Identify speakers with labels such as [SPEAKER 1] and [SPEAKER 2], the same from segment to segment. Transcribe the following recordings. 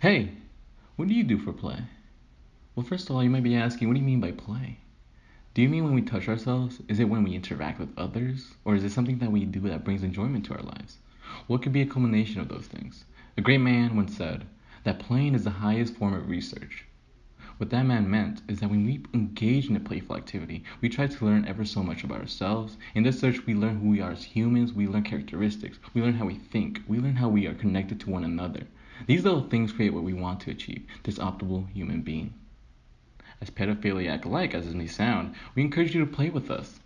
[SPEAKER 1] Hey, what do you do for play? Well, first of all, you might be asking, what do you mean by play? Do you mean when we touch ourselves? Is it when we interact with others? Or is it something that we do that brings enjoyment to our lives? Well, it could be a combination of those things. A great man once said that playing is the highest form of research. What that man meant is that when we engage in a playful activity, we try to learn ever so much about ourselves. In this search, we learn who we are as humans, we learn characteristics, we learn how we think, we learn how we are connected to one another. These little things create what we want to achieve, this optimal human being. As pedophiliac-like as it may sound, we encourage you to play with us.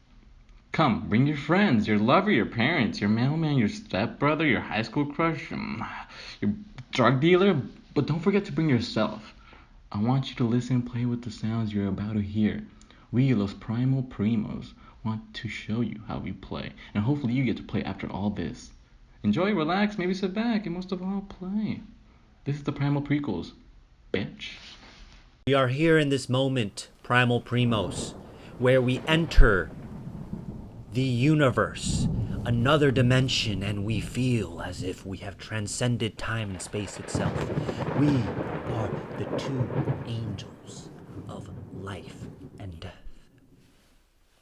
[SPEAKER 1] Come, bring your friends, your lover, your parents, your mailman, your stepbrother, your high school crush, your drug dealer, but don't forget to bring yourself. I want you to listen and play with the sounds you're about to hear. We, Los Primal Primos, want to show you how we play, and hopefully you get to play after all this. Enjoy, relax, maybe sit back, and most of all, play. This is the Primal Prequels, bitch.
[SPEAKER 2] We are here in this moment, Primal Primos, where we enter the universe, another dimension, and we feel as if we have transcended time and space itself. We are the two angels of life and death.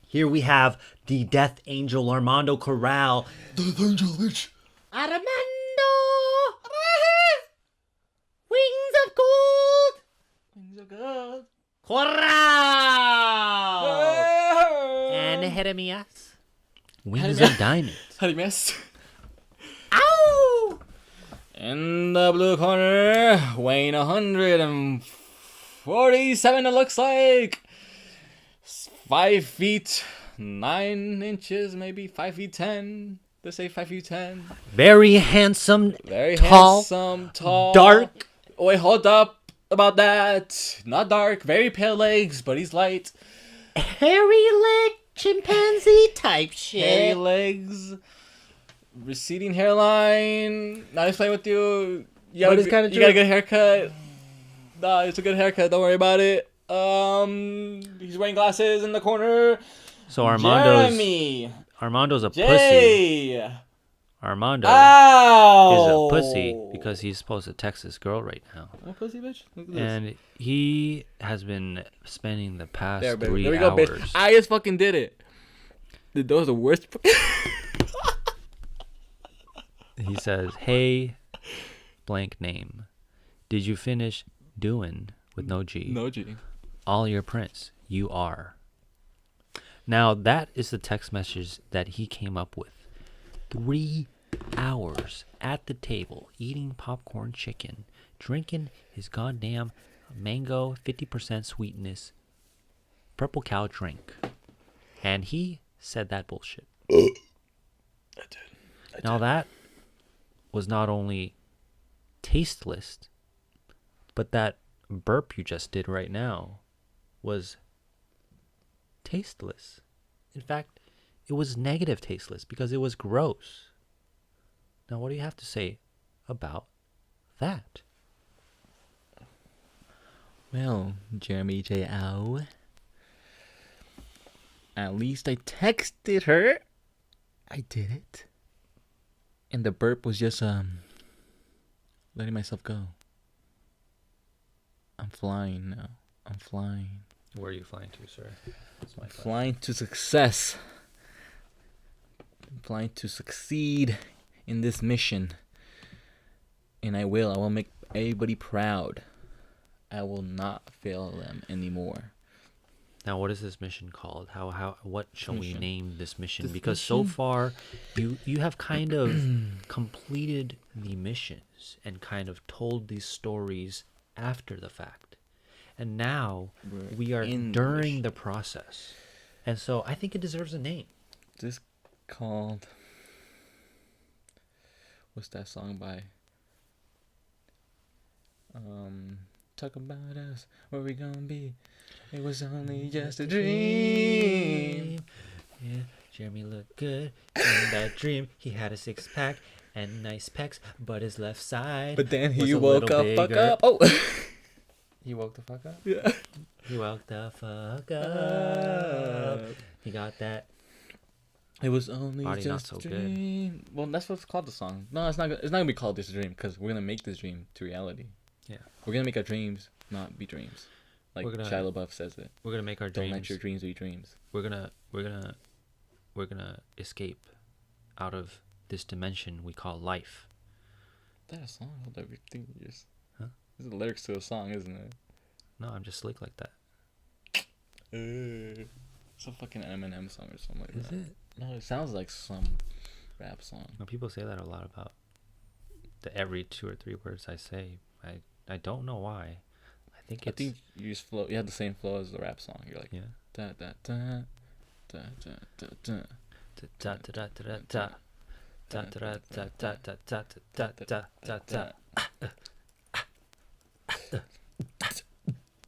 [SPEAKER 2] Here we have the Death Angel Armando Corral.
[SPEAKER 1] Death Angel, bitch.
[SPEAKER 2] Armando! Wings of gold!
[SPEAKER 1] Things are good.
[SPEAKER 2] Corral! And Jeremias. Wings of diamond.
[SPEAKER 1] Jeremias.
[SPEAKER 2] Ow!
[SPEAKER 1] In the blue corner, weighing 147, it looks like. 5 feet 9 inches, maybe 5 feet 10. Let's say 5 feet 10.
[SPEAKER 2] Very handsome,
[SPEAKER 1] Very
[SPEAKER 2] tall,
[SPEAKER 1] handsome, tall,
[SPEAKER 2] dark.
[SPEAKER 1] Oh, wait, hold up about that. Not dark, very pale legs, but he's light.
[SPEAKER 2] hairy leg chimpanzee type
[SPEAKER 1] Hairy
[SPEAKER 2] shit.
[SPEAKER 1] legs, receding hairline. Now he's playing with you. You
[SPEAKER 2] But it's kinda
[SPEAKER 1] you got a
[SPEAKER 2] true.
[SPEAKER 1] good haircut. Nah, it's a good haircut. Don't worry about it. He's wearing glasses in the corner.
[SPEAKER 2] So
[SPEAKER 1] Jeremy.
[SPEAKER 2] Armando's a pussy.
[SPEAKER 1] Jay.
[SPEAKER 2] Armando
[SPEAKER 1] Ow.
[SPEAKER 2] is a pussy because he's supposed to text this girl right now.
[SPEAKER 1] I'm a pussy, bitch. Look at this.
[SPEAKER 2] And he has been spending the past
[SPEAKER 1] There, baby.
[SPEAKER 2] 3
[SPEAKER 1] There we go,
[SPEAKER 2] hours.
[SPEAKER 1] bitch. I just fucking did it. Dude, those are the worst.
[SPEAKER 2] He says, "Hey, blank name. Did you finish doing with no G?
[SPEAKER 1] No G.
[SPEAKER 2] All your prints. You are." Now, that is the text message that he came up with. 3 hours at the table, eating popcorn chicken, drinking his goddamn mango 50% sweetness purple cow drink. And he said that bullshit.
[SPEAKER 1] I did.
[SPEAKER 2] Now, that was not only tasteless, but that burp you just did right now was tasteless. In fact, it was negative tasteless because it was gross. Now, what do you have to say about that?
[SPEAKER 1] Well, Jeremy J.O. At least I texted her. I did it. And the burp was just letting myself go. I'm flying now. I'm flying.
[SPEAKER 2] Where are you flying to, sir? That's my
[SPEAKER 1] Flying to success. I'm flying to succeed in this mission. And I will. I will make everybody proud. I will not fail them anymore.
[SPEAKER 2] Now, what is this mission called? What shall we
[SPEAKER 1] Mission.
[SPEAKER 2] name this mission?
[SPEAKER 1] This
[SPEAKER 2] Because so
[SPEAKER 1] mission?
[SPEAKER 2] far, you have kind of completed the missions and kind of told these stories after the fact. And now
[SPEAKER 1] We're
[SPEAKER 2] we are
[SPEAKER 1] in the
[SPEAKER 2] during
[SPEAKER 1] mission.
[SPEAKER 2] the process. And so I think it deserves a name.
[SPEAKER 1] This called. What's that song by? Talk about us, where we gonna be? It was only just a dream.
[SPEAKER 2] Yeah, Jeremy looked good in that dream. He had a 6-pack and nice pecs, but his left side.
[SPEAKER 1] But then
[SPEAKER 2] was
[SPEAKER 1] he
[SPEAKER 2] a
[SPEAKER 1] woke
[SPEAKER 2] little
[SPEAKER 1] up, fuck
[SPEAKER 2] bigger.
[SPEAKER 1] up. Oh,
[SPEAKER 2] He woke the fuck up?
[SPEAKER 1] yeah.
[SPEAKER 2] He woke the fuck up. He got that.
[SPEAKER 1] It was only
[SPEAKER 2] Body not
[SPEAKER 1] just
[SPEAKER 2] so
[SPEAKER 1] a
[SPEAKER 2] good.
[SPEAKER 1] dream. Well, that's what's called the song. No, it's not. It's not gonna be called "This Dream" because we're gonna make this dream to reality.
[SPEAKER 2] Yeah.
[SPEAKER 1] We're gonna make our dreams not be dreams. Like Shia LaBeouf says it.
[SPEAKER 2] We're gonna make our
[SPEAKER 1] Don't
[SPEAKER 2] dreams.
[SPEAKER 1] let your dreams be dreams.
[SPEAKER 2] We're gonna escape out of this dimension we call life.
[SPEAKER 1] Is that a song? Hold up, everything just.
[SPEAKER 2] Huh?
[SPEAKER 1] This is the lyrics to a song, isn't it?
[SPEAKER 2] No, I'm just slick like that.
[SPEAKER 1] It's a fucking Eminem song or something like that.
[SPEAKER 2] Is it?
[SPEAKER 1] No, it sounds like some rap song.
[SPEAKER 2] No, people say that a lot about every 2 or 3 words I say. I don't know why. I think
[SPEAKER 1] you just flow. You have the same flow as the rap song. You're like,
[SPEAKER 2] yeah.
[SPEAKER 1] Da da da da da da da.
[SPEAKER 2] Da da da da da da da da da da da da da da da.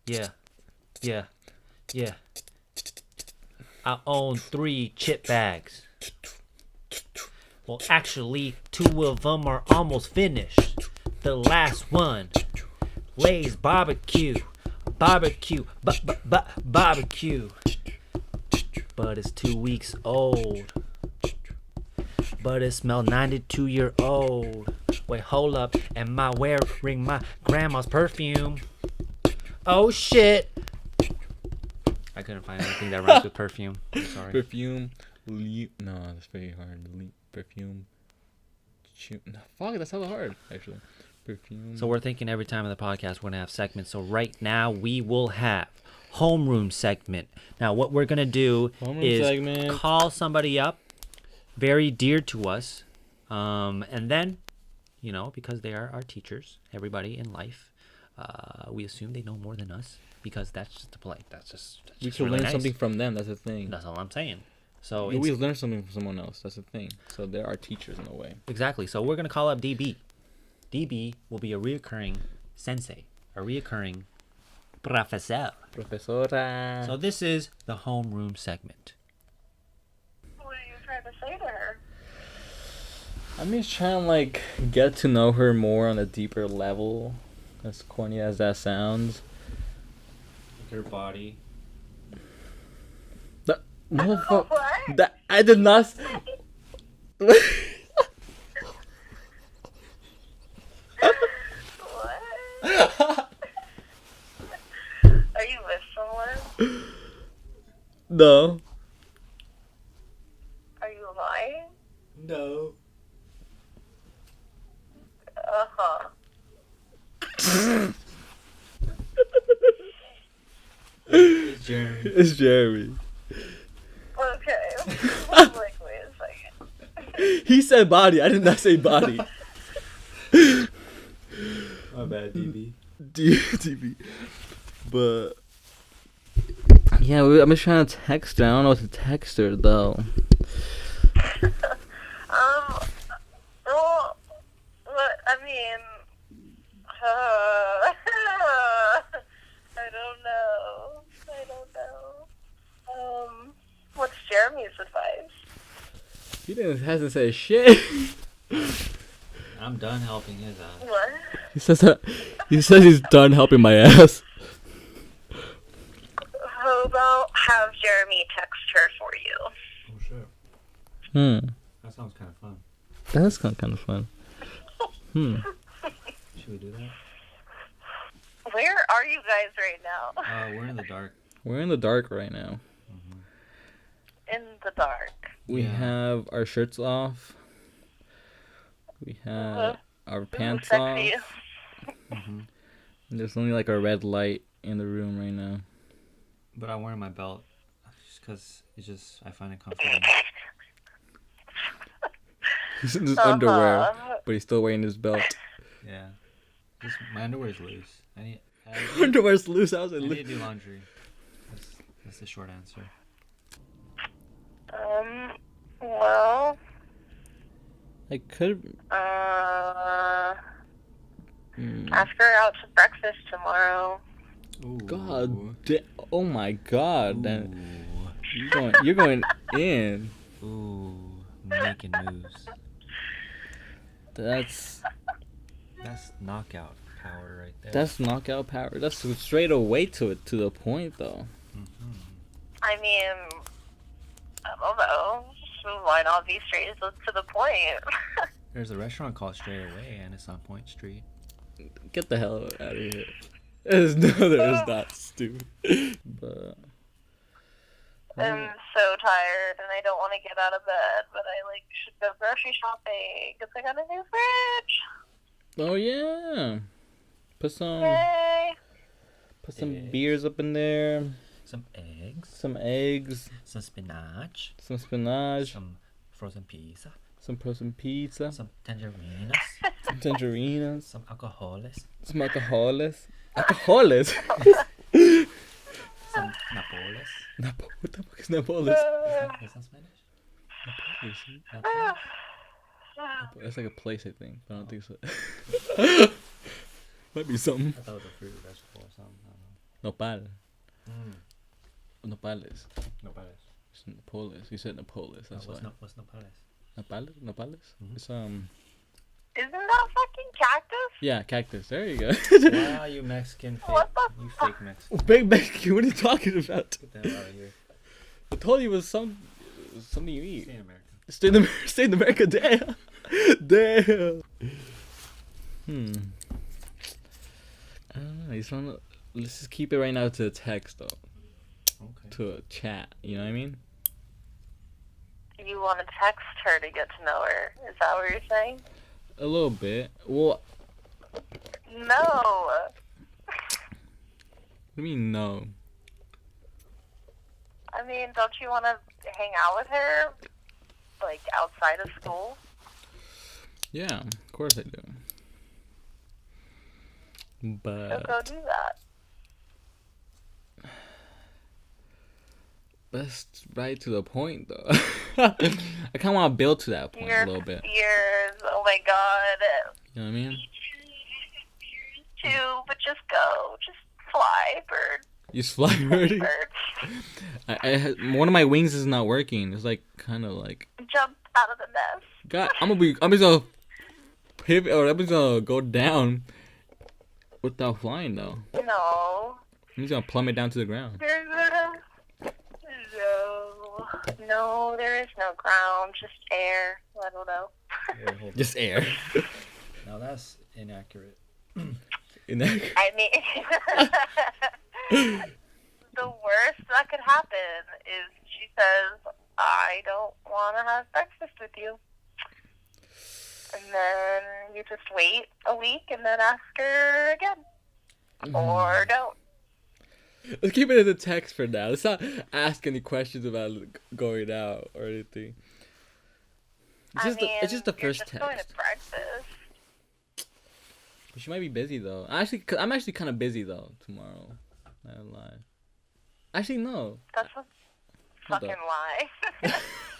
[SPEAKER 2] Yeah, yeah, yeah. I own 3 chip bags. Well, actually, 2 of them are almost finished. The last one, Lay's barbecue, barbecue. But it's 2 weeks old. But it smelled 92-year-old. Wait, hold up. Am I wearing my grandma's perfume? Oh shit! I couldn't find anything that rhymes with perfume. I'm sorry.
[SPEAKER 1] Perfume. No, that's very hard. Perfume. No, fuck, that's hella hard, actually. Perfume.
[SPEAKER 2] So we're thinking every time in the podcast we're going to have segments. So right now we will have homeroom segment. Now what we're going to do is call somebody up very dear to us. And then, you know, because they are our teachers, everybody in life, we assume they know more than us because that's just the play. That's just
[SPEAKER 1] we can
[SPEAKER 2] really
[SPEAKER 1] learn something from them. That's the thing.
[SPEAKER 2] That's all I'm saying. So
[SPEAKER 1] we learn something from someone else. That's the thing. So they're our teachers in a way.
[SPEAKER 2] Exactly. So we're going to call up DB. DB will be a reoccurring sensei, a reoccurring professor.
[SPEAKER 1] Profesora.
[SPEAKER 2] So this is the homeroom segment.
[SPEAKER 3] What are you trying to say to her?
[SPEAKER 1] I'm just trying to, like, get to know her more on a deeper level. As corny as that sounds.
[SPEAKER 2] Her body.
[SPEAKER 1] That motherfucker.
[SPEAKER 3] What?
[SPEAKER 1] That I did not.
[SPEAKER 3] What? Are you with someone?
[SPEAKER 1] No.
[SPEAKER 3] Are you lying?
[SPEAKER 1] No.
[SPEAKER 3] Uh-huh.
[SPEAKER 2] It's Jeremy.
[SPEAKER 1] It's Jeremy.
[SPEAKER 3] Okay. I'm like, wait a second.
[SPEAKER 1] He said body. I did not say body.
[SPEAKER 2] My bad, DB.
[SPEAKER 1] DB. But yeah, I'm just trying to text her. I don't know what to text her though.
[SPEAKER 3] Well, what, I mean, I don't know. What's Jeremy's advice?
[SPEAKER 1] He hasn't said shit.
[SPEAKER 2] I'm done helping his ass.
[SPEAKER 3] What?
[SPEAKER 1] He says he's done helping my ass.
[SPEAKER 3] How about have Jeremy text her for you?
[SPEAKER 2] Oh, sure. That sounds kind of fun.
[SPEAKER 1] That's kind of fun.
[SPEAKER 2] Should we do that?
[SPEAKER 3] Where are you guys right now?
[SPEAKER 2] We're in the dark.
[SPEAKER 1] We're in the dark right now.
[SPEAKER 3] In the dark.
[SPEAKER 1] We have our shirts off. We have our pants off.
[SPEAKER 3] Sexy.
[SPEAKER 1] And there's only like a red light in the room right now.
[SPEAKER 2] But I'm wearing my belt just because I find it comfortable.
[SPEAKER 1] He's in his underwear, but he's still wearing his belt.
[SPEAKER 2] Yeah. My underwear is loose.
[SPEAKER 1] Underwear's loose. I was
[SPEAKER 2] I
[SPEAKER 1] like,
[SPEAKER 2] need to do laundry. That's the short answer.
[SPEAKER 3] Well,
[SPEAKER 1] I could.
[SPEAKER 3] ask her out to breakfast tomorrow.
[SPEAKER 2] Ooh.
[SPEAKER 1] God, oh my God! Then
[SPEAKER 2] Ooh.
[SPEAKER 1] you're going in.
[SPEAKER 2] Ooh. Making moves.
[SPEAKER 1] That's
[SPEAKER 2] knockout power right there.
[SPEAKER 1] That's knockout power. That's straight away to the point though.
[SPEAKER 3] I mean, I don't know. Why not be straight to the point?
[SPEAKER 2] There's a restaurant called Straight Away, and it's on Point Street.
[SPEAKER 1] Get the hell out of here. There's not, stupid. But
[SPEAKER 3] I'm so tired and I don't want to get out of bed, but I should go grocery shopping because I got a new fridge.
[SPEAKER 1] oh yeah, put some
[SPEAKER 3] Yay!
[SPEAKER 2] Eggs.
[SPEAKER 1] beers up in there.
[SPEAKER 2] Some eggs.
[SPEAKER 1] Some eggs.
[SPEAKER 2] Some spinach.
[SPEAKER 1] Some spinach.
[SPEAKER 2] Some frozen pizza.
[SPEAKER 1] Some frozen pizza.
[SPEAKER 2] Some tangerinas.
[SPEAKER 1] Some tangerinas.
[SPEAKER 2] Some alcoholes.
[SPEAKER 1] Some alcoholes. Alcoholes?
[SPEAKER 2] Some napoles.
[SPEAKER 1] What the fuck is Napoles?
[SPEAKER 2] Is that Spanish?
[SPEAKER 1] Napoles? That's like a place, I think. But I don't think so. Might be something.
[SPEAKER 2] I thought it was a fruit or vegetable or something. I
[SPEAKER 1] Nopal.
[SPEAKER 2] don't know.
[SPEAKER 1] Nopales.
[SPEAKER 2] Nopales.
[SPEAKER 1] It's Napoles. You said Napoles. That's why.
[SPEAKER 2] What's nopales?
[SPEAKER 1] Nopales? Nopales?
[SPEAKER 2] Mhm.
[SPEAKER 1] It's
[SPEAKER 3] Isn't that fucking cactus?
[SPEAKER 1] yeah, cactus. There you go.
[SPEAKER 2] Wow, you Mexican fake.
[SPEAKER 3] What the
[SPEAKER 2] You fake Mexican.
[SPEAKER 1] Big Mexican. What are you talking about?
[SPEAKER 2] Get the hell out of here.
[SPEAKER 1] I told you it was something you eat.
[SPEAKER 2] Stay in America.
[SPEAKER 1] Stay in America. Damn. Damn. I don't know. I just wanna, let's just keep it right now to a text though.
[SPEAKER 2] Okay.
[SPEAKER 1] To a chat. You know what I mean?
[SPEAKER 3] You want to text her to get to know her? Is that what you're saying?
[SPEAKER 1] A little bit. Well,
[SPEAKER 3] No.
[SPEAKER 1] what do you mean no?
[SPEAKER 3] I mean, don't you want to hang out with her, outside of school?
[SPEAKER 1] Yeah, of course I do.
[SPEAKER 3] So
[SPEAKER 1] But
[SPEAKER 3] go do that.
[SPEAKER 1] let's right to the point though. I kind of want to build to that point
[SPEAKER 3] Your
[SPEAKER 1] a little bit.
[SPEAKER 3] fears, oh my god.
[SPEAKER 1] You know what I mean?
[SPEAKER 3] Too, but just go. Just fly, bird.
[SPEAKER 1] You fly already?
[SPEAKER 3] Bird.
[SPEAKER 1] One of my wings is not working. It's kind of like.
[SPEAKER 3] Jump out of the nest.
[SPEAKER 1] God, I'm just gonna pivot, or I'm just gonna go down without flying though.
[SPEAKER 3] No.
[SPEAKER 1] I'm just gonna plummet down to the ground.
[SPEAKER 3] No, there is no ground, just air. I don't know.
[SPEAKER 2] Wait, hold on.
[SPEAKER 1] Just air.
[SPEAKER 2] Now that's inaccurate.
[SPEAKER 1] Inaccurate.
[SPEAKER 3] I mean, the worst that could happen is she says, I don't want to have breakfast with you. And then you just wait a week and then ask her again. Or don't.
[SPEAKER 1] Let's keep it in the text for now. Let's not ask any questions about going out or anything. It's just the first
[SPEAKER 3] you're just going to
[SPEAKER 1] text.
[SPEAKER 3] breakfast.
[SPEAKER 1] She might be busy though. I'm actually kind of busy though tomorrow. I don't lie. Actually, no.
[SPEAKER 3] That's a
[SPEAKER 1] Hold
[SPEAKER 3] fucking
[SPEAKER 1] up.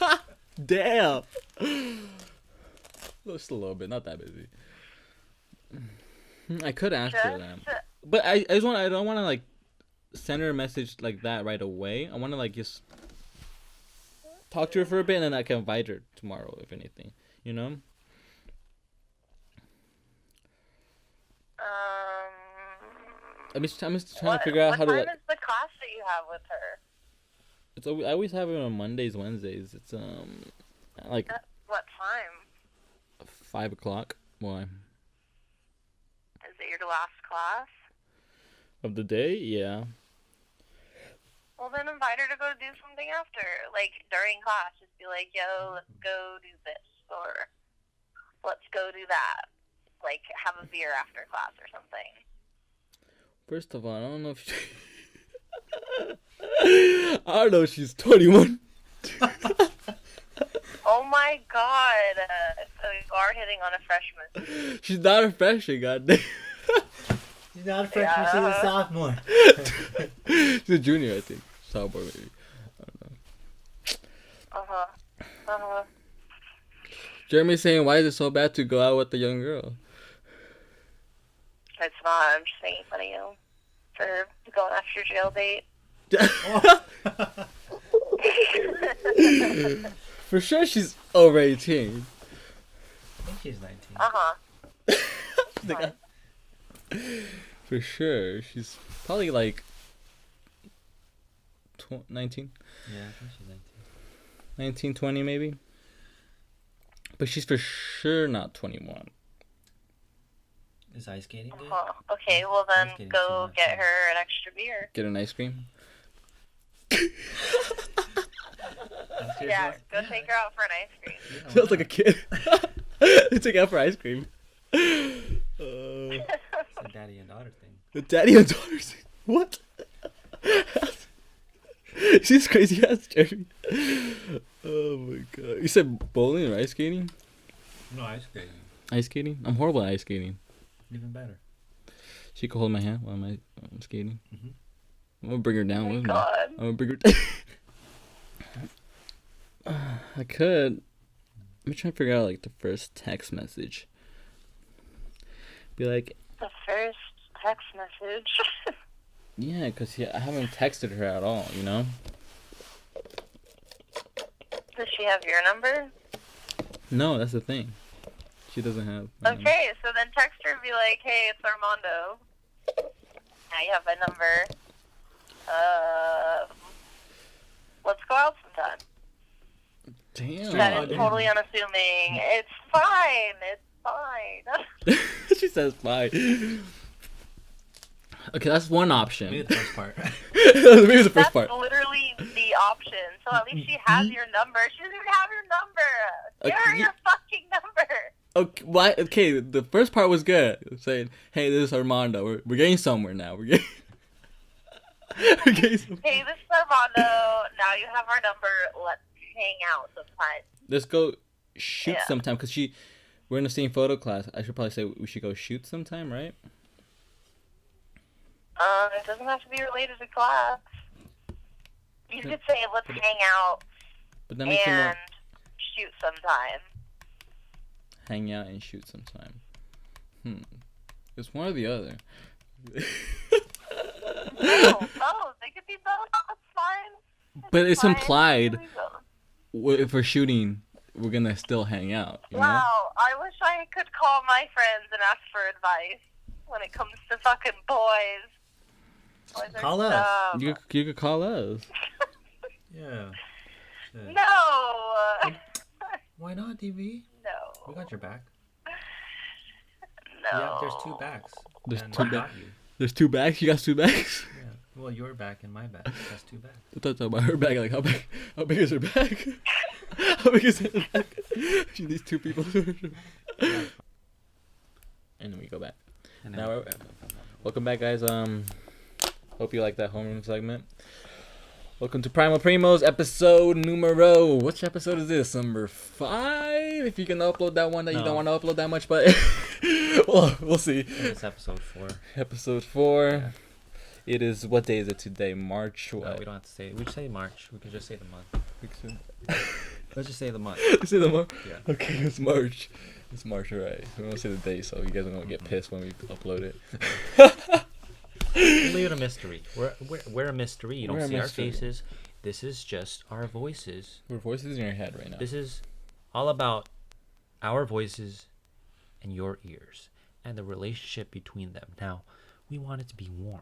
[SPEAKER 3] lie.
[SPEAKER 1] Damn. Just a little bit, not that busy. I could ask her that, but I don't want to send her a message like that right away. I want to just talk to her for a bit, and then I can invite her tomorrow if anything. You know. I'm just trying to figure out how to.
[SPEAKER 3] What time is the class that you have with her?
[SPEAKER 1] I always have it on Mondays, Wednesdays. It's
[SPEAKER 3] At what time?
[SPEAKER 1] 5:00. Why?
[SPEAKER 3] Is it your last class?
[SPEAKER 1] Of the day? Yeah.
[SPEAKER 3] Well, then invite her to go do something after. During class, just be like, yo, let's go do this. Or let's go do that. Have a beer after class or something.
[SPEAKER 1] First of all, I don't know if I don't know if she's 21.
[SPEAKER 3] Oh my god. So you are hitting on a freshman.
[SPEAKER 1] She's not a freshman, goddamn.
[SPEAKER 2] She's not a freshman, she's a sophomore.
[SPEAKER 1] She's a junior, I think. Sophomore, maybe. I don't know.
[SPEAKER 3] Uh-huh. Uh-huh.
[SPEAKER 1] Jeremy's saying, why is it so bad to go out with a young girl?
[SPEAKER 3] It's not. I'm just making fun of you for going after your jail date.
[SPEAKER 1] For sure she's over 18.
[SPEAKER 2] I think she's 19.
[SPEAKER 3] Uh-huh.
[SPEAKER 1] Like, for sure. She's probably 19.
[SPEAKER 2] Yeah, I think she's 19.
[SPEAKER 1] 19, 20 maybe. But she's for sure not 21.
[SPEAKER 2] Is ice skating good?
[SPEAKER 3] Okay, well then
[SPEAKER 2] Ice skating's
[SPEAKER 3] go
[SPEAKER 2] too much,
[SPEAKER 3] get
[SPEAKER 2] yeah.
[SPEAKER 3] her an extra beer.
[SPEAKER 1] Get an ice cream.
[SPEAKER 3] Yeah, go take her out for an ice cream.
[SPEAKER 2] Yeah,
[SPEAKER 1] Sounds like a kid. Take out for ice cream.
[SPEAKER 2] It's a daddy and daughter thing.
[SPEAKER 1] The daddy and daughter thing. What? She's crazy ass Jeremy. Oh my god. You said bowling or ice skating?
[SPEAKER 2] No, ice skating.
[SPEAKER 1] Ice skating? I'm horrible at ice skating.
[SPEAKER 2] Even better.
[SPEAKER 1] She could hold my hand while I'm skating.
[SPEAKER 2] Mhm.
[SPEAKER 1] I'm gonna bring her down with me.
[SPEAKER 3] God.
[SPEAKER 1] I'm gonna bring her down. I could. I'm trying to figure out like the first text message. Be like,
[SPEAKER 3] The first text message.
[SPEAKER 1] yeah, because I haven't texted her at all, you know?
[SPEAKER 3] Does she have your number?
[SPEAKER 1] No, that's the thing. She doesn't have. my number.
[SPEAKER 3] Okay, so then text her and be like, hey, it's Armando. Now you have my number. Let's go out sometime.
[SPEAKER 1] Damn.
[SPEAKER 3] That is totally unassuming. It's fine. It's fine.
[SPEAKER 1] She says bye. Okay, that's one option.
[SPEAKER 2] Maybe the first part.
[SPEAKER 1] Maybe the first
[SPEAKER 3] That's
[SPEAKER 1] part.
[SPEAKER 3] literally the option. So at least she has your number. She doesn't even have your number. Give her
[SPEAKER 1] Okay.
[SPEAKER 3] your fucking number.
[SPEAKER 1] Okay, why? Okay, the first part was good. Saying, "Hey, this is Armando. We're getting somewhere now. We're getting." We're getting somewhere.
[SPEAKER 3] Hey, this is Armando. Now you have our number. Let's hang out sometime.
[SPEAKER 1] Let's go shoot
[SPEAKER 3] Yeah.
[SPEAKER 1] sometime. Cause we're in the same photo class. I should probably say we should go shoot sometime, right?
[SPEAKER 3] It doesn't have to be related to class. You could say, let's hang out
[SPEAKER 1] But that makes it more
[SPEAKER 3] and shoot sometime.
[SPEAKER 1] hang out and shoot sometime. It's one or the other.
[SPEAKER 3] No, both. They could be both. That's fine.
[SPEAKER 1] But it's
[SPEAKER 3] Fine.
[SPEAKER 1] implied
[SPEAKER 3] There we go.
[SPEAKER 1] if we're shooting, we're gonna still hang out. You know?
[SPEAKER 3] Wow, I wish I could call my friends and ask for advice when it comes to fucking boys. Boys are
[SPEAKER 2] Call us.
[SPEAKER 3] dumb.
[SPEAKER 1] You could call us.
[SPEAKER 2] Yeah. Shit.
[SPEAKER 3] No.
[SPEAKER 2] Why not, DV? We
[SPEAKER 3] No.
[SPEAKER 2] got your back.
[SPEAKER 3] No.
[SPEAKER 2] Yeah, there's two backs.
[SPEAKER 1] There's
[SPEAKER 2] and
[SPEAKER 1] two
[SPEAKER 2] we got you.
[SPEAKER 1] There's two bags. You got two bags.
[SPEAKER 2] Yeah. Well, your back and my back. That's two backs.
[SPEAKER 1] I thought about her bag. Like how big is her bag? How big is her bag? She needs two people. And then we go back.
[SPEAKER 2] And
[SPEAKER 1] Now, welcome back, guys. Hope you like that homeroom segment. Welcome to Primal Primos, episode numero. Which episode is this? Number 5? If you can upload that one that you
[SPEAKER 2] No.
[SPEAKER 1] don't want to upload that much, but well, we'll see.
[SPEAKER 2] it's episode 4.
[SPEAKER 1] Episode 4.
[SPEAKER 2] Yeah.
[SPEAKER 1] It is, what day is it today? March
[SPEAKER 2] No,
[SPEAKER 1] what?
[SPEAKER 2] we don't have to say. We just say March. We can just say the month. Let's just say the month.
[SPEAKER 1] Say the month?
[SPEAKER 2] Yeah.
[SPEAKER 1] Okay, it's March. It's March, alright. We won't say the date, so you guys are gonna get pissed when we upload it.
[SPEAKER 2] We'll leave it a mystery. We're a mystery. You don't
[SPEAKER 1] We're a
[SPEAKER 2] see our
[SPEAKER 1] mystery.
[SPEAKER 2] faces. This is just our voices.
[SPEAKER 1] Your voices in your head right now.
[SPEAKER 2] This is all about our voices and your ears and the relationship between them. Now, we want it to be warm.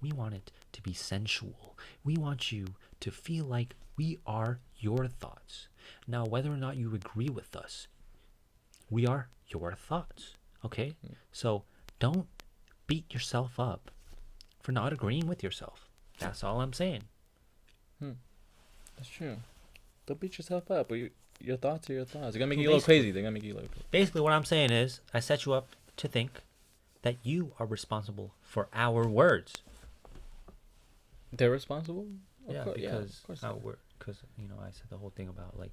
[SPEAKER 2] We want it to be sensual. We want you to feel like we are your thoughts. Now, whether or not you agree with us, we are your thoughts. Okay? So don't beat yourself up for not agreeing with yourself. That's all I'm saying.
[SPEAKER 1] That's true. Don't beat yourself up, but your thoughts are your thoughts. They're gonna make
[SPEAKER 2] Well,
[SPEAKER 1] you a little
[SPEAKER 2] basically-
[SPEAKER 1] crazy. They're gonna make you a little crazy.
[SPEAKER 2] Basically, what I'm saying is, I set you up to think that you are responsible for our words.
[SPEAKER 1] They're responsible?
[SPEAKER 2] Yeah,
[SPEAKER 1] of
[SPEAKER 2] because
[SPEAKER 1] course.
[SPEAKER 2] because I said the whole thing about like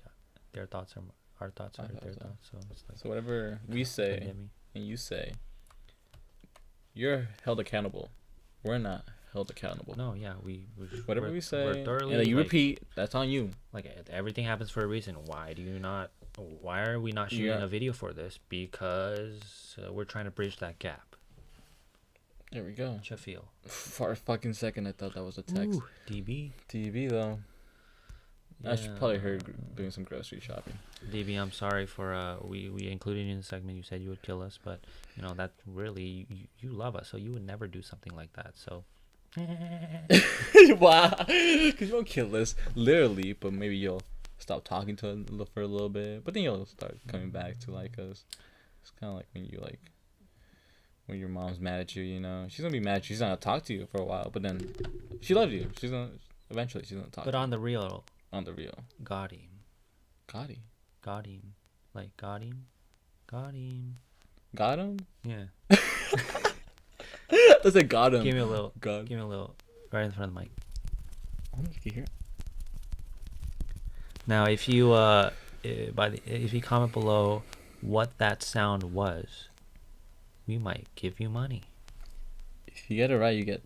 [SPEAKER 2] their thoughts are our thoughts are
[SPEAKER 1] Our
[SPEAKER 2] their
[SPEAKER 1] thoughts are-
[SPEAKER 2] thoughts. So it's like
[SPEAKER 1] So whatever we
[SPEAKER 2] you
[SPEAKER 1] say
[SPEAKER 2] get me?
[SPEAKER 1] and you say, you're held accountable. We're not held accountable.
[SPEAKER 2] No, yeah,
[SPEAKER 1] Whatever
[SPEAKER 2] we're-
[SPEAKER 1] we say,
[SPEAKER 2] we're
[SPEAKER 1] and
[SPEAKER 2] thoroughly,
[SPEAKER 1] then you
[SPEAKER 2] like,
[SPEAKER 1] repeat, that's on you.
[SPEAKER 2] Like everything happens for a reason. Why do you not? Why are we not shooting
[SPEAKER 1] Yeah.
[SPEAKER 2] a video for this? Because we're trying to bridge that gap.
[SPEAKER 1] There we go.
[SPEAKER 2] What you feel?
[SPEAKER 1] For a fucking second, I thought that was a text.
[SPEAKER 2] Ooh, DB.
[SPEAKER 1] TV though. I should
[SPEAKER 2] Yeah.
[SPEAKER 1] probably heard doing some grocery shopping.
[SPEAKER 2] DB, I'm sorry for we included you in the segment. You said you would kill us, but you know that really you love us, so you would never do something like that. So
[SPEAKER 1] Wow, because you won't kill us literally, but maybe you'll stop talking to us for a little bit, but then you'll start coming back to like us. It's kind of like when you like
[SPEAKER 4] when your mom's mad at you, you know, she's gonna be mad at you. She's not gonna talk to you for a while, but then she loves you. She's gonna eventually she's gonna talk.
[SPEAKER 2] But
[SPEAKER 4] to
[SPEAKER 2] on the real,
[SPEAKER 4] you. On the real,
[SPEAKER 2] got him.
[SPEAKER 4] got him,
[SPEAKER 2] Got him. Like, got him. Got him.
[SPEAKER 4] got him.
[SPEAKER 2] Yeah.
[SPEAKER 4] Let's say got him.
[SPEAKER 2] Give me a little.
[SPEAKER 4] God.
[SPEAKER 2] Give me a little. Right in front of the mic.
[SPEAKER 4] I don't know if you can hear it.
[SPEAKER 2] Now, if you if you comment below what that sound was, we might give you money.
[SPEAKER 4] If you get it right, you get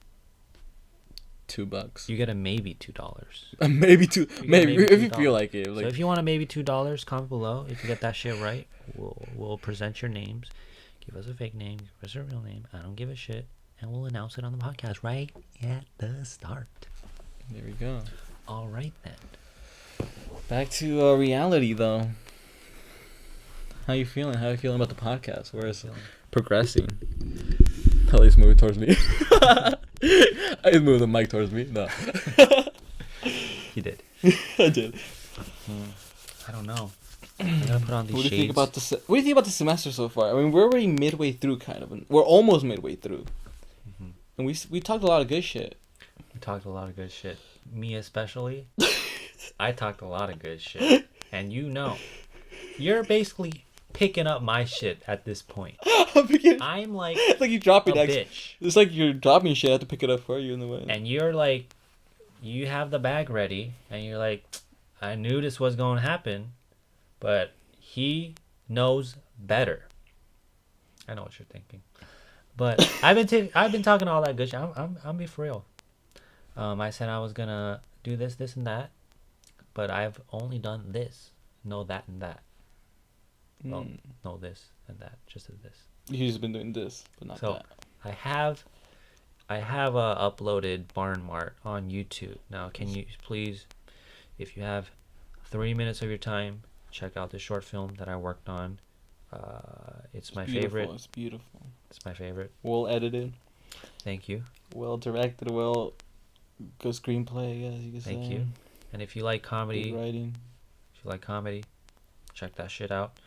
[SPEAKER 4] $2.
[SPEAKER 2] You get a maybe $2.
[SPEAKER 4] Maybe two.
[SPEAKER 2] You get
[SPEAKER 4] Maybe if you
[SPEAKER 2] $2.
[SPEAKER 4] feel like it. Like,
[SPEAKER 2] So if you want a maybe $2, comment below. If you get that shit right, we'll present your names. Give us a fake name. Give us a real name. I don't give a shit, and we'll announce it on the podcast right at the start.
[SPEAKER 4] there we go.
[SPEAKER 2] All right then.
[SPEAKER 4] Back to reality, though. How you feeling? How you feeling about the podcast? Where it's progressing? At least move it towards me. I just moved the mic towards me. No.
[SPEAKER 2] You did.
[SPEAKER 4] I did.
[SPEAKER 2] I don't know. I gotta put on these
[SPEAKER 4] What do you
[SPEAKER 2] shades.
[SPEAKER 4] think about the What do you think about the semester so far? I mean, we're already midway through, kind of. We're almost midway through, and we talked a lot of good shit.
[SPEAKER 2] We talked a lot of good shit. Me especially. I talked a lot of good shit, and you know, you're basically picking up my shit at this point. I'm like,
[SPEAKER 4] It's like you dropping
[SPEAKER 2] a bitch,
[SPEAKER 4] It's like you're dropping shit. I have to pick it up for you in the way.
[SPEAKER 2] and you're like, you have the bag ready, and you're like, I knew this was going to happen, but he knows better. I know what you're thinking, but I've been talking all that good shit. I'm be for real. I said I was gonna do this, and that, but I've only done this, no that and that. Well, no this and that, just as this.
[SPEAKER 4] You've just been doing this, but not
[SPEAKER 2] So
[SPEAKER 4] that.
[SPEAKER 2] I have uploaded Barn Mart on YouTube. Now, can you please, if you have 3 minutes of your time, check out the short film that I worked on. It's my favorite.
[SPEAKER 4] It's beautiful.
[SPEAKER 2] It's my favorite.
[SPEAKER 4] Well edited,
[SPEAKER 2] Thank you.
[SPEAKER 4] well directed, good screenplay, as you can say.
[SPEAKER 2] Thank you. And if you like comedy,
[SPEAKER 4] Good writing.
[SPEAKER 2] check that shit out.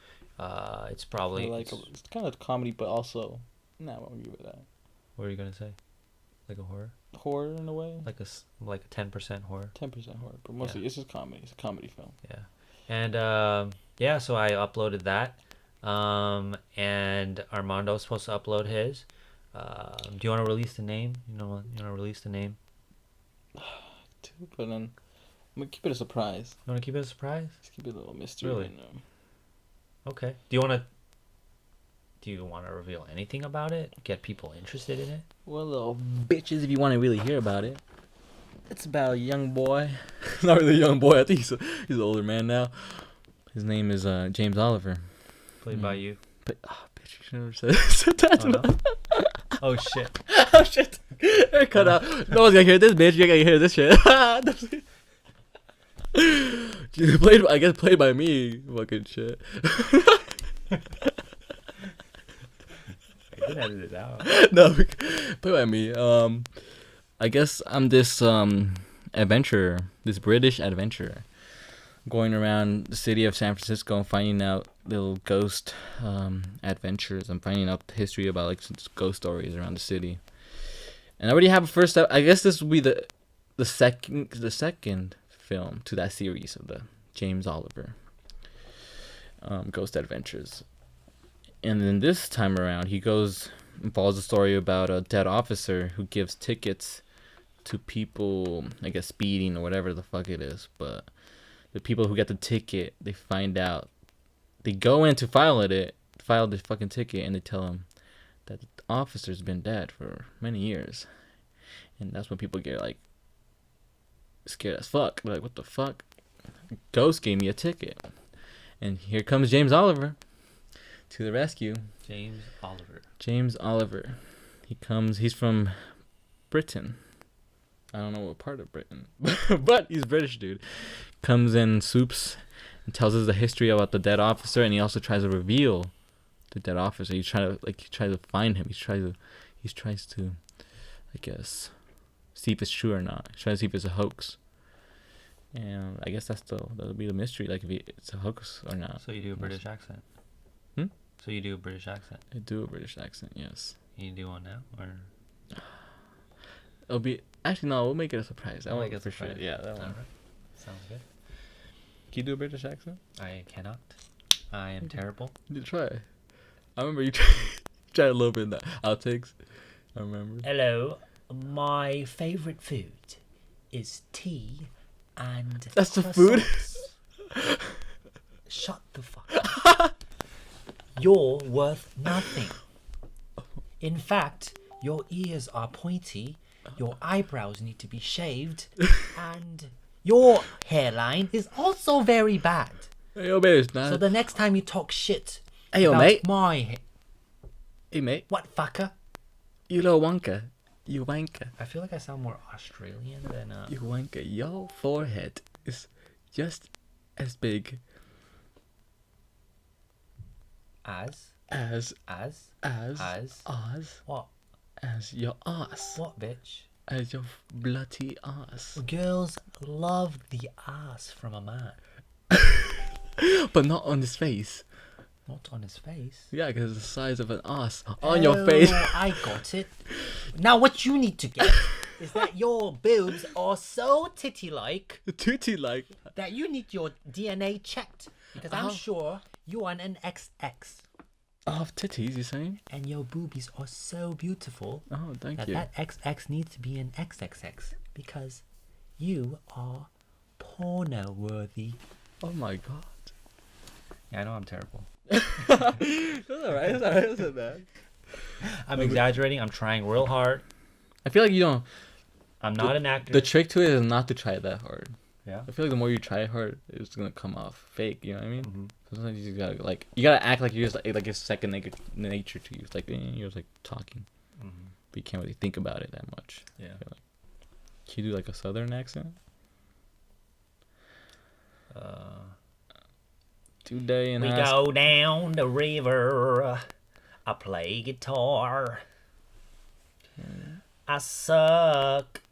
[SPEAKER 2] It's probably
[SPEAKER 4] It's kind of comedy, but also, I won't give it that.
[SPEAKER 2] what are you gonna say? Like a horror?
[SPEAKER 4] Horror in a way.
[SPEAKER 2] Like a 10% horror.
[SPEAKER 4] 10% horror, but mostly it's just comedy. It's a comedy film.
[SPEAKER 2] Yeah. And yeah, so I uploaded that. And Armando's supposed to upload his. Do you want to release the name? You want to release the name?
[SPEAKER 4] Too, but then I'm gonna keep it a surprise.
[SPEAKER 2] You want to keep it a surprise?
[SPEAKER 4] Just keep it a little mystery.
[SPEAKER 2] Really?
[SPEAKER 4] Right now.
[SPEAKER 2] Okay. Do you want to reveal anything about it? Get people interested in it?
[SPEAKER 4] Well, little bitches, if you want to really hear about it, it's about a young boy. Not really a young boy. I think he's an older man now. His name is James Oliver.
[SPEAKER 2] Played by you.
[SPEAKER 4] But bitch, you should never said that.
[SPEAKER 2] Oh, no? Oh shit.
[SPEAKER 4] Oh shit! Cut out. No one's gonna hear this, bitch. You're gonna hear this shit. Played by me. Fucking shit.
[SPEAKER 2] You can edit it out.
[SPEAKER 4] No, played by me. I guess I'm this adventurer, this British adventurer, going around the city of San Francisco and finding out little ghost adventures. I'm finding out the history about like ghost stories around the city. And I already have a first step. I guess this will be the second film to that series of the James Oliver Ghost Adventures. And then this time around, he follows a story about a dead officer who gives tickets to people, I guess, speeding or whatever the fuck it is. But the people who get the ticket, they find out. They go in to file the fucking ticket, and they tell him that the officer's been dead for many years. And that's when people get, like, scared as fuck. They're like, what the fuck? Ghost gave me a ticket. And here comes James Oliver to the rescue.
[SPEAKER 2] James Oliver.
[SPEAKER 4] James Oliver. He's from Britain. I don't know what part of Britain. But he's British, dude. Comes in soups and tells us the history about the dead officer, and he also tries to reveal the dead officer. He tries to find him. He tries to, I guess, see if it's true or not. He tries to see if it's a hoax. And I guess that'll be the mystery, like if it's a hoax or not.
[SPEAKER 2] So you do a British accent?
[SPEAKER 4] Hmm?
[SPEAKER 2] So you do a British accent?
[SPEAKER 4] I do a British accent, yes.
[SPEAKER 2] You do one now, or
[SPEAKER 4] It'll be actually no. We'll make it a surprise. That
[SPEAKER 2] I'll
[SPEAKER 4] one
[SPEAKER 2] make it a
[SPEAKER 4] for sure.
[SPEAKER 2] surprise.
[SPEAKER 4] Yeah, that one.
[SPEAKER 2] Alright. Sounds good.
[SPEAKER 4] Can you do a British accent?
[SPEAKER 2] I cannot. I am terrible.
[SPEAKER 4] You try. I remember you tried a little bit in the outtakes. I remember.
[SPEAKER 2] Hello, my favorite food is tea and
[SPEAKER 4] That's the food?
[SPEAKER 2] croissants. Shut the fuck up. You're worth nothing. In fact, your ears are pointy, your eyebrows need to be shaved, and your hairline is also very bad.
[SPEAKER 4] Hey, yo, mate, it's not.
[SPEAKER 2] So the next time you talk shit
[SPEAKER 4] Hey, yo,
[SPEAKER 2] about
[SPEAKER 4] mate.
[SPEAKER 2] my
[SPEAKER 4] Hey, mate.
[SPEAKER 2] what fucker?
[SPEAKER 4] You little wanker. You wanker.
[SPEAKER 2] I feel like I sound more Australian than
[SPEAKER 4] You wanker. Your forehead is just as big
[SPEAKER 2] as
[SPEAKER 4] as
[SPEAKER 2] as what
[SPEAKER 4] as your ass.
[SPEAKER 2] what bitch?
[SPEAKER 4] As your bloody ass.
[SPEAKER 2] Girls love the ass from a man,
[SPEAKER 4] But not on his face.
[SPEAKER 2] not on his face.
[SPEAKER 4] Yeah, because it's the size of an ass on your face.
[SPEAKER 2] Oh, I got it. Now what you need to get is that your boobs are so titty-like
[SPEAKER 4] Tootie like.
[SPEAKER 2] that you need your DNA checked, because I'm sure you are an XX
[SPEAKER 4] Of titties, you saying?
[SPEAKER 2] and your boobies are so beautiful
[SPEAKER 4] Oh, thank
[SPEAKER 2] that
[SPEAKER 4] you.
[SPEAKER 2] that XX needs to be an XXX, because you are porno worthy.
[SPEAKER 4] Oh my god.
[SPEAKER 2] Yeah, I know I'm terrible.
[SPEAKER 4] That's alright. That's not bad.
[SPEAKER 2] I'm exaggerating. I'm trying real hard.
[SPEAKER 4] I feel like you don't.
[SPEAKER 2] I'm not an actor.
[SPEAKER 4] The trick to it is not to try it that hard.
[SPEAKER 2] Yeah.
[SPEAKER 4] I feel like the more you try hard, it's gonna come off fake. You know what I mean? Sometimes you gotta you gotta act like you're just like it's second nature to you. It's like you're just like talking, but you can't really think about it that much.
[SPEAKER 2] Yeah.
[SPEAKER 4] I feel like. Can you do like a southern accent? Today in
[SPEAKER 2] We
[SPEAKER 4] high
[SPEAKER 2] go down the river. I play guitar. I suck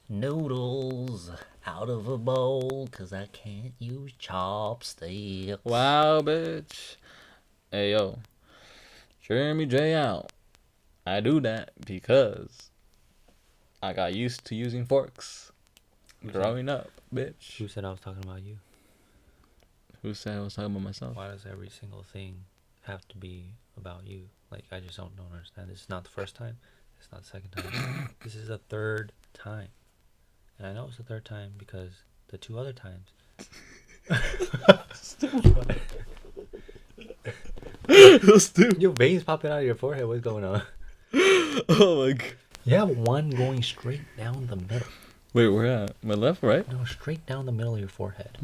[SPEAKER 2] noodles out of a bowl 'cause I can't use chopsticks.
[SPEAKER 4] Wow, bitch. Hey, yo. Jeremy J out. I do that because I got used to using forks growing up, bitch.
[SPEAKER 2] Who said I was talking about you?
[SPEAKER 4] Who said I was talking about myself?
[SPEAKER 2] Why does every single thing have to be about you? Like, I just don't understand. This is not the first time. It's not the second time. This is the third time. And I know it's the third time because the two other times.
[SPEAKER 4] Stupid.
[SPEAKER 2] Your veins popping out of your forehead. What's going on?
[SPEAKER 4] Oh my god.
[SPEAKER 2] You have one going straight down the middle.
[SPEAKER 4] Wait, where at? My left, right?
[SPEAKER 2] No, straight down the middle of your forehead.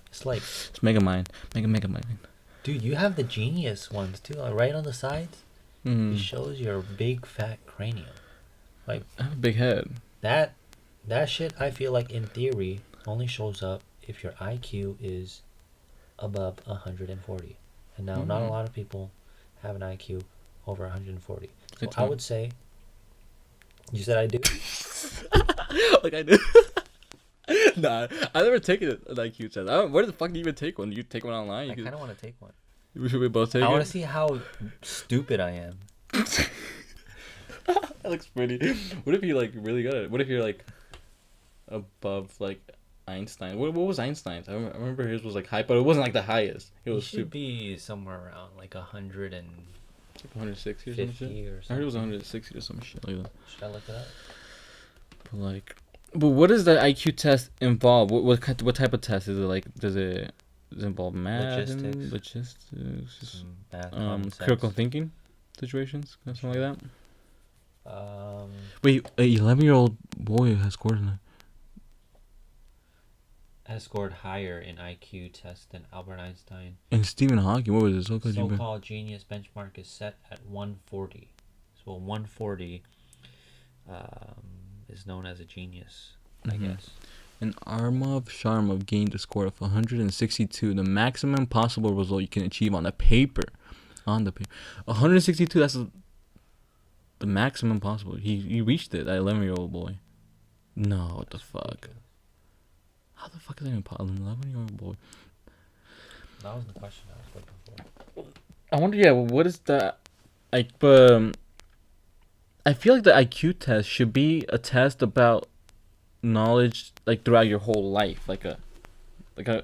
[SPEAKER 2] It's like,
[SPEAKER 4] It's Mega Mind. Mega Mind.
[SPEAKER 2] dude, you have the genius ones too. Like right on the sides, it shows your big fat cranium. Like
[SPEAKER 4] I have a big head.
[SPEAKER 2] that shit. I feel like in theory only shows up if your IQ is above 140. And now not a lot of people have an IQ over 140. So
[SPEAKER 4] Good
[SPEAKER 2] I
[SPEAKER 4] time.
[SPEAKER 2] would say. You said I do.
[SPEAKER 4] Like I do. Nah, I never taken an IQ test. Where the fuck do you even take one? You take one online?
[SPEAKER 2] I kind of want to take one.
[SPEAKER 4] Should we both take
[SPEAKER 2] I
[SPEAKER 4] it?
[SPEAKER 2] want to see how stupid I am.
[SPEAKER 4] That looks pretty. What if you like really good at it? What if you're like above like Einstein? What was Einstein's? I remember his was like high, but it wasn't like the highest. It
[SPEAKER 2] You
[SPEAKER 4] was
[SPEAKER 2] should
[SPEAKER 4] super.
[SPEAKER 2] be somewhere around like 150
[SPEAKER 4] Like 160 or some shit.
[SPEAKER 2] or
[SPEAKER 4] I heard it
[SPEAKER 2] something.
[SPEAKER 4] was 160 or some shit like that.
[SPEAKER 2] Should I look it up?
[SPEAKER 4] But what does the IQ test involve? What type of test is it? Like, does it involve math and
[SPEAKER 2] Logistics.
[SPEAKER 4] just
[SPEAKER 2] Math, common
[SPEAKER 4] critical
[SPEAKER 2] sense.
[SPEAKER 4] thinking situations, something like that?
[SPEAKER 2] Um,
[SPEAKER 4] Wait, a 11-year-old boy has scored in it.
[SPEAKER 2] has scored higher in IQ tests than Albert Einstein.
[SPEAKER 4] And Stephen Hawking, what was it?
[SPEAKER 2] So-called genius benchmark is set at 140. So 140 is known as a genius, I guess.
[SPEAKER 4] And Armov Sharmov gained a score of 162, the maximum possible result you can achieve on the paper. 162, that's the maximum possible. He reached it, that 11-year-old boy. No, what the fuck? How the fuck is that even possible? An 11-year-old boy.
[SPEAKER 2] That was the question I was looking for.
[SPEAKER 4] I wonder, what is the, like, I feel like the IQ test should be a test about knowledge like throughout your whole life. I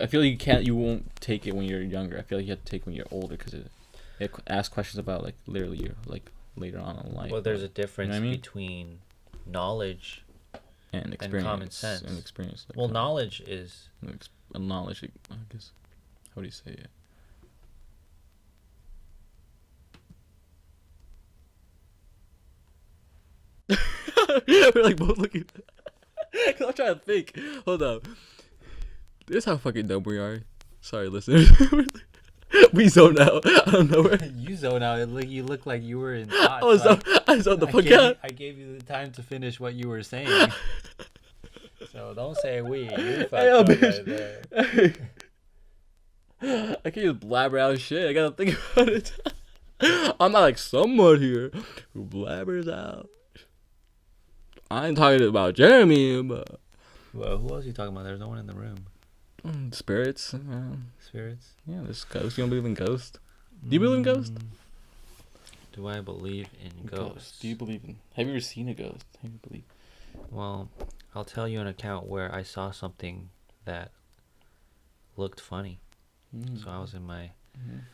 [SPEAKER 4] feel like you won't take it when you're younger. I feel like you have to take it when you're older because it asks questions about like literally your like later on in life.
[SPEAKER 2] Well, there's a difference
[SPEAKER 4] what I mean?
[SPEAKER 2] between knowledge
[SPEAKER 4] and experience
[SPEAKER 2] common sense.
[SPEAKER 4] and experience.
[SPEAKER 2] Well, knowledge is
[SPEAKER 4] knowledge. I guess. How do you say it? We're like both looking. Cause I'm trying to think. Hold up. This is how fucking dumb we are. Sorry, listeners. We zone out. I don't know where.
[SPEAKER 2] you zone out. You look like you were in thought.
[SPEAKER 4] I zoned the fuck out.
[SPEAKER 2] I gave you the time to finish what you were saying. So don't say we. You fucked
[SPEAKER 4] Hey, yo,
[SPEAKER 2] up
[SPEAKER 4] bitch.
[SPEAKER 2] right there.
[SPEAKER 4] I can't just blabber out shit. I gotta think about it. I'm not like someone here who blabbers out. I ain't talking about Jeremy, but
[SPEAKER 2] Well, who else are you talking about? There's no one in the room.
[SPEAKER 4] spirits.
[SPEAKER 2] Spirits?
[SPEAKER 4] Yeah, there's ghosts. You don't believe in ghosts? Do you believe in ghosts?
[SPEAKER 2] Do I believe in ghosts?
[SPEAKER 4] Do you believe in? Have you ever seen a ghost? Have you believe?
[SPEAKER 2] Well, I'll tell you an account where I saw something that looked funny. So I was in my...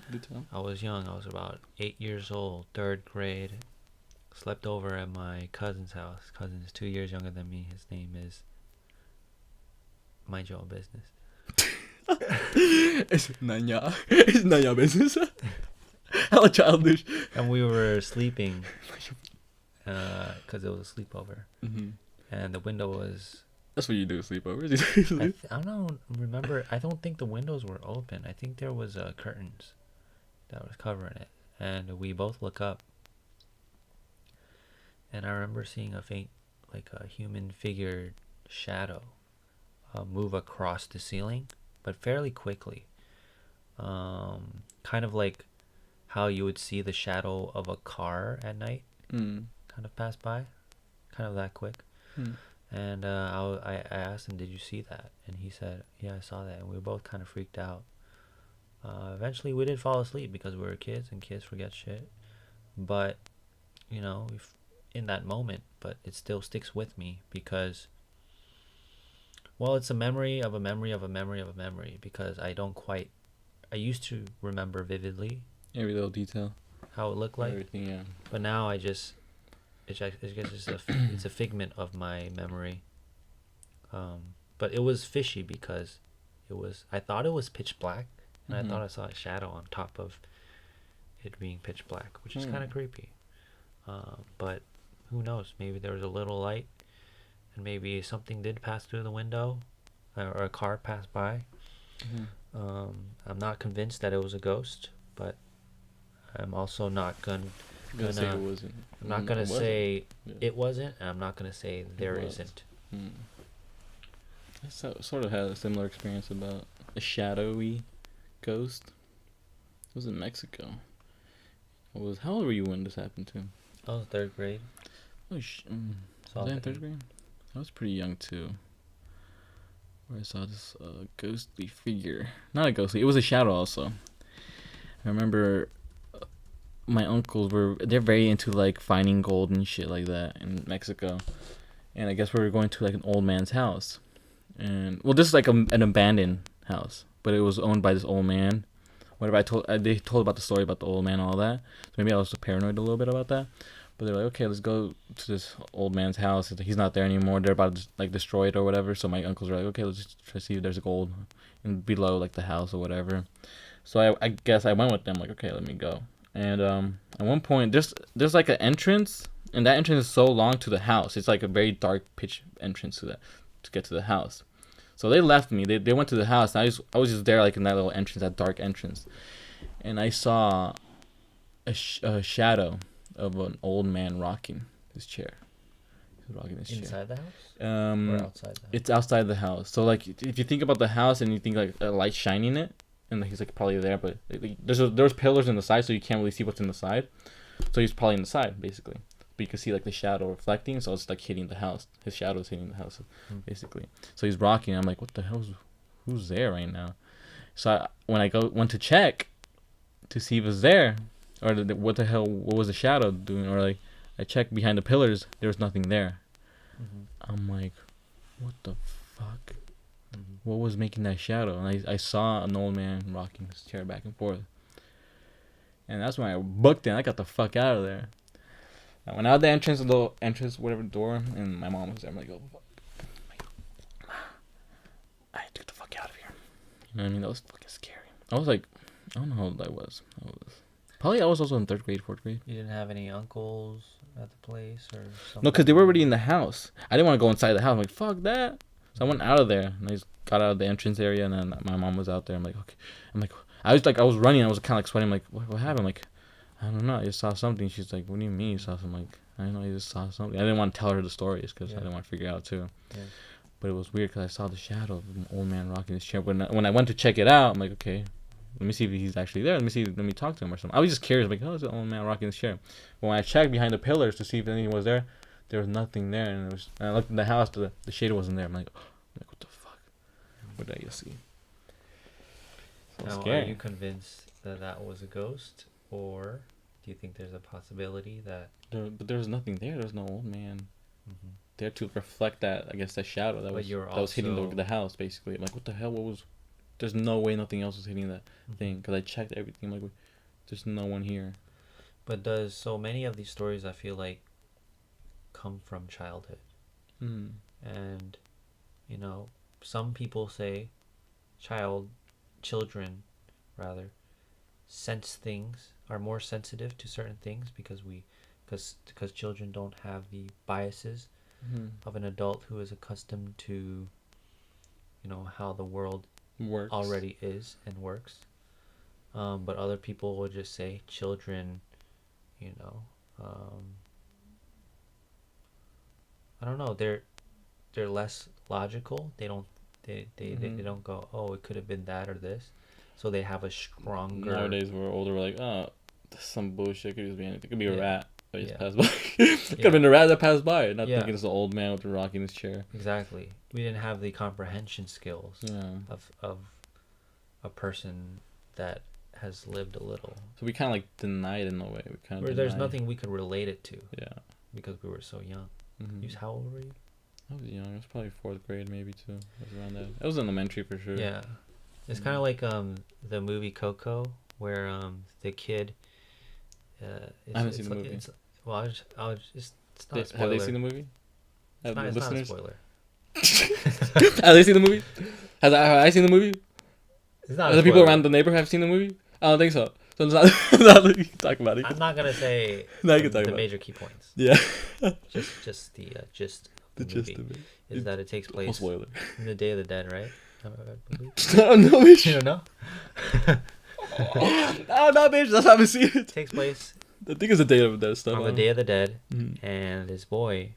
[SPEAKER 4] Good time.
[SPEAKER 2] I was young. I was about 8 years old, 3rd grade. Slept over at my cousin's house. Cousin is 2 years younger than me. His name is... Mind your own business.
[SPEAKER 4] It's Nanya. It's Nanya business. How childish.
[SPEAKER 2] And we were sleeping because it was a sleepover. And the window was...
[SPEAKER 4] That's what you do, sleepovers.
[SPEAKER 2] I don't remember. I don't think the windows were open. I think there was curtains that was covering it. And we both look up. And I remember seeing a faint, like a human figure shadow move across the ceiling, but fairly quickly. Kind of like how you would see the shadow of a car at night kind of pass by. Kind of that quick. And I asked him, did you see that? And he said, yeah, I saw that. And we were both kind of freaked out. Eventually, we did fall asleep because we were kids, and kids forget shit. But, you know, in that moment, but it still sticks with me because, well, it's a memory of a memory of a memory of a memory because I used to remember vividly
[SPEAKER 4] Every little detail.
[SPEAKER 2] how it looked like.
[SPEAKER 4] Everything, yeah.
[SPEAKER 2] But now I guess it's a figment of my memory. But it was fishy because I thought it was pitch black, and I thought I saw a shadow on top of it being pitch black, which is kind of creepy. But who knows? Maybe there was a little light, and maybe something did pass through the window, or a car passed by. I'm not convinced that it was a ghost, but I'm also not gonna
[SPEAKER 4] say it wasn't.
[SPEAKER 2] I'm not gonna say it wasn't, and I'm not gonna say there isn't.
[SPEAKER 4] I sort of had a similar experience about a shadowy ghost. It was in Mexico. How old were you when this happened to?
[SPEAKER 2] I was 3rd grade.
[SPEAKER 4] Oh, was I in 3rd grade? I was pretty young too. Where I saw this ghostly figure. Not a ghostly. It was a shadow also. I remember my uncles they're very into like finding gold and shit like that in Mexico. And I guess we were going to like an old man's house. And well, this is like an abandoned house, but it was owned by this old man. Whatever they told about the story about the old man and all that. So maybe I was paranoid a little bit about that. But they're like, okay, let's go to this old man's house. He's not there anymore. They're about to like destroy it or whatever. So my uncles were like, okay, let's just try to see if there's gold below like the house or whatever. So I guess I went with them. Like, okay, let me go. And at one point, there's like an entrance, and that entrance is so long to the house. It's like a very dark pitch entrance to get to the house. So they left me. They went to the house. And I was just there like in that little entrance, that dark entrance, and I saw a shadow of an old man rocking his chair. He was rocking his chair.
[SPEAKER 2] Inside the house? Or outside the house?
[SPEAKER 4] It's outside the house. So like if you think about the house and you think like a light shining it, and he's like probably there, but there's pillars in the side, so you can't really see what's in the side. So he's probably in the side basically. But you can see like the shadow reflecting, so it's like hitting the house. His shadow is hitting the house, basically. So he's rocking. I'm like, what the hell? Who's there right now? So when I went to check to see if it was there, or what the hell? What was the shadow doing? Or like, I checked behind the pillars. There was nothing there.
[SPEAKER 2] Mhm.
[SPEAKER 4] I'm like, what the fuck?
[SPEAKER 2] Mhm.
[SPEAKER 4] What was making that shadow? And I saw an old man rocking his chair back and forth. And that's when I booked it. I got the fuck out of there. I went out the entrance, whatever door, and my mom was there. I'm like, oh, fuck. I'm like, I had to get the fuck out of here. You know what I mean? That was fucking scary. I was like, I don't know how old I was. I was also in 3rd grade, 4th grade.
[SPEAKER 2] You didn't have any uncles at the place or something?
[SPEAKER 4] No, because they were already in the house. I didn't want to go inside the house. I'm like, fuck that. So I went out of there, and I just got out of the entrance area, and then my mom was out there. I'm like, okay. I was running. I was kind of like sweating. I'm like, what happened? I'm like, I don't know. I just saw something. She's like, what do you mean you saw something? I'm like, I don't know. You just saw something. I didn't want to tell her the stories because I didn't want to figure it out too.
[SPEAKER 2] Yeah.
[SPEAKER 4] But it was weird because I saw the shadow of an old man rocking his chair. When I went to check it out, I'm like, okay, let me see if he's actually there. Let me talk to him or something. I was just curious, like, oh, it's an old man rocking his chair. But when I checked behind the pillars to see if anything was there was nothing there. And I looked in the house, the shade wasn't there. I'm like, what the fuck? What did I just see? So
[SPEAKER 2] Now,
[SPEAKER 4] scary.
[SPEAKER 2] are you convinced that was a ghost, or do you think there's a possibility that?
[SPEAKER 4] But there was nothing there. There was no old man
[SPEAKER 2] Mhm.
[SPEAKER 4] there to reflect that. I guess that shadow that
[SPEAKER 2] But
[SPEAKER 4] was hitting
[SPEAKER 2] also-
[SPEAKER 4] the house basically. I'm like, what the hell? What was? There's no way nothing else was hitting that thing because I checked everything. I'm like, there's no one here.
[SPEAKER 2] But does so many of these stories I feel like come from childhood, and you know, some people say children rather sense things, are more sensitive to certain things because children don't have the biases of an adult who is accustomed to, you know, how the world
[SPEAKER 4] Works.
[SPEAKER 2] already is and works. But other people will just say children, you know, I don't know, they're less logical. They don't go, oh, it could have been that or this. So they have a stronger.
[SPEAKER 4] Nowadays we're older. We're like, oh, that's some bullshit. Could just be anything. It could be a rat that just
[SPEAKER 2] Yeah.
[SPEAKER 4] passed by. Could have been a rat that passed by. Not
[SPEAKER 2] Yeah.
[SPEAKER 4] thinking it's an old man with a rock in his chair.
[SPEAKER 2] Exactly. We didn't have the comprehension skills
[SPEAKER 4] Yeah.
[SPEAKER 2] of a person that has lived a little.
[SPEAKER 4] So we kind of like denied in a way. We kind
[SPEAKER 2] Where
[SPEAKER 4] of.
[SPEAKER 2] there's nothing we could relate it to
[SPEAKER 4] Yeah.
[SPEAKER 2] because we were so young.
[SPEAKER 4] Mm-hmm.
[SPEAKER 2] How old were you?
[SPEAKER 4] I was young. I was probably 4th grade, maybe too. I was around that. I was elementary for sure.
[SPEAKER 2] Yeah. It's kind of like the movie Coco, where the kid.
[SPEAKER 4] I haven't seen the movie.
[SPEAKER 2] I'll just. It's not a spoiler.
[SPEAKER 4] Have they seen the movie?
[SPEAKER 2] It's not a spoiler.
[SPEAKER 4] Have they seen the movie? Have I seen the movie?
[SPEAKER 2] It's not.
[SPEAKER 4] Other people around the neighborhood have seen the movie? I don't think so. So it's not you can talk about it.
[SPEAKER 2] I'm not gonna say
[SPEAKER 4] No, you can talk
[SPEAKER 2] the
[SPEAKER 4] about
[SPEAKER 2] major key points.
[SPEAKER 4] Yeah.
[SPEAKER 2] Just the gist.
[SPEAKER 4] The
[SPEAKER 2] Of the
[SPEAKER 4] gist
[SPEAKER 2] movie
[SPEAKER 4] of it.
[SPEAKER 2] is that it takes
[SPEAKER 4] No
[SPEAKER 2] place
[SPEAKER 4] spoiler.
[SPEAKER 2] in the Day of the Dead, right? I believe.
[SPEAKER 4] No, bitch.
[SPEAKER 2] You don't know?
[SPEAKER 4] No, bitch. That's how I see it.
[SPEAKER 2] It takes place
[SPEAKER 4] I think it's the Day of the Dead stuff.
[SPEAKER 2] on the Day of the Dead,
[SPEAKER 4] Mhm.
[SPEAKER 2] and this boy.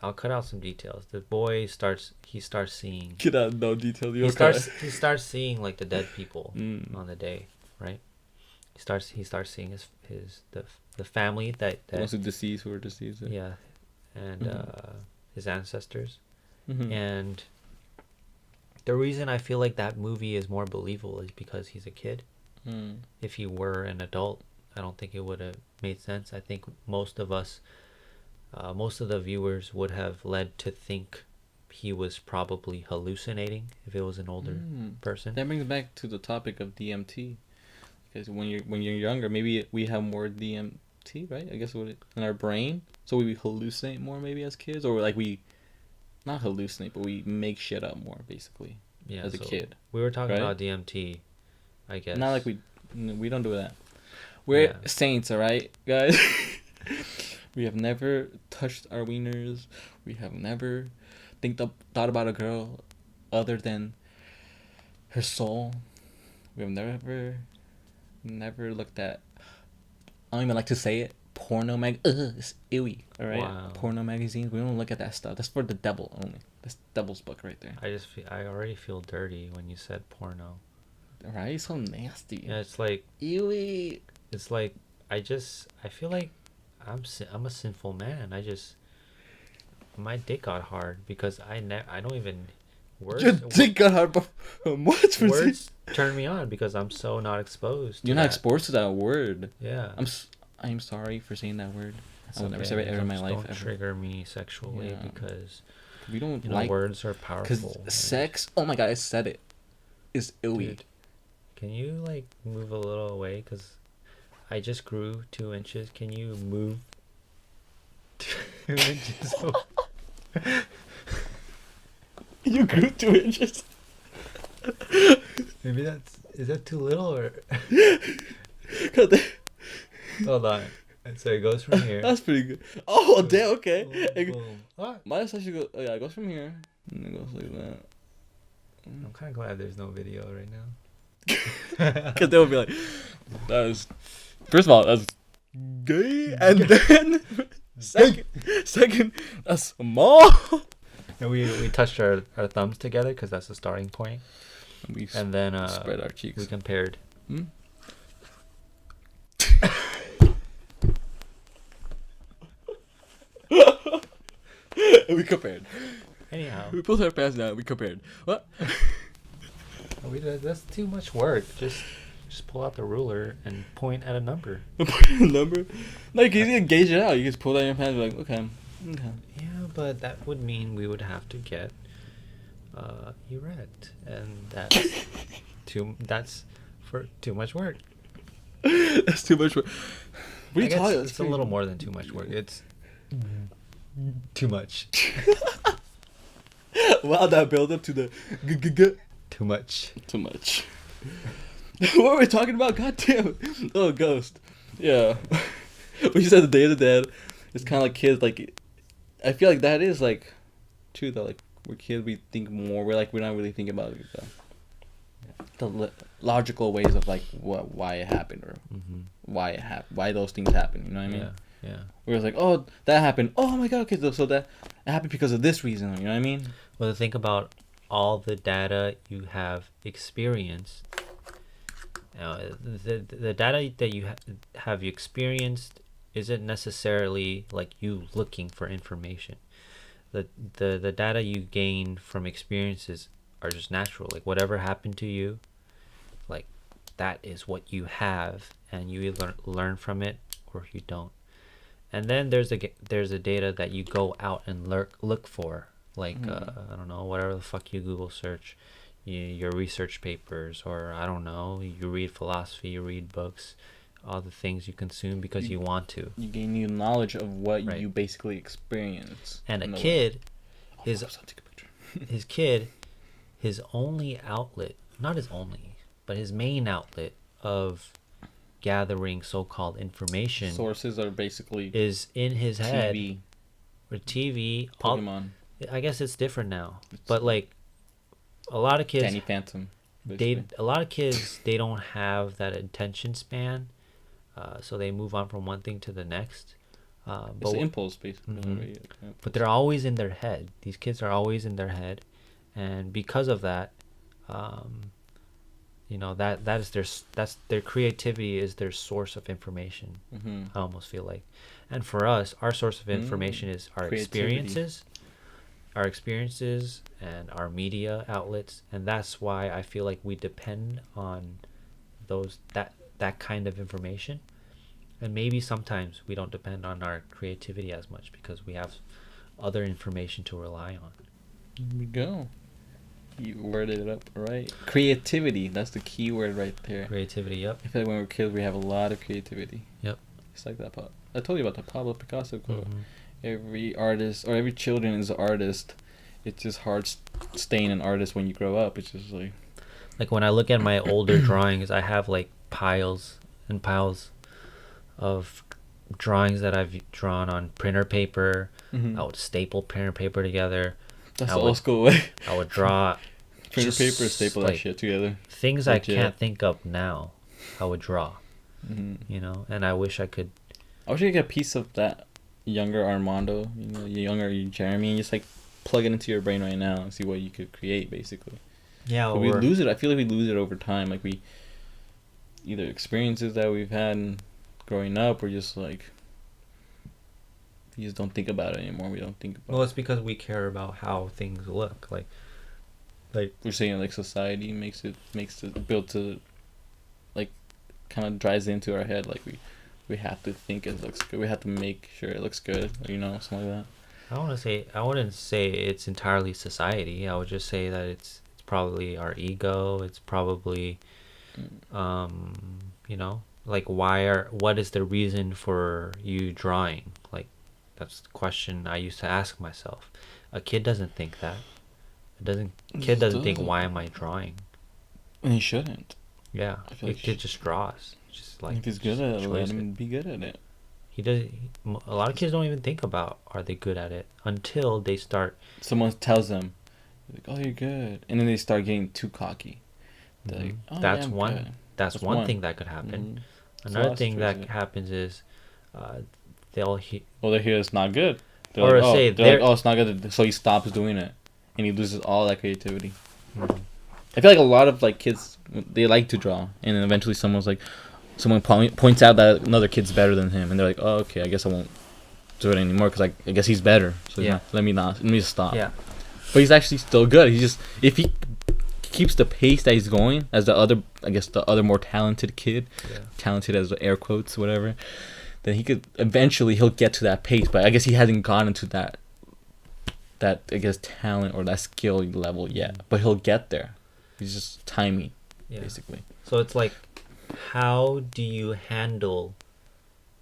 [SPEAKER 2] I'll cut out some details. The boy starts seeing.
[SPEAKER 4] Get out no detail.
[SPEAKER 2] He starts seeing like the dead people
[SPEAKER 4] Mm.
[SPEAKER 2] on the day, right? He starts seeing the family that
[SPEAKER 4] Those who are deceased.
[SPEAKER 2] yeah, and his ancestors.
[SPEAKER 4] Mm-hmm.
[SPEAKER 2] And the reason I feel like that movie is more believable is because he's a kid.
[SPEAKER 4] Mm.
[SPEAKER 2] If he were an adult, I don't think it would have made sense. I think most of the viewers would have led to think he was probably hallucinating if it was an older person.
[SPEAKER 4] That brings back to the topic of DMT, because when you're younger, maybe we have more DMT, right? I guess in our brain, so we hallucinate more maybe as kids, or like we not hallucinate, but we make shit up more basically.
[SPEAKER 2] Yeah,
[SPEAKER 4] as a kid.
[SPEAKER 2] We were talking
[SPEAKER 4] right?
[SPEAKER 2] about DMT, I guess.
[SPEAKER 4] Not like we don't do that. We're saints, all right, guys. We have never touched our wieners. We have never thought about a girl other than her soul. We have never looked at. I don't even like to say it. Porno it's ewy. All right.
[SPEAKER 2] Wow.
[SPEAKER 4] Porno magazines. We don't look at that stuff. That's for the devil only. That's devil's book right there.
[SPEAKER 2] I already feel dirty when you said porno.
[SPEAKER 4] Right? So nasty.
[SPEAKER 2] Yeah, it's like
[SPEAKER 4] Ewy.
[SPEAKER 2] it's like I feel like I'm a sinful man. My dick got hard because I don't even words.
[SPEAKER 4] Your dick got hard. What?
[SPEAKER 2] Words turn me on because I'm so not exposed.
[SPEAKER 4] You're not exposed to that word.
[SPEAKER 2] Yeah.
[SPEAKER 4] I'm sorry for saying that word.
[SPEAKER 2] It's
[SPEAKER 4] I will never
[SPEAKER 2] okay.
[SPEAKER 4] say it ever in my
[SPEAKER 2] Just
[SPEAKER 4] life.
[SPEAKER 2] Don't
[SPEAKER 4] Ever.
[SPEAKER 2] trigger me sexually
[SPEAKER 4] Yeah.
[SPEAKER 2] because
[SPEAKER 4] We don't
[SPEAKER 2] you know
[SPEAKER 4] like
[SPEAKER 2] words are
[SPEAKER 4] because
[SPEAKER 2] powerful.
[SPEAKER 4] sex. Oh my god, I said it. Is ooey.
[SPEAKER 2] Dude, can you like move a little away? Cause I just grew 2 inches. Can you move 2 inches away?
[SPEAKER 4] You grew 2 inches.
[SPEAKER 2] Maybe is that too little or?
[SPEAKER 4] God damn.
[SPEAKER 2] Hold on. So it goes from here.
[SPEAKER 4] That's pretty good. Oh damn. Okay.
[SPEAKER 2] Boom, boom. Ah.
[SPEAKER 4] Mine actually go. Oh, yeah, it goes from here and it goes like that.
[SPEAKER 2] I'm kind of glad there's no video right now.
[SPEAKER 4] Because they would be like, that is. First of all, that's gay, and then second, that's small.
[SPEAKER 2] And we touched our thumbs together because that's the starting point.
[SPEAKER 4] We
[SPEAKER 2] And then
[SPEAKER 4] spread our cheeks.
[SPEAKER 2] we compared.
[SPEAKER 4] Hmm? We compared.
[SPEAKER 2] Anyhow,
[SPEAKER 4] We pulled our pants down. We compared. What?
[SPEAKER 2] that's too much work. Just pull out the ruler and point at a number.
[SPEAKER 4] Number? Like you can gauge it out. You just pull out your pants. And be like, okay.
[SPEAKER 2] Yeah, but that would mean we would have to get erect, and that's for too much work.
[SPEAKER 4] That's too much work. What are
[SPEAKER 2] I
[SPEAKER 4] you
[SPEAKER 2] guess
[SPEAKER 4] talking?
[SPEAKER 2] it's a little more than too much work. It's too much.
[SPEAKER 4] Wow, that build up to the
[SPEAKER 2] Too much.
[SPEAKER 4] too much. What were we talking about? God damn it. Oh, ghost. Yeah. When you said the Day of the Dead, it's kind of like kids. Like, I feel like that is like true though. Like we're kids, we think more. We're not really thinking about the logical ways of like why it happened or why those things happen. You know what I mean?
[SPEAKER 2] Yeah.
[SPEAKER 4] Where it's like, oh, that happened. Oh my god, okay, so that it happened because of this reason. You know what I mean?
[SPEAKER 2] Well, think about all the data you have experienced. The data that you have experienced isn't necessarily like you looking for information. The data you gain from experiences are just natural. Like whatever happened to you, like that is what you have, and you either learn from it or you don't. And then there's the data that you go out and look for, like I don't know, whatever the fuck you Google search, your research papers, or I don't know, you read philosophy, you read books, all the things you consume because you want to.
[SPEAKER 4] You gain new knowledge of what
[SPEAKER 2] Right.
[SPEAKER 4] you basically experience.
[SPEAKER 2] And a
[SPEAKER 4] in the
[SPEAKER 2] kid,
[SPEAKER 4] world.
[SPEAKER 2] his
[SPEAKER 4] I'll take a picture.
[SPEAKER 2] his kid, his only outlet, not his only, but his main outlet of gathering so-called information
[SPEAKER 4] Sources are basically
[SPEAKER 2] is in his head.
[SPEAKER 4] TV,
[SPEAKER 2] Or TV.
[SPEAKER 4] Pokemon,
[SPEAKER 2] I guess it's different now, but like a lot of kids,
[SPEAKER 4] Danny Phantom.
[SPEAKER 2] a lot of kids, they don't have that attention span, so they move on from one thing to the next.
[SPEAKER 4] It's impulse basically.
[SPEAKER 2] Mhm. But they're always in their head. These kids are always in their head, and because of that, you know, that's their creativity is their source of information. I almost feel like, and for us, our source of information is our
[SPEAKER 4] Creativity.
[SPEAKER 2] experiences and our media outlets, and that's why I feel like we depend on that kind of information. And maybe sometimes we don't depend on our creativity as much because we have other information to rely on.
[SPEAKER 4] Here we go. You worded it up right. Creativity. That's the key word right there.
[SPEAKER 2] Creativity, yep.
[SPEAKER 4] I feel like when we're kids, we have a lot of creativity.
[SPEAKER 2] Yep.
[SPEAKER 4] It's like that. I told you about the Pablo Picasso quote.
[SPEAKER 2] Mhm.
[SPEAKER 4] Every artist or every children is an artist. It's just hard staying an artist when you grow up. It's just like
[SPEAKER 2] When I look at my older drawings, I have like piles and piles of drawings that I've drawn on printer paper. I would staple printer paper together.
[SPEAKER 4] that's
[SPEAKER 2] I
[SPEAKER 4] the
[SPEAKER 2] would-
[SPEAKER 4] old school way.
[SPEAKER 2] I would draw
[SPEAKER 4] Printer
[SPEAKER 2] just,
[SPEAKER 4] paper, staple that
[SPEAKER 2] like,
[SPEAKER 4] shit together.
[SPEAKER 2] things
[SPEAKER 4] Legit.
[SPEAKER 2] I can't think of now. I would draw, you know, and I wish I could.
[SPEAKER 4] I wish I could get a piece of that younger Armando, younger Jeremy, and just like plug it into your brain right now and see what you could create, basically.
[SPEAKER 2] Yeah,
[SPEAKER 4] But we lose it. I feel like we lose it over time. Like we either experiences that we've had growing up, or just like we just don't think about it anymore. We don't think about.
[SPEAKER 2] Well, it's because we care about how things look. Like
[SPEAKER 4] We're saying like society makes it built to, like, kind of drives into our head. Like we we have to think it looks good. We have to make sure it looks good. Something like that.
[SPEAKER 2] I wouldn't say it's entirely society. I would just say that it's probably our ego. It's probably, like what is the reason for you drawing? Like, that's the question I used to ask myself. A kid doesn't think that. Kid doesn't think, why am I drawing?
[SPEAKER 4] And he shouldn't.
[SPEAKER 2] Yeah, a kid just draws. Just like,
[SPEAKER 4] if he's good at it, let him be good at it.
[SPEAKER 2] He does. A lot of kids don't even think about are they good at it until they start.
[SPEAKER 4] Someone tells them, like, "Oh, you're good," and then they start getting too cocky. Like, oh,
[SPEAKER 2] that's
[SPEAKER 4] yeah,
[SPEAKER 2] one.
[SPEAKER 4] good.
[SPEAKER 2] That's one thing that could happen. Another thing that happens is, they'll hear.
[SPEAKER 4] Well, they hear it's not good. They're
[SPEAKER 2] Or
[SPEAKER 4] like,
[SPEAKER 2] say
[SPEAKER 4] they're like, oh, it's not good, so he stops doing it, and he loses all that creativity.
[SPEAKER 2] Mhm.
[SPEAKER 4] I feel like a lot of like kids, they like to draw, and then eventually someone points out that another kid's better than him, and they're like, oh, okay, I guess I won't do it anymore because I guess he's better. So
[SPEAKER 2] Yeah.
[SPEAKER 4] let me just stop.
[SPEAKER 2] Yeah.
[SPEAKER 4] But he's actually still good. He just, if he keeps the pace that he's going, as the other more talented kid, talented as the air quotes, whatever, then he'll get to that pace. But I guess he hasn't gotten to that I guess talent or that skill level yet. But he'll get there. He's just timing, basically.
[SPEAKER 2] So it's like, how do you handle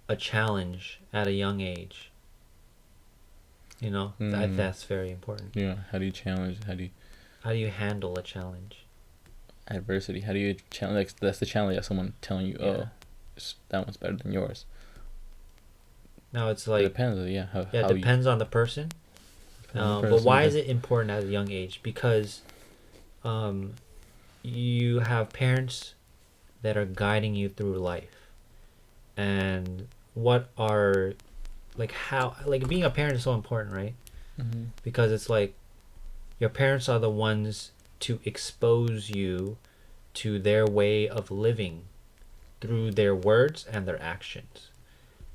[SPEAKER 2] a challenge at a young age? That's very important.
[SPEAKER 4] Yeah. How do you challenge? How do you
[SPEAKER 2] handle a challenge?
[SPEAKER 4] Adversity. How do you challenge? Like, that's the challenge of someone telling you, "Oh, that one's better than yours."
[SPEAKER 2] Now it's like,
[SPEAKER 4] it depends.
[SPEAKER 2] It depends on the person. But why is it important at a young age? Because, you have parents that are guiding you through life, and being a parent is so important, right?
[SPEAKER 4] Mm-hmm.
[SPEAKER 2] Because it's like, your parents are the ones to expose you to their way of living through their words and their actions.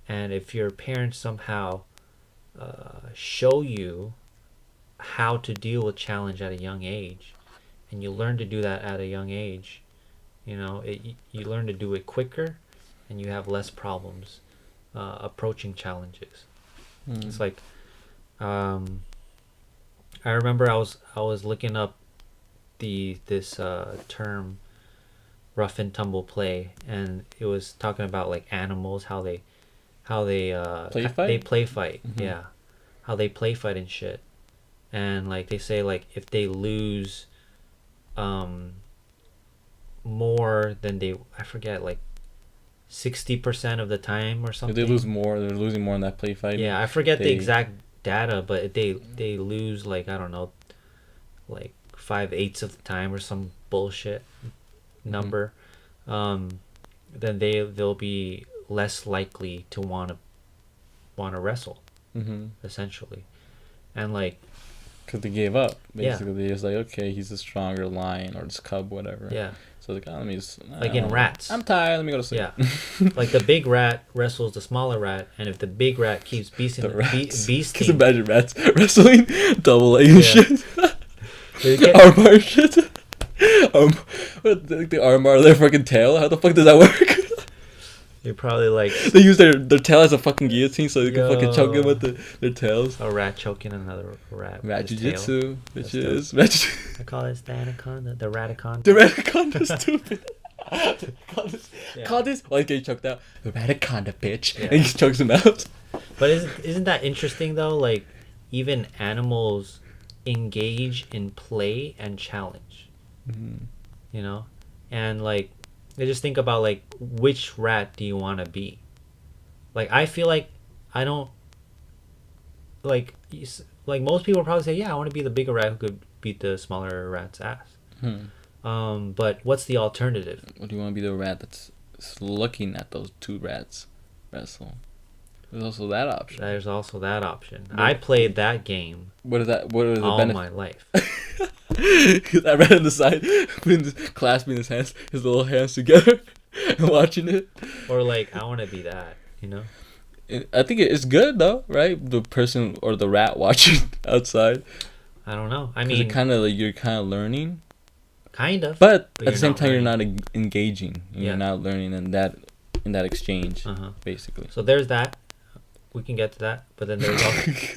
[SPEAKER 2] And if your parents somehow show you how to deal with challenge at a young age, and you learn to do that at a young age, you learn to do it quicker, and you have less problems approaching challenges. It's like, I remember I was looking up this term, rough and tumble play, and it was talking about like animals, how they
[SPEAKER 4] play fight?
[SPEAKER 2] They play fight. Yeah, how they play fight and shit. And like they say, like, if they lose more than I forget, like 60% of the time or something.
[SPEAKER 4] If they lose more, they're losing more in that play fight.
[SPEAKER 2] Yeah, I forget the exact data, but they lose, like, I don't know, like 5/8 of the time or some bullshit number, then they'll be less likely to want to wrestle, essentially. And like,
[SPEAKER 4] because they gave up, basically. They just like, okay, he's a stronger lion or this cub, whatever.
[SPEAKER 2] Yeah.
[SPEAKER 4] So like, let me just,
[SPEAKER 2] like in rats,
[SPEAKER 4] I'm tired, let me go to sleep.
[SPEAKER 2] Yeah. Like the big rat wrestles the smaller rat, and if the big rat keeps beasting
[SPEAKER 4] because imagine rats wrestling double leg and shit. Armbar shit. The armbar, their fucking tail. How the fuck does that work?
[SPEAKER 2] They probably like,
[SPEAKER 4] they use their tail as a fucking guillotine, so they can fucking choke him with their tails.
[SPEAKER 2] A rat choking another rat.
[SPEAKER 4] Rat jiu-jitsu, bitches.
[SPEAKER 2] I call this the anaconda, the rataconda.
[SPEAKER 4] The rataconda, stupid. Call this. Why get choked out? The rataconda, bitch. Yeah. And he chokes him out.
[SPEAKER 2] But isn't that interesting though? Like, even animals engage in play and challenge. And like, I just think about like, which rat do you want to be? Like, I feel like I don't like most people probably say, yeah, I want to be the bigger rat who could beat the smaller rat's ass. But what's the alternative?
[SPEAKER 4] What do you want to be, the rat that's looking at those two rats wrestle? There's also that option. I played that game. What is that? What is the
[SPEAKER 2] all
[SPEAKER 4] benefit?
[SPEAKER 2] My life.
[SPEAKER 4] I ran on the side, clasping his hands, his little hands together, and watching it.
[SPEAKER 2] Or like, I want to be that,
[SPEAKER 4] I think it's good though, right? The person or the rat watching outside.
[SPEAKER 2] I don't know. I mean,
[SPEAKER 4] you're kind of learning.
[SPEAKER 2] Kind of.
[SPEAKER 4] But at the same time, you're not engaging.
[SPEAKER 2] Yeah.
[SPEAKER 4] You're not learning, and that in that exchange,
[SPEAKER 2] Uh-huh.
[SPEAKER 4] basically.
[SPEAKER 2] So there's that. We can get to that. But then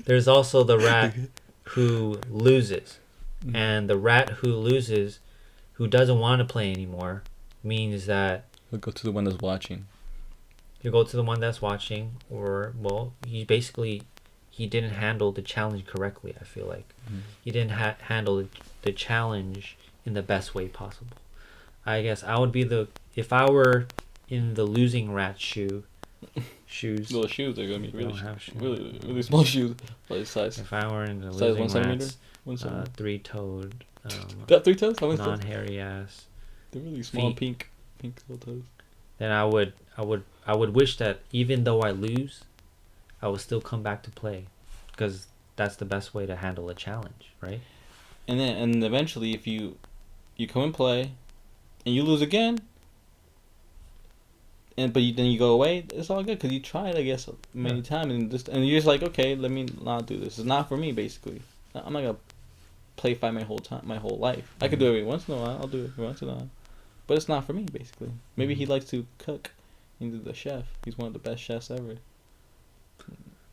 [SPEAKER 2] there's also the rat who loses. And the rat who loses, who doesn't want to play anymore, means that
[SPEAKER 4] We'll go to the one that's watching.
[SPEAKER 2] you go to the one that's watching, or, well, he didn't handle the challenge correctly, I feel like. He didn't handle the challenge in the best way possible. I guess I would be if I were in the losing rat shoes.
[SPEAKER 4] Little shoes are gonna be
[SPEAKER 2] They
[SPEAKER 4] really,
[SPEAKER 2] don't have shoes.
[SPEAKER 4] really small shoes, like size.
[SPEAKER 2] If I were in the
[SPEAKER 4] Size 1
[SPEAKER 2] losing
[SPEAKER 4] centimeter.
[SPEAKER 2] rats,
[SPEAKER 4] 1 centimeter.
[SPEAKER 2] three-toed,
[SPEAKER 4] Got 3 toes? How many toes?
[SPEAKER 2] non-hairy ass,
[SPEAKER 4] They're really small,
[SPEAKER 2] feet.
[SPEAKER 4] pink little toes.
[SPEAKER 2] then I would wish that even though I lose, I would still come back to play, because that's the best way to handle a challenge, right?
[SPEAKER 4] And eventually, if you come and play, and you lose again, then you go away, it's all good because you tried, I guess, many times, and you're just like, okay, let me not do this. It's not for me, basically. I'm not gonna play fight my whole life. I could do it every once in a while. I'll do it every once in a while, but it's not for me, basically. Maybe he likes to cook. He's the chef. He's one of the best chefs ever.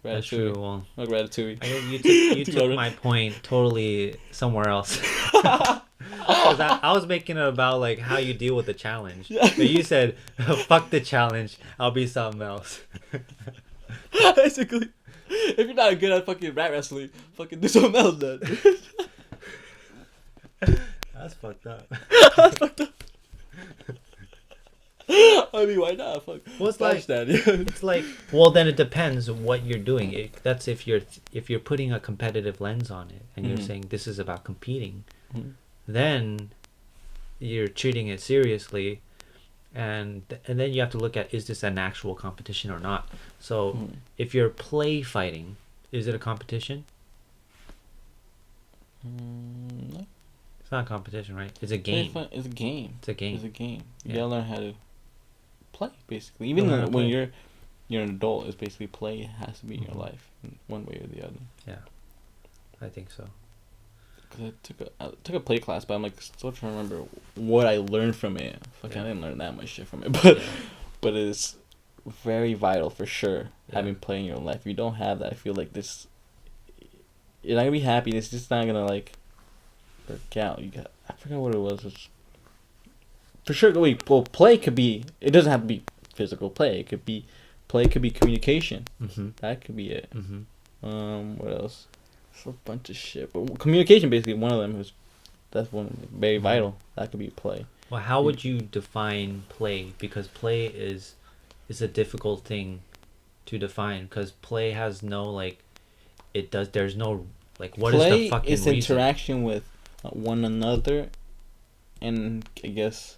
[SPEAKER 2] That's true.
[SPEAKER 4] Ratatouille.
[SPEAKER 2] Well,
[SPEAKER 4] Like Ratatouille.
[SPEAKER 2] you took my point totally somewhere else. 'Cause I was making it about like how you deal with the challenge, but you said, "Fuck the challenge. I'll be something else."
[SPEAKER 4] Basically, if you're not good at fucking rat wrestling, fucking do something else then.
[SPEAKER 2] That's fucked up.
[SPEAKER 4] That's fucked up. I mean, why not? Fuck.
[SPEAKER 2] Well, it's
[SPEAKER 4] Watch
[SPEAKER 2] like
[SPEAKER 4] that. Yeah.
[SPEAKER 2] it's like, well, then it depends on what you're doing. That's if you're putting a competitive lens on it, and you're saying this is about competing, then you're treating it seriously, and then you have to look at, is this an actual competition or not? So if you're play fighting, is it a competition?
[SPEAKER 4] No.
[SPEAKER 2] It's not a competition, right? It's a game.
[SPEAKER 4] It's a game.
[SPEAKER 2] It's a game.
[SPEAKER 4] It's a game. You
[SPEAKER 2] Yeah.
[SPEAKER 4] gotta learn how to play, basically. Even
[SPEAKER 2] Learn how to
[SPEAKER 4] when
[SPEAKER 2] play.
[SPEAKER 4] you're an adult, it's basically play has to be in your life in one way or the other.
[SPEAKER 2] Yeah, I think so.
[SPEAKER 4] Cause I took a play class, but I'm like still trying to remember what I learned from it. Fucking, I didn't learn that much shit from it, but it's very vital for sure. Having play in your life. If you don't have that, I feel like you're not gonna be happy. It's just not gonna like work out. I forgot what it was. For sure, well, play could be. It doesn't have to be physical play. It could be communication. That could be it. What else? It's a bunch of shit. But communication, basically, one of them that's one very vital. That could be play.
[SPEAKER 2] Well, how would you define play? Because play is a difficult thing to define. Because play has no like, there's no like, what
[SPEAKER 4] play
[SPEAKER 2] is the fucking
[SPEAKER 4] is
[SPEAKER 2] reason?
[SPEAKER 4] interaction with one another, and I guess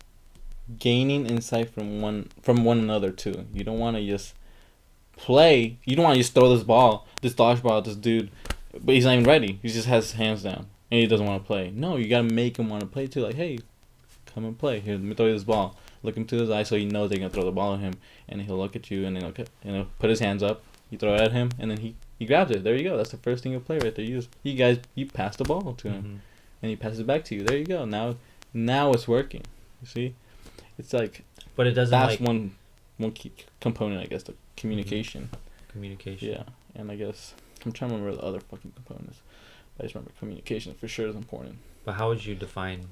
[SPEAKER 4] gaining insight from one another too. You don't want to just play. You don't want to just throw this dodgeball at this dude, but he's not even ready. He just has his hands down and he doesn't want to play. No, you gotta make him want to play too. Like, hey, come and play. Here, let me throw you this ball. Look into his eyes so he knows they're gonna throw the ball at him, and he'll look at you and then put his hands up. You throw it at him, and then he grabs it. There you go. That's the first thing you'll play right there. You pass the ball to him, and he passes it back to you. There you go. Now it's working. You see, it's like.
[SPEAKER 2] But it doesn't
[SPEAKER 4] that's
[SPEAKER 2] like
[SPEAKER 4] one key component, I guess, the communication.
[SPEAKER 2] communication.
[SPEAKER 4] Yeah, and I guess I'm trying to remember the other fucking components. I just remember communication for sure is important.
[SPEAKER 2] But how would you define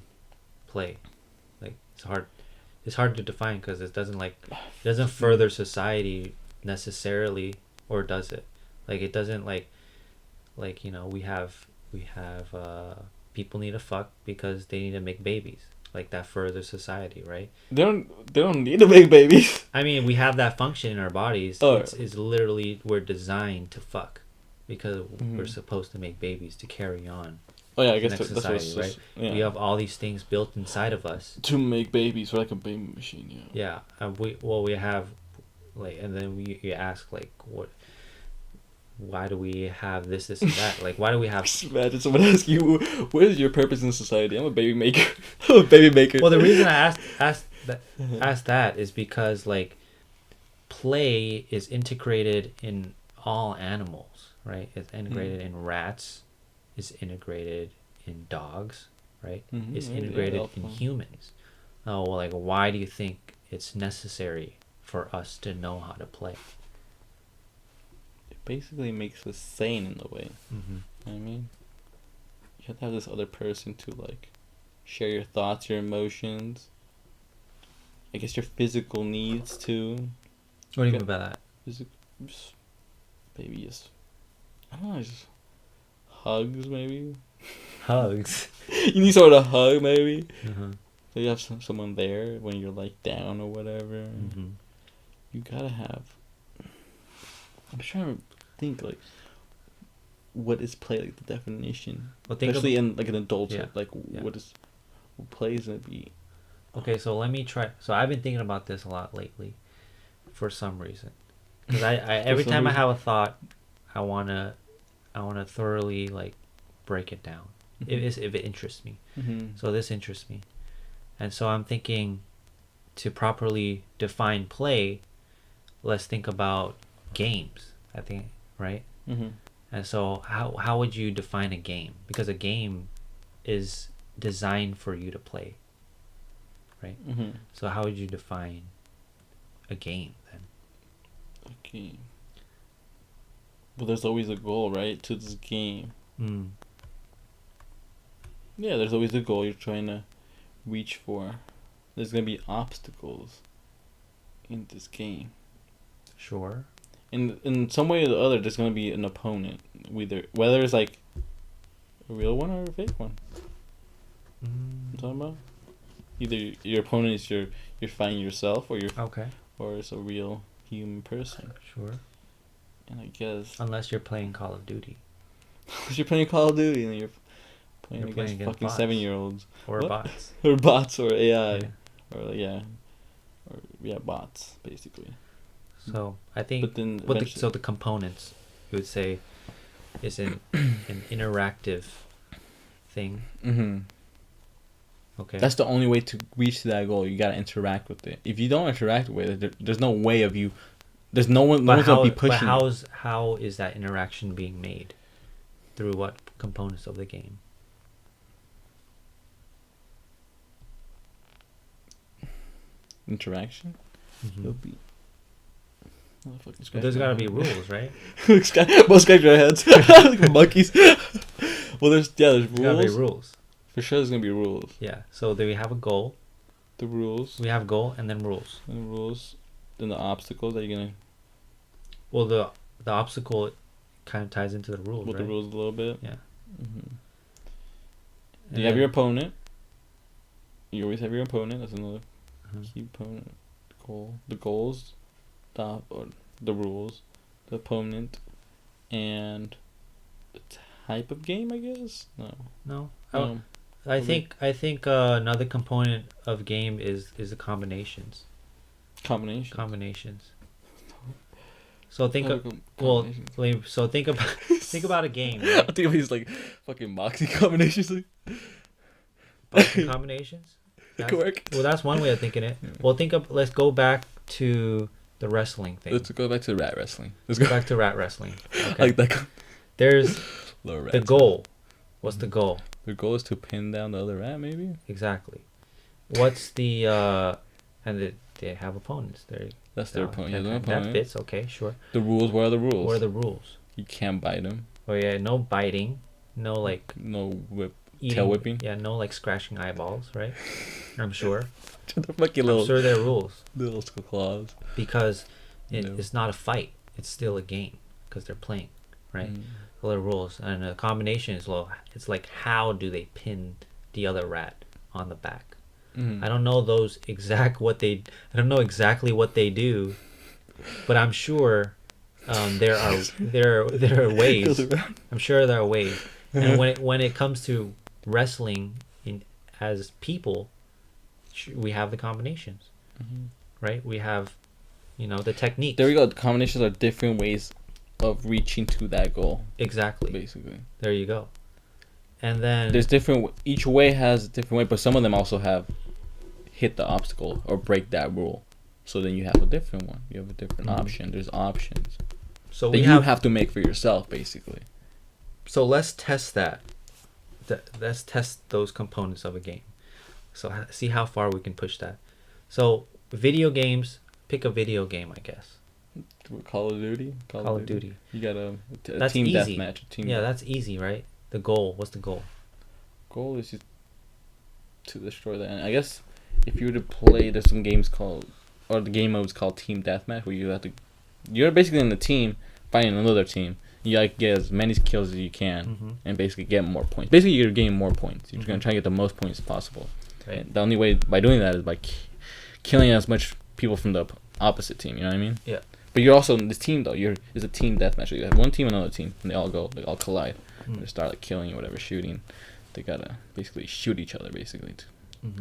[SPEAKER 2] play? Like, it's hard. It's hard to define because it doesn't further society necessarily, or does it? Like, it doesn't like we have people need to fuck because they need to make babies. Like, that furthers society, right?
[SPEAKER 4] They don't need to make babies.
[SPEAKER 2] I mean, we have that function in our bodies.
[SPEAKER 4] Oh.
[SPEAKER 2] It's literally, we're designed to fuck because we're supposed to make babies to carry on.
[SPEAKER 4] Oh yeah, I
[SPEAKER 2] the
[SPEAKER 4] guess
[SPEAKER 2] next
[SPEAKER 4] that's
[SPEAKER 2] society,
[SPEAKER 4] what
[SPEAKER 2] right?
[SPEAKER 4] Yeah.
[SPEAKER 2] We have all these things built inside of us.
[SPEAKER 4] To make babies, we're like a baby machine. Yeah.
[SPEAKER 2] Yeah, and we have, like, and then you ask, like, why do we have this and that? Like, why do we have?
[SPEAKER 4] Just imagine someone ask you, "What is your purpose in society?" I'm a baby maker. I'm a baby maker.
[SPEAKER 2] Well, the reason I asked that is because, like, play is integrated in all animals, right? It's integrated in rats. It's integrated in dogs, right? It's integrated in humans. Oh, well, like, why do you think it's necessary for us to know how to play.
[SPEAKER 4] It basically makes us sane in a way.
[SPEAKER 2] Mm-hmm.
[SPEAKER 4] You know what I mean? You have to have this other person to like share your thoughts, your emotions. I guess your physical needs too.
[SPEAKER 2] What do you mean by that?
[SPEAKER 4] Physical, maybe just I don't know, just hugs maybe.
[SPEAKER 2] Hugs.
[SPEAKER 4] You need someone to hug maybe.
[SPEAKER 2] Uh-huh.
[SPEAKER 4] So you have someone there when you're like down or whatever.
[SPEAKER 2] Mm-hmm.
[SPEAKER 4] You gotta have. I'm trying to think like, what is play, like the definition,
[SPEAKER 2] Well, think
[SPEAKER 4] especially in like an adulthood.
[SPEAKER 2] Yeah,
[SPEAKER 4] Like
[SPEAKER 2] yeah.
[SPEAKER 4] what play is gonna be.
[SPEAKER 2] Okay, so let me try. So I've been thinking about this a lot lately, for some reason, because I every
[SPEAKER 4] some
[SPEAKER 2] time I
[SPEAKER 4] reason?
[SPEAKER 2] have a thought, I wanna thoroughly like break it down, if it interests me.
[SPEAKER 4] Mm-hmm.
[SPEAKER 2] So this interests me, and so I'm thinking, to properly define play, let's think about games. I think, right?
[SPEAKER 4] Mm-hmm.
[SPEAKER 2] And so how would you define a game? Because a game is designed for you to play, right?
[SPEAKER 4] Mm-hmm.
[SPEAKER 2] So how would you define a game then?
[SPEAKER 4] Okay. Well, there's always a goal, right, to this game.
[SPEAKER 2] Mm.
[SPEAKER 4] Yeah, there's always a goal you're trying to reach for. There's gonna be obstacles in this game.
[SPEAKER 2] Sure.
[SPEAKER 4] In some way or the other, there's gonna be an opponent. Whether it's like a real one or a fake one. I'm talking about. Either your opponent is you're fighting yourself, or
[SPEAKER 2] Okay.
[SPEAKER 4] or it's a real human person.
[SPEAKER 2] Sure.
[SPEAKER 4] And I guess
[SPEAKER 2] Unless you're playing Call of Duty
[SPEAKER 4] you're playing Call of Duty and you're playing
[SPEAKER 2] You're
[SPEAKER 4] against
[SPEAKER 2] playing against
[SPEAKER 4] fucking
[SPEAKER 2] bots.
[SPEAKER 4] 7-year-olds
[SPEAKER 2] or
[SPEAKER 4] What?
[SPEAKER 2] bots.
[SPEAKER 4] or bots or AI
[SPEAKER 2] Yeah.
[SPEAKER 4] or bots basically.
[SPEAKER 2] So I think
[SPEAKER 4] But then
[SPEAKER 2] what
[SPEAKER 4] eventually-
[SPEAKER 2] so the components you would say is an interactive thing.
[SPEAKER 4] Mm-hmm.
[SPEAKER 2] Okay.
[SPEAKER 4] That's the only way to reach that goal. You gotta interact with it. If you don't interact with it, there's no way of you. There's no one. No
[SPEAKER 2] But
[SPEAKER 4] one's
[SPEAKER 2] how,
[SPEAKER 4] gonna be pushing.
[SPEAKER 2] but how is that interaction being made? Through what components of the game?
[SPEAKER 4] Interaction.
[SPEAKER 2] Mhm.
[SPEAKER 4] It'll be. Oh, fucking
[SPEAKER 2] But
[SPEAKER 4] scratch
[SPEAKER 2] there's
[SPEAKER 4] my
[SPEAKER 2] got to
[SPEAKER 4] head.
[SPEAKER 2] be rules, right?
[SPEAKER 4] Most scratch their heads like monkeys. Well, there's
[SPEAKER 2] There's got to be
[SPEAKER 4] rules.
[SPEAKER 2] rules.
[SPEAKER 4] For sure, there's gonna be rules.
[SPEAKER 2] Yeah. So do we have a goal?
[SPEAKER 4] The rules.
[SPEAKER 2] We have goal and then rules.
[SPEAKER 4] And the rules. Then the obstacles that you're gonna.
[SPEAKER 2] Well, the obstacle kind of ties into the rules,
[SPEAKER 4] With
[SPEAKER 2] right?
[SPEAKER 4] the rules a little bit.
[SPEAKER 2] Yeah.
[SPEAKER 4] Mm-hmm.
[SPEAKER 2] And
[SPEAKER 4] You have
[SPEAKER 2] then-
[SPEAKER 4] your opponent. You always have your opponent. That's another
[SPEAKER 2] Mhm.
[SPEAKER 4] key opponent. Goal. The goals, or the rules, the opponent, and the type of game. I guess no.
[SPEAKER 2] No.
[SPEAKER 4] Um,
[SPEAKER 2] I
[SPEAKER 4] okay.
[SPEAKER 2] think another component of game is the combinations.
[SPEAKER 4] combination.
[SPEAKER 2] Combinations. So think of
[SPEAKER 4] Combinations.
[SPEAKER 2] so think about a game.
[SPEAKER 4] I
[SPEAKER 2] Right?
[SPEAKER 4] think of these like fucking Moxie combinations. Like,
[SPEAKER 2] Boxing combinations.
[SPEAKER 4] it could work.
[SPEAKER 2] Well, that's one way of thinking it. Well, let's go back to the wrestling thing.
[SPEAKER 4] Let's go back to rat wrestling. Let's
[SPEAKER 2] Go
[SPEAKER 4] go
[SPEAKER 2] back to rat wrestling. Okay.
[SPEAKER 4] like that.
[SPEAKER 2] There's
[SPEAKER 4] Little
[SPEAKER 2] the
[SPEAKER 4] rats.
[SPEAKER 2] goal. What's the goal?
[SPEAKER 4] The goal is to pin down the other rat, maybe.
[SPEAKER 2] Exactly. What's the and they have opponents.
[SPEAKER 4] That's their opponent. Yeah, their
[SPEAKER 2] That
[SPEAKER 4] opponent.
[SPEAKER 2] fits. Okay, sure.
[SPEAKER 4] The rules. What are the rules?
[SPEAKER 2] What are the rules?
[SPEAKER 4] You can't bite them.
[SPEAKER 2] Oh yeah, no biting, no like
[SPEAKER 4] No whip.
[SPEAKER 2] eating,
[SPEAKER 4] Tail whipping.
[SPEAKER 2] Yeah, no like scratching eyeballs, right? I'm sure.
[SPEAKER 4] The fucking
[SPEAKER 2] I'm
[SPEAKER 4] little
[SPEAKER 2] sure there are rules
[SPEAKER 4] little claws.
[SPEAKER 2] because
[SPEAKER 4] No.
[SPEAKER 2] it's not a fight. It's still a game because they're playing, right?
[SPEAKER 4] Mm.
[SPEAKER 2] The little rules and a combination is it's like how do they pin the other rat on the back?
[SPEAKER 4] Mm.
[SPEAKER 2] I don't know I don't know exactly what they do, but I'm sure there are ways.
[SPEAKER 4] Goes around.
[SPEAKER 2] I'm sure there are ways. And when it comes to wrestling as people, we have the combinations,
[SPEAKER 4] Mhm.
[SPEAKER 2] right? We have, the techniques.
[SPEAKER 4] There we go. The combinations are different ways of reaching to that goal.
[SPEAKER 2] Exactly.
[SPEAKER 4] Basically,
[SPEAKER 2] There you go. And then
[SPEAKER 4] there's different. Each way has a different way, but some of them also have hit the obstacle or break that rule. So then you have a different one. You have a different
[SPEAKER 2] Mhm.
[SPEAKER 4] option. There's options
[SPEAKER 2] so
[SPEAKER 4] that
[SPEAKER 2] we
[SPEAKER 4] you have to make for yourself, basically.
[SPEAKER 2] So let's test that. Let's test those components of a game. So see how far we can push that. So video games Pick a video game, I guess.
[SPEAKER 4] Call of Duty.
[SPEAKER 2] Call of Duty.
[SPEAKER 4] You got a
[SPEAKER 2] That's
[SPEAKER 4] team
[SPEAKER 2] easy.
[SPEAKER 4] deathmatch.
[SPEAKER 2] Yeah, that's easy, right? The goal. What's the goal?
[SPEAKER 4] Goal is just to destroy the enemy. I guess if you were to play, there's some games called, or the game mode is called Team Deathmatch, where you have to, you're basically in the team fighting another team. You like get as many kills as you can, and basically get more points. Basically, you're getting more points. You're gonna try to get the most points possible.
[SPEAKER 2] Right.
[SPEAKER 4] And the only way by doing that is by killing as much people from the opposite team. You know what I mean?
[SPEAKER 2] Yeah.
[SPEAKER 4] But you're also in this team though. It's a team deathmatch. So you have one team and another team, and they all collide. They start like killing or whatever, shooting. They gotta basically shoot each other basically to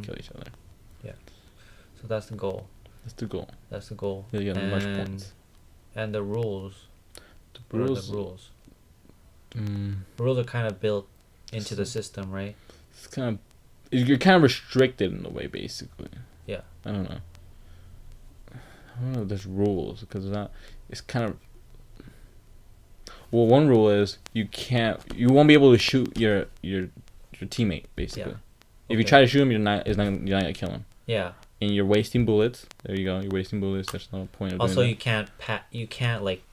[SPEAKER 4] kill each other.
[SPEAKER 2] Yeah. So that's the goal.
[SPEAKER 4] That's the goal.
[SPEAKER 2] That's the goal.
[SPEAKER 4] You get much points.
[SPEAKER 2] And the rules.
[SPEAKER 4] The rules.
[SPEAKER 2] What are the rules? Rules are kind of built into the system, right?
[SPEAKER 4] It's kind of, you're kind of restricted in a way, basically.
[SPEAKER 2] Yeah.
[SPEAKER 4] I don't know. If there's rules because it's kind of. Well, one rule is you won't be able to shoot your teammate basically.
[SPEAKER 2] Yeah.
[SPEAKER 4] If you try to shoot him, you're not gonna kill him.
[SPEAKER 2] Yeah.
[SPEAKER 4] And you're wasting bullets. There you go. You're wasting bullets. There's no point of
[SPEAKER 2] also,
[SPEAKER 4] doing
[SPEAKER 2] you can't like.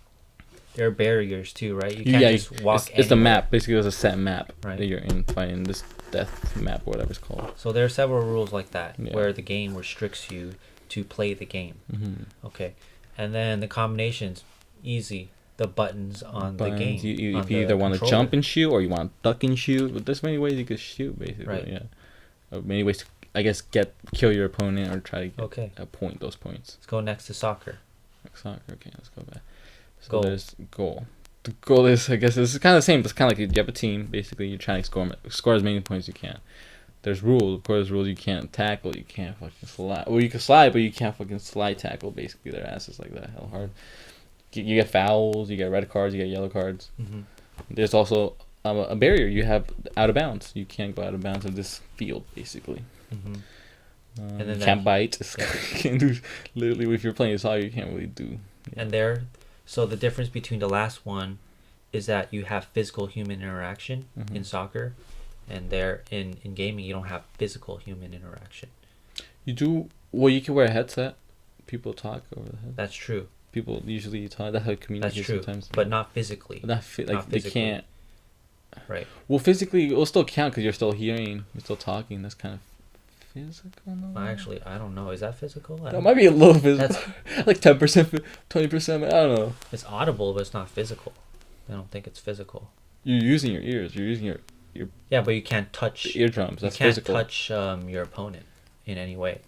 [SPEAKER 2] There are barriers too, right? You can't just walk.
[SPEAKER 4] It's the map. Basically, it's a set map
[SPEAKER 2] right.
[SPEAKER 4] that you're in fighting this death map, whatever it's called.
[SPEAKER 2] So there are several rules like that where the game restricts you to play the game. Okay, and then the combinations, easy. The buttons on the game.
[SPEAKER 4] You either want to jump and shoot, or you want to duck and shoot. But there's many ways you could shoot, basically. Right. Yeah. Many ways to, I guess, kill your opponent or try to get those points.
[SPEAKER 2] Let's go next to soccer.
[SPEAKER 4] Soccer. Okay, let's go back. So
[SPEAKER 2] goal.
[SPEAKER 4] There's goal. The goal is, I guess, it's kind of the same. It's kind of like you have a team. Basically, you're trying to score as many points as you can. There's rules. Of course, rules. You can't tackle. You can't fucking slide. Well, you can slide, but you can't fucking slide tackle. Basically, their asses like that. Hell hard. You get fouls. You get red cards. You get yellow cards. There's also a barrier. You have out of bounds. You can't go out of bounds of this field, basically. And then you can't bite. You can't do, literally, if you're playing soccer, you can't really do. Yeah.
[SPEAKER 2] So the difference between the last one is that you have physical human interaction in soccer, and there in gaming you don't have physical human interaction.
[SPEAKER 4] You do. Well, you can wear a headset. People talk over the head.
[SPEAKER 2] That's true.
[SPEAKER 4] People usually talk. That's how communicate.
[SPEAKER 2] That's true.
[SPEAKER 4] Sometimes.
[SPEAKER 2] But not physically.
[SPEAKER 4] Not physically. They can't.
[SPEAKER 2] Right.
[SPEAKER 4] Well, physically, it will still count because you're still hearing, you're still talking. That's kind of physical.
[SPEAKER 2] Actually, I don't know. Is that physical?
[SPEAKER 4] That might be a little physical. Like 10%, 20%. I don't know.
[SPEAKER 2] It's audible, but it's not physical. I don't think it's physical.
[SPEAKER 4] You're using your ears. You're using your.
[SPEAKER 2] Yeah, but you can't touch
[SPEAKER 4] the eardrums. That's
[SPEAKER 2] physical. You can't
[SPEAKER 4] physical.
[SPEAKER 2] touch your opponent in any way.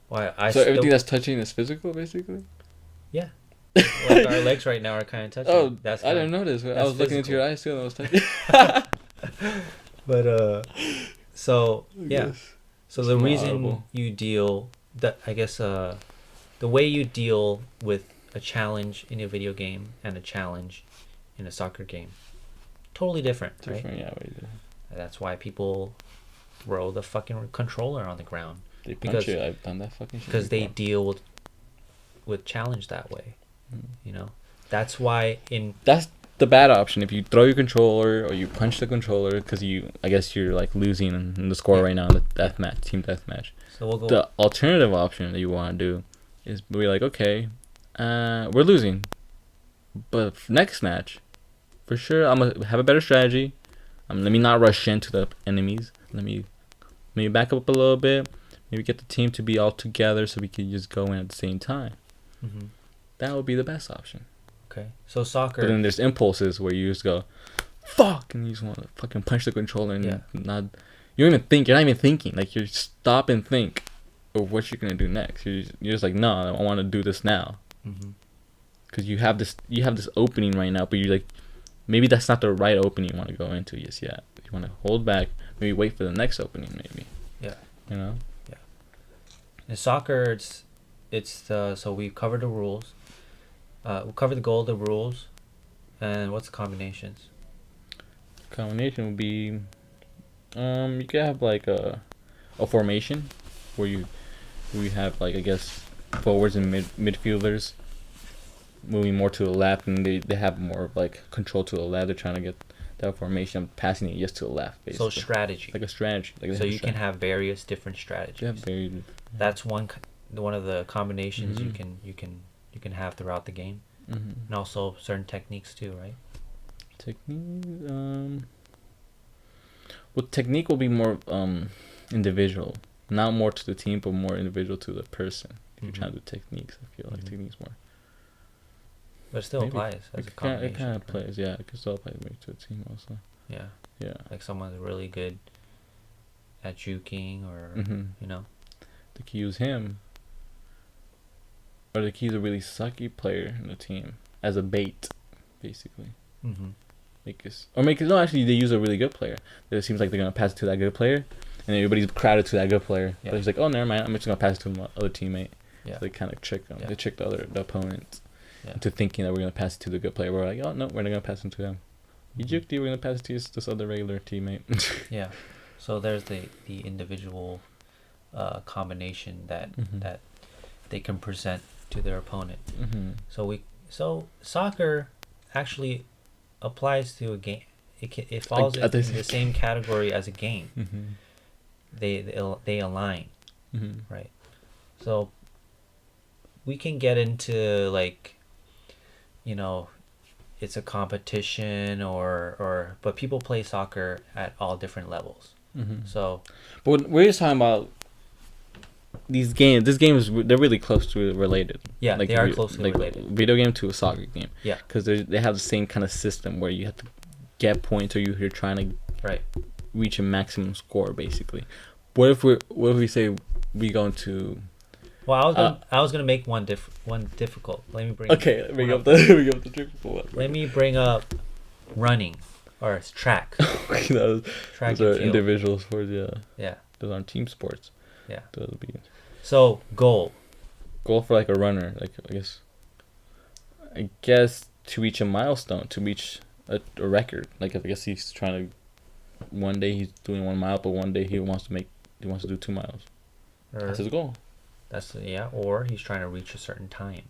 [SPEAKER 4] Why? So everything that's touching is physical, basically.
[SPEAKER 2] Yeah. Like our legs right now are kind of touching.
[SPEAKER 4] Oh, I didn't notice. I was looking into your eyes too, and I was touching.
[SPEAKER 2] But so yeah. So the reason you deal the way you deal with a challenge in a video game and a challenge in a soccer game, totally different, right?
[SPEAKER 4] Yeah.
[SPEAKER 2] That's why people throw the fucking controller on the ground.
[SPEAKER 4] They punch you. I've done that fucking shit.
[SPEAKER 2] Because they deal with challenge that way. You know, that's why
[SPEAKER 4] that's the bad option. If you throw your controller or you punch the controller, because I guess you're like losing in the score right now in the team deathmatch. So we'll go. The alternative option that you want to do is be like, okay, we're losing, but next match, for sure, I'm gonna have a better strategy. Let me not rush into the enemies. Let me back up a little bit. Maybe get the team to be all together so we can just go in at the same time. That would be the best option.
[SPEAKER 2] Okay. So soccer.
[SPEAKER 4] But then there's impulses where you just go, fuck, and you just want to fucking punch the controller and you don't even think. You're not even thinking. Like, you stop and think of what you're gonna do next. You're just like, no, I want to do this now. Because you have this opening right now, but you're like, maybe that's not the right opening you want to go into just yet. You want to hold back, maybe wait for the next opening, maybe. Yeah. You know.
[SPEAKER 2] Yeah. In soccer, so we've covered the rules. We'll cover the goal, the rules, and what's the combinations?
[SPEAKER 4] Combination would be, you could have like a formation where you have like, I guess, forwards and midfielders moving more to the left, and they have more of like control to the left. They're trying to get that formation, passing it just to the left, basically.
[SPEAKER 2] So strategy.
[SPEAKER 4] Like a strategy.
[SPEAKER 2] So you can have various different strategies.
[SPEAKER 4] Yeah,
[SPEAKER 2] That's one one of the combinations
[SPEAKER 4] Mhm.
[SPEAKER 2] you can have throughout the game,
[SPEAKER 4] Mhm.
[SPEAKER 2] and also certain techniques too, right?
[SPEAKER 4] Technique. Well, technique will be more individual, not more to the team, but more individual to the person. If you're trying to do techniques, I feel like techniques more.
[SPEAKER 2] But it still
[SPEAKER 4] Maybe.
[SPEAKER 2] applies as a
[SPEAKER 4] It
[SPEAKER 2] combination.
[SPEAKER 4] kind of
[SPEAKER 2] right?
[SPEAKER 4] plays, yeah. It can still apply maybe to a team also.
[SPEAKER 2] Yeah,
[SPEAKER 4] Yeah.
[SPEAKER 2] like someone's really good at juking, or
[SPEAKER 4] Mhm.
[SPEAKER 2] you know.
[SPEAKER 4] They could use him, or they could use a really sucky player in the team as a bait, basically.
[SPEAKER 2] Mm-hmm.
[SPEAKER 4] No, actually, they use a really good player. It seems like they're gonna pass it to that good player, and everybody's crowded to that good player.
[SPEAKER 2] Yeah.
[SPEAKER 4] But it's like, oh, never mind. I'm just gonna pass it to my other teammate.
[SPEAKER 2] Yeah.
[SPEAKER 4] So they kind of trick them.
[SPEAKER 2] Yeah.
[SPEAKER 4] They trick the opponent
[SPEAKER 2] Yeah.
[SPEAKER 4] into thinking that we're gonna pass it to the good player. We're like, oh no, we're not gonna pass it to him. You
[SPEAKER 2] Mhm.
[SPEAKER 4] juked you. We're gonna pass it to this other regular teammate.
[SPEAKER 2] Yeah. So there's the individual combination that
[SPEAKER 4] Mhm.
[SPEAKER 2] that they can present to their opponent.
[SPEAKER 4] Mhm.
[SPEAKER 2] So soccer actually applies to a game. It falls
[SPEAKER 4] Like,
[SPEAKER 2] in the same category as a game.
[SPEAKER 4] Mhm.
[SPEAKER 2] They align,
[SPEAKER 4] Mhm.
[SPEAKER 2] right? So we can get into like, you know, it's a competition but people play soccer at all different levels.
[SPEAKER 4] Mhm.
[SPEAKER 2] So
[SPEAKER 4] But we're just talking about these games. This game they're really close to related.
[SPEAKER 2] yeah, they are closely related.
[SPEAKER 4] Video game to a soccer game.
[SPEAKER 2] Yeah.
[SPEAKER 4] Because they have the same kind of system where you have to get points, or you're trying to
[SPEAKER 2] Right.
[SPEAKER 4] reach a maximum score, basically. What if we say we go into
[SPEAKER 2] Well, I was gonna make one difficult. Let me bring
[SPEAKER 4] bring
[SPEAKER 2] one
[SPEAKER 4] up the triple one.
[SPEAKER 2] Let me bring up running, or it's track.
[SPEAKER 4] those
[SPEAKER 2] Track
[SPEAKER 4] those are
[SPEAKER 2] and field.
[SPEAKER 4] individual sports. Yeah,
[SPEAKER 2] Yeah.
[SPEAKER 4] those aren't team sports.
[SPEAKER 2] Yeah.
[SPEAKER 4] Those would be
[SPEAKER 2] So goal.
[SPEAKER 4] goal for like a runner. Like I guess to reach a milestone, to reach a record. Like I guess he's trying to. One day he's doing 1 mile, but one day he wants to do 2 miles.
[SPEAKER 2] Or
[SPEAKER 4] That's his goal.
[SPEAKER 2] or he's trying to reach a certain time.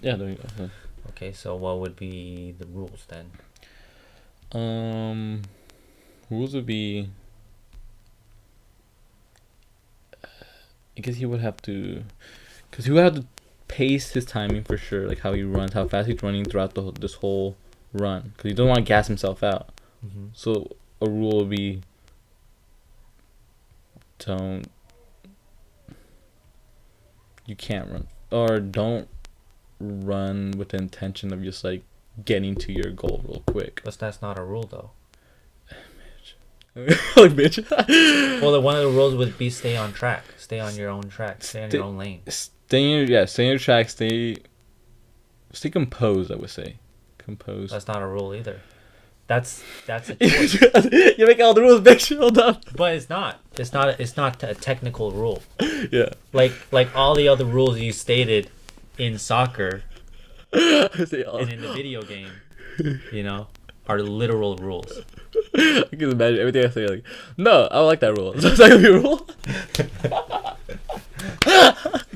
[SPEAKER 4] Yeah, there you go.
[SPEAKER 2] Okay, so what would be the rules then?
[SPEAKER 4] Rules would be. I guess he would have to, because he would have to pace his timing for sure, like how he runs, how fast he's running throughout this whole run, because he doesn't want to gas himself out.
[SPEAKER 2] Mm-hmm.
[SPEAKER 4] So a rule would be, you can't run, or don't run with the intention of just like getting to your goal real quick.
[SPEAKER 2] But that's not a rule though.
[SPEAKER 4] Like bitch.
[SPEAKER 2] Well, one of the rules would be stay on track, stay on your own track, stay on your own lane.
[SPEAKER 4] Stay in your track. Stay composed. I would say, composed.
[SPEAKER 2] That's not a rule either. That's a
[SPEAKER 4] You're making all the rules, bitch. Hold up.
[SPEAKER 2] but it's not. It's not a technical rule.
[SPEAKER 4] Yeah.
[SPEAKER 2] Like all the other rules you stated in soccer
[SPEAKER 4] Say all.
[SPEAKER 2] and in the video game, you know, are literal rules.
[SPEAKER 4] I can imagine everything I say. Like, no, I don't like that rule. That's not gonna be a rule.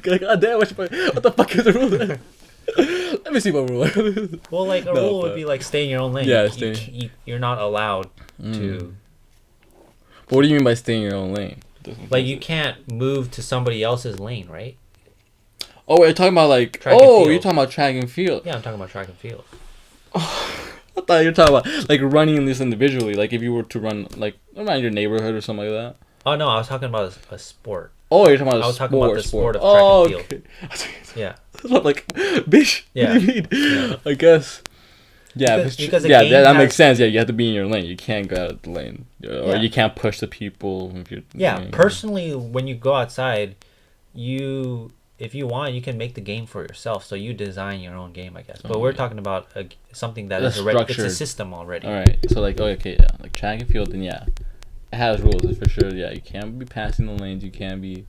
[SPEAKER 4] Like, God damn, what the fuck is the rule? Let me see what rule.
[SPEAKER 2] Well, like a
[SPEAKER 4] No,
[SPEAKER 2] rule would
[SPEAKER 4] but-
[SPEAKER 2] be like stay in your own lane.
[SPEAKER 4] Yeah,
[SPEAKER 2] you're not allowed to.
[SPEAKER 4] But what do you mean by staying in your own lane?
[SPEAKER 2] Like you can't move to somebody else's lane, right?
[SPEAKER 4] Oh, you're talking about like.
[SPEAKER 2] Track and field.
[SPEAKER 4] You're talking about track and field.
[SPEAKER 2] Yeah, I'm talking about track and field.
[SPEAKER 4] I thought you were talking about like running this individually. Like if you were to run like around your neighborhood or something like that.
[SPEAKER 2] Oh no, I was talking about a sport.
[SPEAKER 4] Oh, you're talking about
[SPEAKER 2] I was talking about the sport of
[SPEAKER 4] oh,
[SPEAKER 2] track and
[SPEAKER 4] okay.
[SPEAKER 2] Yeah.
[SPEAKER 4] I'm like, bitch.
[SPEAKER 2] Yeah.
[SPEAKER 4] What do you mean?
[SPEAKER 2] Yeah.
[SPEAKER 4] I guess. Yeah,
[SPEAKER 2] Because a
[SPEAKER 4] yeah,
[SPEAKER 2] game
[SPEAKER 4] that makes
[SPEAKER 2] has-
[SPEAKER 4] sense. Yeah, you have to be in your lane. You can't go out of the lane, or
[SPEAKER 2] Yeah.
[SPEAKER 4] you can't push the people if you're.
[SPEAKER 2] Yeah, personally, when you go outside, if you want, you can make the game for yourself. So you design your own game, I guess. But
[SPEAKER 4] Oh,
[SPEAKER 2] we're
[SPEAKER 4] yeah.
[SPEAKER 2] talking about something that
[SPEAKER 4] That's
[SPEAKER 2] is already. It's a
[SPEAKER 4] structured.
[SPEAKER 2] system already.
[SPEAKER 4] All right, so like, okay, yeah, like track and field, then yeah, it has rules for sure. Yeah, you can't be passing the lanes. You can't be.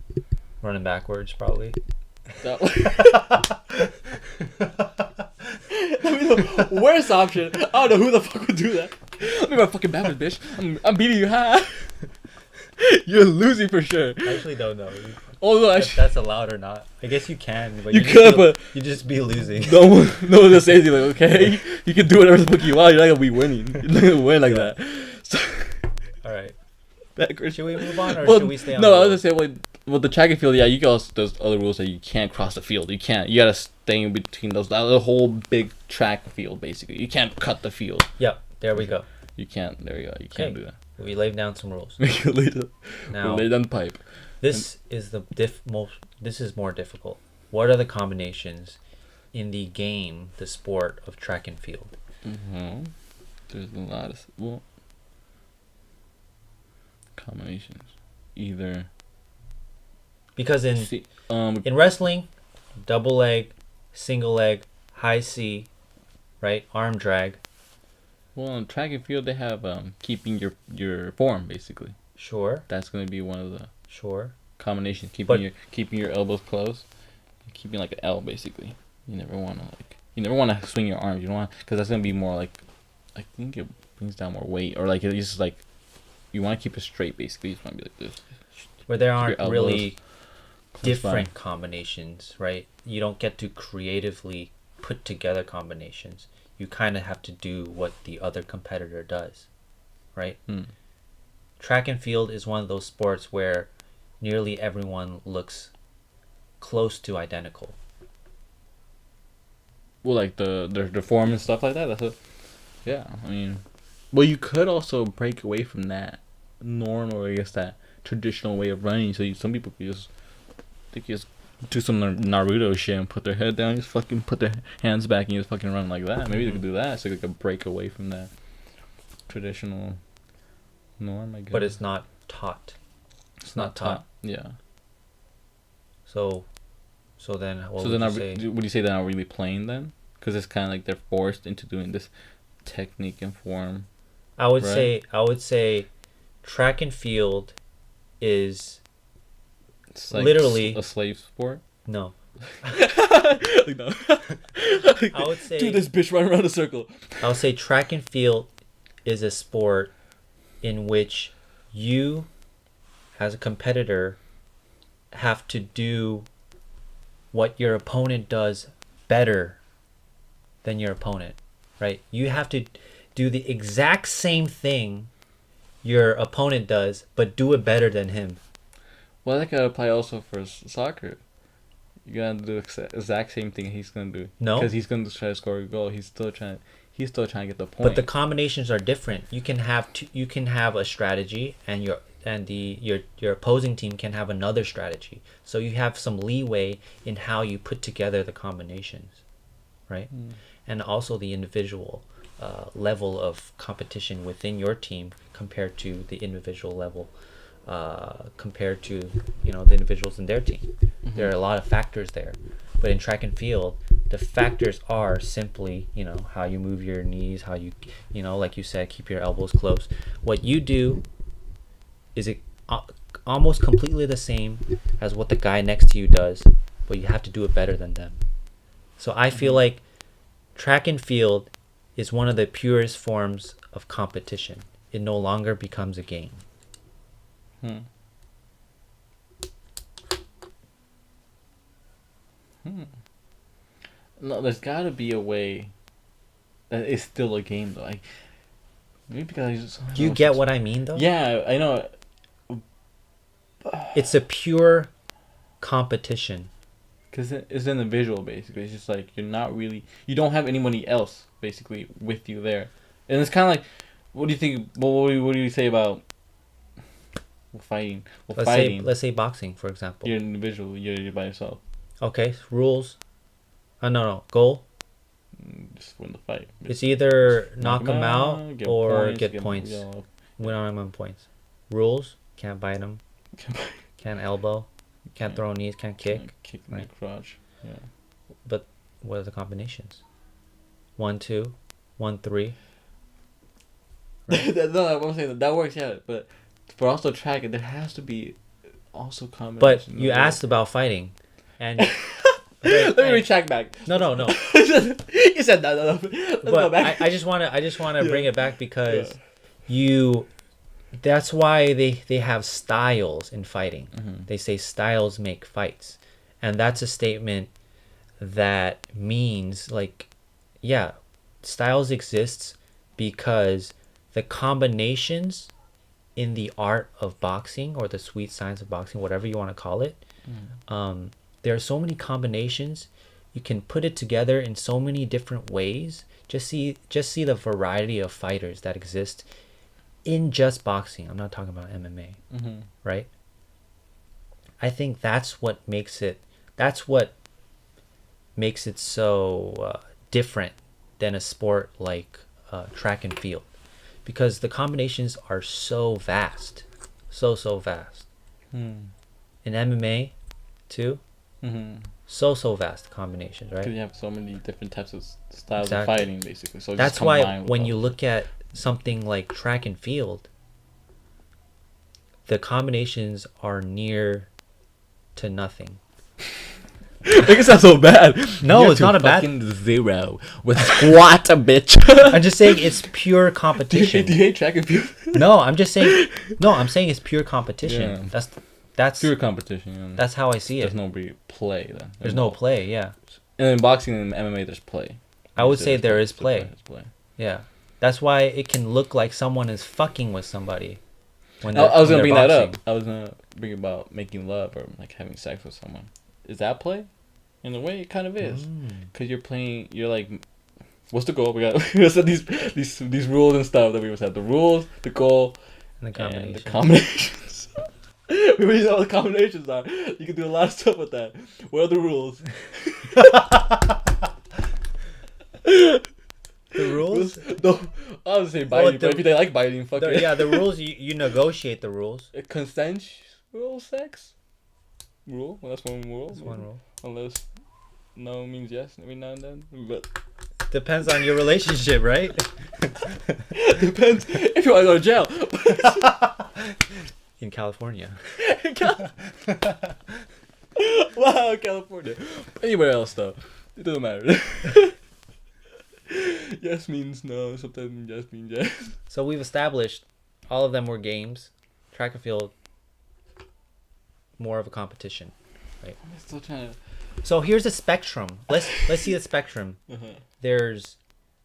[SPEAKER 2] Running backwards, probably.
[SPEAKER 4] That would be the worst option. I don't know who the fuck would do that. Let me run fucking backwards, bitch. I'm beating you high. You're losing for sure.
[SPEAKER 2] I actually don't know
[SPEAKER 4] Oh no,
[SPEAKER 2] if that's allowed or not. I guess you can, but
[SPEAKER 4] You
[SPEAKER 2] just
[SPEAKER 4] could,
[SPEAKER 2] be-
[SPEAKER 4] but-
[SPEAKER 2] you just be losing.
[SPEAKER 4] no one gonna say anything. Like, okay, you can do whatever the fuck you want. You're not gonna be winning. You're not gonna win like that. So,
[SPEAKER 2] All right.
[SPEAKER 4] backwards.
[SPEAKER 2] Should we move on, or
[SPEAKER 4] Well,
[SPEAKER 2] should we stay on?
[SPEAKER 4] no, I
[SPEAKER 2] goal?
[SPEAKER 4] was gonna say, like, Well, the track and field, yeah, you can also there's other rules that you can't cross the field. You can't. You gotta stay in between those. The whole big track field, basically. You can't cut the field.
[SPEAKER 2] Yep, there we go.
[SPEAKER 4] You can't. There you go. You can't
[SPEAKER 2] Okay.
[SPEAKER 4] do that.
[SPEAKER 2] We laid down some rules.
[SPEAKER 4] We
[SPEAKER 2] Now,
[SPEAKER 4] lay down the pipe.
[SPEAKER 2] this is the this is more difficult. What are the combinations in the game, the sport of track and field?
[SPEAKER 4] There's a lot of combinations. Either
[SPEAKER 2] Because in wrestling, double leg, single leg, high C, right? Arm drag.
[SPEAKER 4] well, in track and field they have keeping your form basically.
[SPEAKER 2] Sure.
[SPEAKER 4] That's gonna be one of the
[SPEAKER 2] Sure.
[SPEAKER 4] combinations.
[SPEAKER 2] But-
[SPEAKER 4] Keeping your elbows closed, keeping like an L basically. You never wanna swing your arms. You don't want because that's gonna be more like I think it brings down more weight or like it's just like you want to keep it straight basically. You just want to be like this.
[SPEAKER 2] Where there
[SPEAKER 4] Keep
[SPEAKER 2] aren't
[SPEAKER 4] your elbows
[SPEAKER 2] really
[SPEAKER 4] close
[SPEAKER 2] different
[SPEAKER 4] by.
[SPEAKER 2] combinations, right? You don't get to creatively put together combinations. You kind of have to do what the other competitor does, right? Track and field is one of those sports where nearly everyone looks close to identical.
[SPEAKER 4] Well, like the form and stuff like that. That's yeah. I mean, well, you could also break away from that norm or I guess that traditional way of running. So some people could just they could just do some Naruto shit and put their head down, just fucking put their hands back and just fucking run like that. Maybe they could do that so they could break away from that traditional norm. I guess.
[SPEAKER 2] But it's not taught.
[SPEAKER 4] It's not taught. Yeah.
[SPEAKER 2] So then what
[SPEAKER 4] So
[SPEAKER 2] would
[SPEAKER 4] then,
[SPEAKER 2] you say?
[SPEAKER 4] would you say they're not really playing then? Because it's kind of like they're forced into doing this technique and form.
[SPEAKER 2] I would
[SPEAKER 4] right?
[SPEAKER 2] say track and field is
[SPEAKER 4] It's like
[SPEAKER 2] literally
[SPEAKER 4] a slave sport.
[SPEAKER 2] no.
[SPEAKER 4] Like, no.
[SPEAKER 2] I would say
[SPEAKER 4] do this bitch run around a circle.
[SPEAKER 2] I would say track and field is a sport in which you, as a competitor, have to do what your opponent does better than your opponent, right? You have to do the exact same thing your opponent does, but do it better than him.
[SPEAKER 4] Well, that could apply also for soccer. You gotta do the exact same thing he's gonna do.
[SPEAKER 2] No.
[SPEAKER 4] Because he's gonna try to score a goal. He's still trying to get the point.
[SPEAKER 2] But the combinations are different. You can have a strategy, and your opposing team can have another strategy. So you have some leeway in how you put together the combinations, right? And also the individual level of competition within your team compared to the individual level, compared to the individuals in their team. There are a lot of factors there. But in track and field, the factors are simply, how you move your knees, how you, like you said, keep your elbows close. What you do is almost completely the same as what the guy next to you does, but you have to do it better than them. So I feel like track and field is one of the purest forms of competition. It no longer becomes a game.
[SPEAKER 4] No, there's gotta be a way that it's still a game though. Like maybe because I just,
[SPEAKER 2] Do you get what I mean, though?
[SPEAKER 4] Yeah, I know.
[SPEAKER 2] It's a pure competition.
[SPEAKER 4] Because it's in the visual basically. It's just like you don't have anybody else basically with you there, and it's kind of like, what do you think? What do you say about fighting? Well,
[SPEAKER 2] Let's say boxing, for example.
[SPEAKER 4] You're individual. You're by yourself.
[SPEAKER 2] Okay, rules. No. Goal.
[SPEAKER 4] Just win the fight.
[SPEAKER 2] It's either knock
[SPEAKER 4] them
[SPEAKER 2] them out
[SPEAKER 4] get
[SPEAKER 2] or
[SPEAKER 4] points,
[SPEAKER 2] get points. Win on them on points. Rules: can't bite them, can't elbow, can't throw knees, can't kick.
[SPEAKER 4] Kick in the crotch. Yeah.
[SPEAKER 2] But what are the combinations? 1-2, 1-3.
[SPEAKER 4] No, I'm saying that works. Yeah, but for also track, there has to be also
[SPEAKER 2] But
[SPEAKER 4] combinations.
[SPEAKER 2] you asked about fighting, and
[SPEAKER 4] Let me retract back.
[SPEAKER 2] No.
[SPEAKER 4] You said that. No. Let's go
[SPEAKER 2] But
[SPEAKER 4] back.
[SPEAKER 2] I just want to bring it back because that's why they have styles in fighting. They say styles make fights, and that's a statement that means styles exists because the combinations in the art of boxing or the sweet science of boxing, whatever you want to call it. There are so many combinations. You can put it together in so many different ways. Just see the variety of fighters that exist in just boxing. I'm not talking about MMA, right? I think that's what makes it so different than a sport like track and field, because the combinations are so vast, so vast. In MMA too, so vast combinations, right?
[SPEAKER 4] Because you have so many different types of styles
[SPEAKER 2] Exactly.
[SPEAKER 4] of fighting, basically. So
[SPEAKER 2] That's
[SPEAKER 4] just
[SPEAKER 2] why
[SPEAKER 4] combine with
[SPEAKER 2] when
[SPEAKER 4] all
[SPEAKER 2] you
[SPEAKER 4] of
[SPEAKER 2] look at something like track and field, the combinations are near to nothing.
[SPEAKER 4] it. Make it sound so bad.
[SPEAKER 2] No,
[SPEAKER 4] You're
[SPEAKER 2] it's not
[SPEAKER 4] to
[SPEAKER 2] a bad-
[SPEAKER 4] fucking zero with squat, a bitch.
[SPEAKER 2] I'm just saying it's pure
[SPEAKER 4] do
[SPEAKER 2] competition.
[SPEAKER 4] you hate track and field?
[SPEAKER 2] No, I'm saying it's pure competition.
[SPEAKER 4] Yeah.
[SPEAKER 2] That's
[SPEAKER 4] Pure competition. Yeah.
[SPEAKER 2] that's how I see
[SPEAKER 4] There's
[SPEAKER 2] it.
[SPEAKER 4] no play then.
[SPEAKER 2] There's no play, yeah.
[SPEAKER 4] And in boxing and MMA, there's play.
[SPEAKER 2] I would say there is play.
[SPEAKER 4] There's play.
[SPEAKER 2] Yeah. That's why it can look like someone is fucking with somebody. When
[SPEAKER 4] I was
[SPEAKER 2] when
[SPEAKER 4] gonna bring
[SPEAKER 2] they're
[SPEAKER 4] that up.
[SPEAKER 2] boxing.
[SPEAKER 4] I was gonna bring about making love or like having sex with someone. Is that play? In a way, it kind of is. Cause you're playing. You're like, what's the goal? We said these rules and stuff that we must have. The rules, the goal,
[SPEAKER 2] And the
[SPEAKER 4] and the
[SPEAKER 2] combination.
[SPEAKER 4] combinations. We already know what the combinations are. You can do a lot of stuff with that. What are the rules?
[SPEAKER 2] The rules?
[SPEAKER 4] No, I was saying biting,
[SPEAKER 2] the-
[SPEAKER 4] but if they like biting, fuck it.
[SPEAKER 2] Yeah, the rules, you negotiate the rules.
[SPEAKER 4] Consensual sex? Rule? Well, that's one rule.
[SPEAKER 2] That's one rule.
[SPEAKER 4] Unless no means yes every now and then. But
[SPEAKER 2] Depends on your relationship, right?
[SPEAKER 4] depends if you want to go to jail.
[SPEAKER 2] In California.
[SPEAKER 4] Wow, California. Anywhere else though, it doesn't matter. Yes means no. Sometimes yes means yes.
[SPEAKER 2] So we've established all of them were games. Track and field, more of a competition.
[SPEAKER 4] I'm still trying to.
[SPEAKER 2] So here's a spectrum. Let's see the spectrum. There's,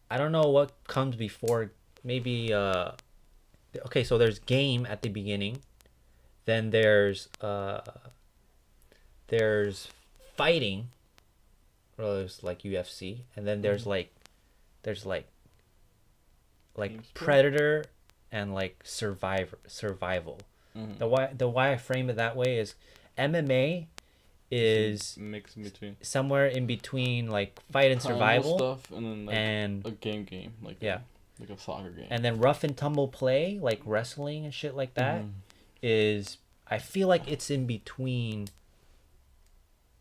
[SPEAKER 2] I don't know what comes before. Maybe okay. So there's game at the beginning. Then there's fighting, or there's like UFC, and then there's like predator and like survival. The why I frame it that way is MMA is
[SPEAKER 4] Mix in between
[SPEAKER 2] somewhere in between like fight and
[SPEAKER 4] primal
[SPEAKER 2] survival
[SPEAKER 4] stuff and then like
[SPEAKER 2] and
[SPEAKER 4] a game like
[SPEAKER 2] yeah.
[SPEAKER 4] like a soccer game.
[SPEAKER 2] And then rough and tumble play like wrestling and shit like that is, I feel like it's in between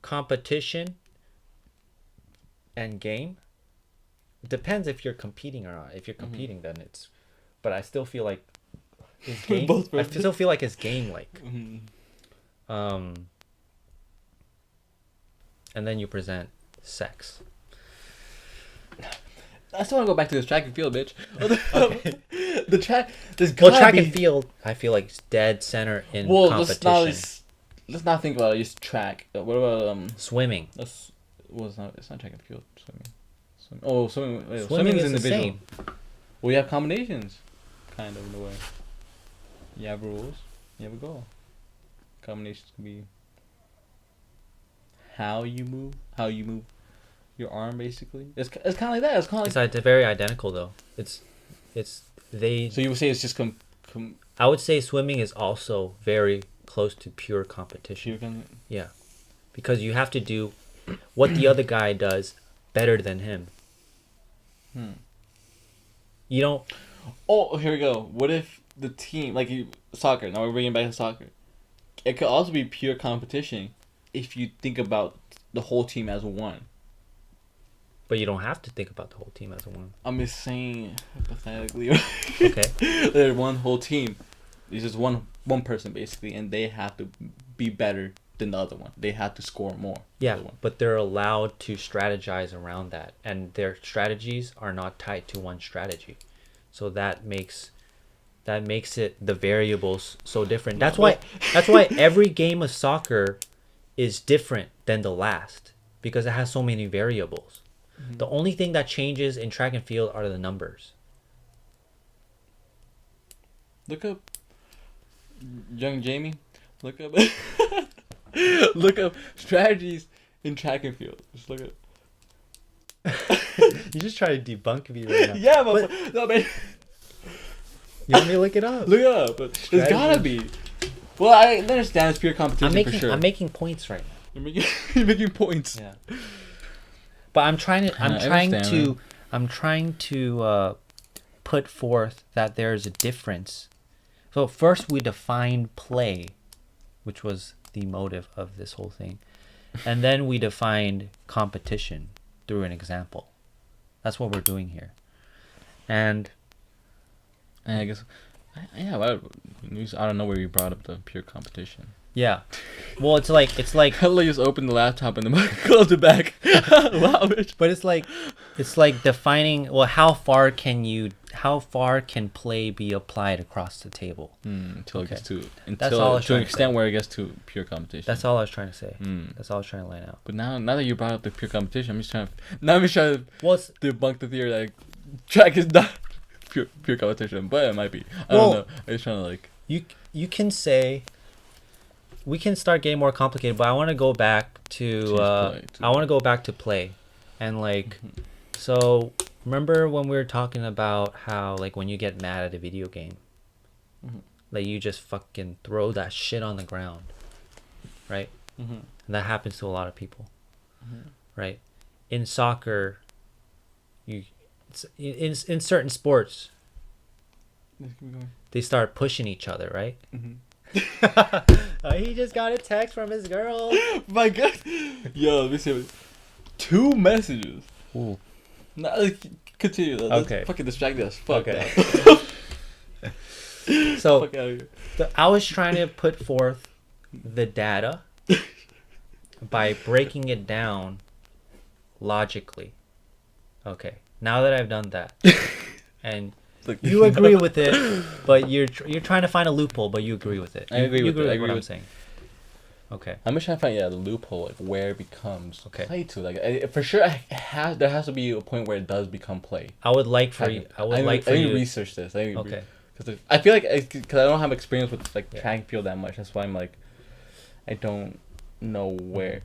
[SPEAKER 2] competition and game. It depends if you're competing or not. If you're competing, then it's, but I still feel like it's game.
[SPEAKER 4] Both
[SPEAKER 2] I still feel like it's game like. And then you present sex.
[SPEAKER 4] I still want to go back to this track and field, bitch.
[SPEAKER 2] Okay.
[SPEAKER 4] The track. There's
[SPEAKER 2] Well,
[SPEAKER 4] gotta
[SPEAKER 2] track
[SPEAKER 4] be...
[SPEAKER 2] and field, I feel like it's dead center in
[SPEAKER 4] Well,
[SPEAKER 2] competition.
[SPEAKER 4] let's not think about it. Just track. What about
[SPEAKER 2] Swimming.
[SPEAKER 4] It's not track and field. Swimming. Oh, swimming. Wait,
[SPEAKER 2] Swimming is the
[SPEAKER 4] individual.
[SPEAKER 2] same.
[SPEAKER 4] Well, you have combinations, kind of in a way. You have rules. You have a goal. Combinations can be how you move your arm, basically. It's kind of like that. It's kind of like.
[SPEAKER 2] It's very identical though. It's they.
[SPEAKER 4] So you would say it's just
[SPEAKER 2] I would say swimming is also very close to pure competition. Yeah, because you have to do what the other guy does better than him. You don't.
[SPEAKER 4] Oh, here we go. What if the team, like soccer? Now we're bringing back to soccer. It could also be pure competition if you think about the whole team as one.
[SPEAKER 2] But you don't have to think about the whole team as a one.
[SPEAKER 4] I'm just saying hypothetically.
[SPEAKER 2] Okay.
[SPEAKER 4] There's one whole team. There's just one person basically, and they have to be better than the other one. They have to score more.
[SPEAKER 2] Yeah, but they're allowed to strategize around that, and their strategies are not tied to one strategy. So that makes it the variables so different. That's why every game of soccer is different than the last, because it has so many variables. The only thing that changes in track and field are the numbers.
[SPEAKER 4] Look up young Jamie, look up look up strategies in track and field. Just look up.
[SPEAKER 2] You just try to debunk me right now.
[SPEAKER 4] Yeah, but no, man.
[SPEAKER 2] You want me to look it up?
[SPEAKER 4] Look it up. There's gotta be. Well, I understand it's pure competition for sure.
[SPEAKER 2] I'm making points right now.
[SPEAKER 4] You're making points.
[SPEAKER 2] Yeah. But I'm trying to put forth that there's a difference. So first we defined play, which was the motive of this whole thing. And then we defined competition through an example. That's what we're doing here. And
[SPEAKER 4] I guess, yeah, well, I don't know where you brought up the pure competition.
[SPEAKER 2] yeah. Well, it's like
[SPEAKER 4] Hello, just open the laptop and the close it back. Wow, bitch.
[SPEAKER 2] but it's like defining, well, how far can play be applied across the table?
[SPEAKER 4] Until it gets to
[SPEAKER 2] all I was
[SPEAKER 4] to an
[SPEAKER 2] trying to
[SPEAKER 4] extent
[SPEAKER 2] say.
[SPEAKER 4] where it gets to pure competition.
[SPEAKER 2] That's all I was trying to say.
[SPEAKER 4] Mm.
[SPEAKER 2] That's all I was trying to line out.
[SPEAKER 4] But now that you brought up the pure competition, I'm just trying to
[SPEAKER 2] Well, it's,
[SPEAKER 4] debunk the theory that track is not pure competition, but it might be. I don't know. I'm just trying to like.
[SPEAKER 2] you can say, we can start getting more complicated, but I want to go back to play, and like, so remember when we were talking about how like when you get mad at a video game, like you just fucking throw that shit on the ground, right? And that happens to a lot of people, right? In soccer, in certain sports, they start pushing each other, right? He just got a text from his girl.
[SPEAKER 4] My God. Yo, let me see. 2 messages.
[SPEAKER 2] Ooh.
[SPEAKER 4] Nah, continue. That's
[SPEAKER 2] Okay.
[SPEAKER 4] fucking distracted as fuck.
[SPEAKER 2] Okay.
[SPEAKER 4] Now.
[SPEAKER 2] So
[SPEAKER 4] Fuck out of here.
[SPEAKER 2] I was trying to put forth the data by breaking it down logically. Okay. Now that I've done that, and
[SPEAKER 4] Look,
[SPEAKER 2] you agree with it, but you're trying to find a loophole, but you agree with it.
[SPEAKER 4] I agree
[SPEAKER 2] you
[SPEAKER 4] with it. I
[SPEAKER 2] what
[SPEAKER 4] agree
[SPEAKER 2] I'm
[SPEAKER 4] with-
[SPEAKER 2] saying. Okay.
[SPEAKER 4] I'm just trying to find the loophole, like where it becomes
[SPEAKER 2] Okay.
[SPEAKER 4] play to. Like for sure, there has to be a point where it does become play.
[SPEAKER 2] I would like for you. I need
[SPEAKER 4] to research this.
[SPEAKER 2] Okay.
[SPEAKER 4] Because I feel like because I don't have experience with like track and field that much. That's why I'm like, I don't know where.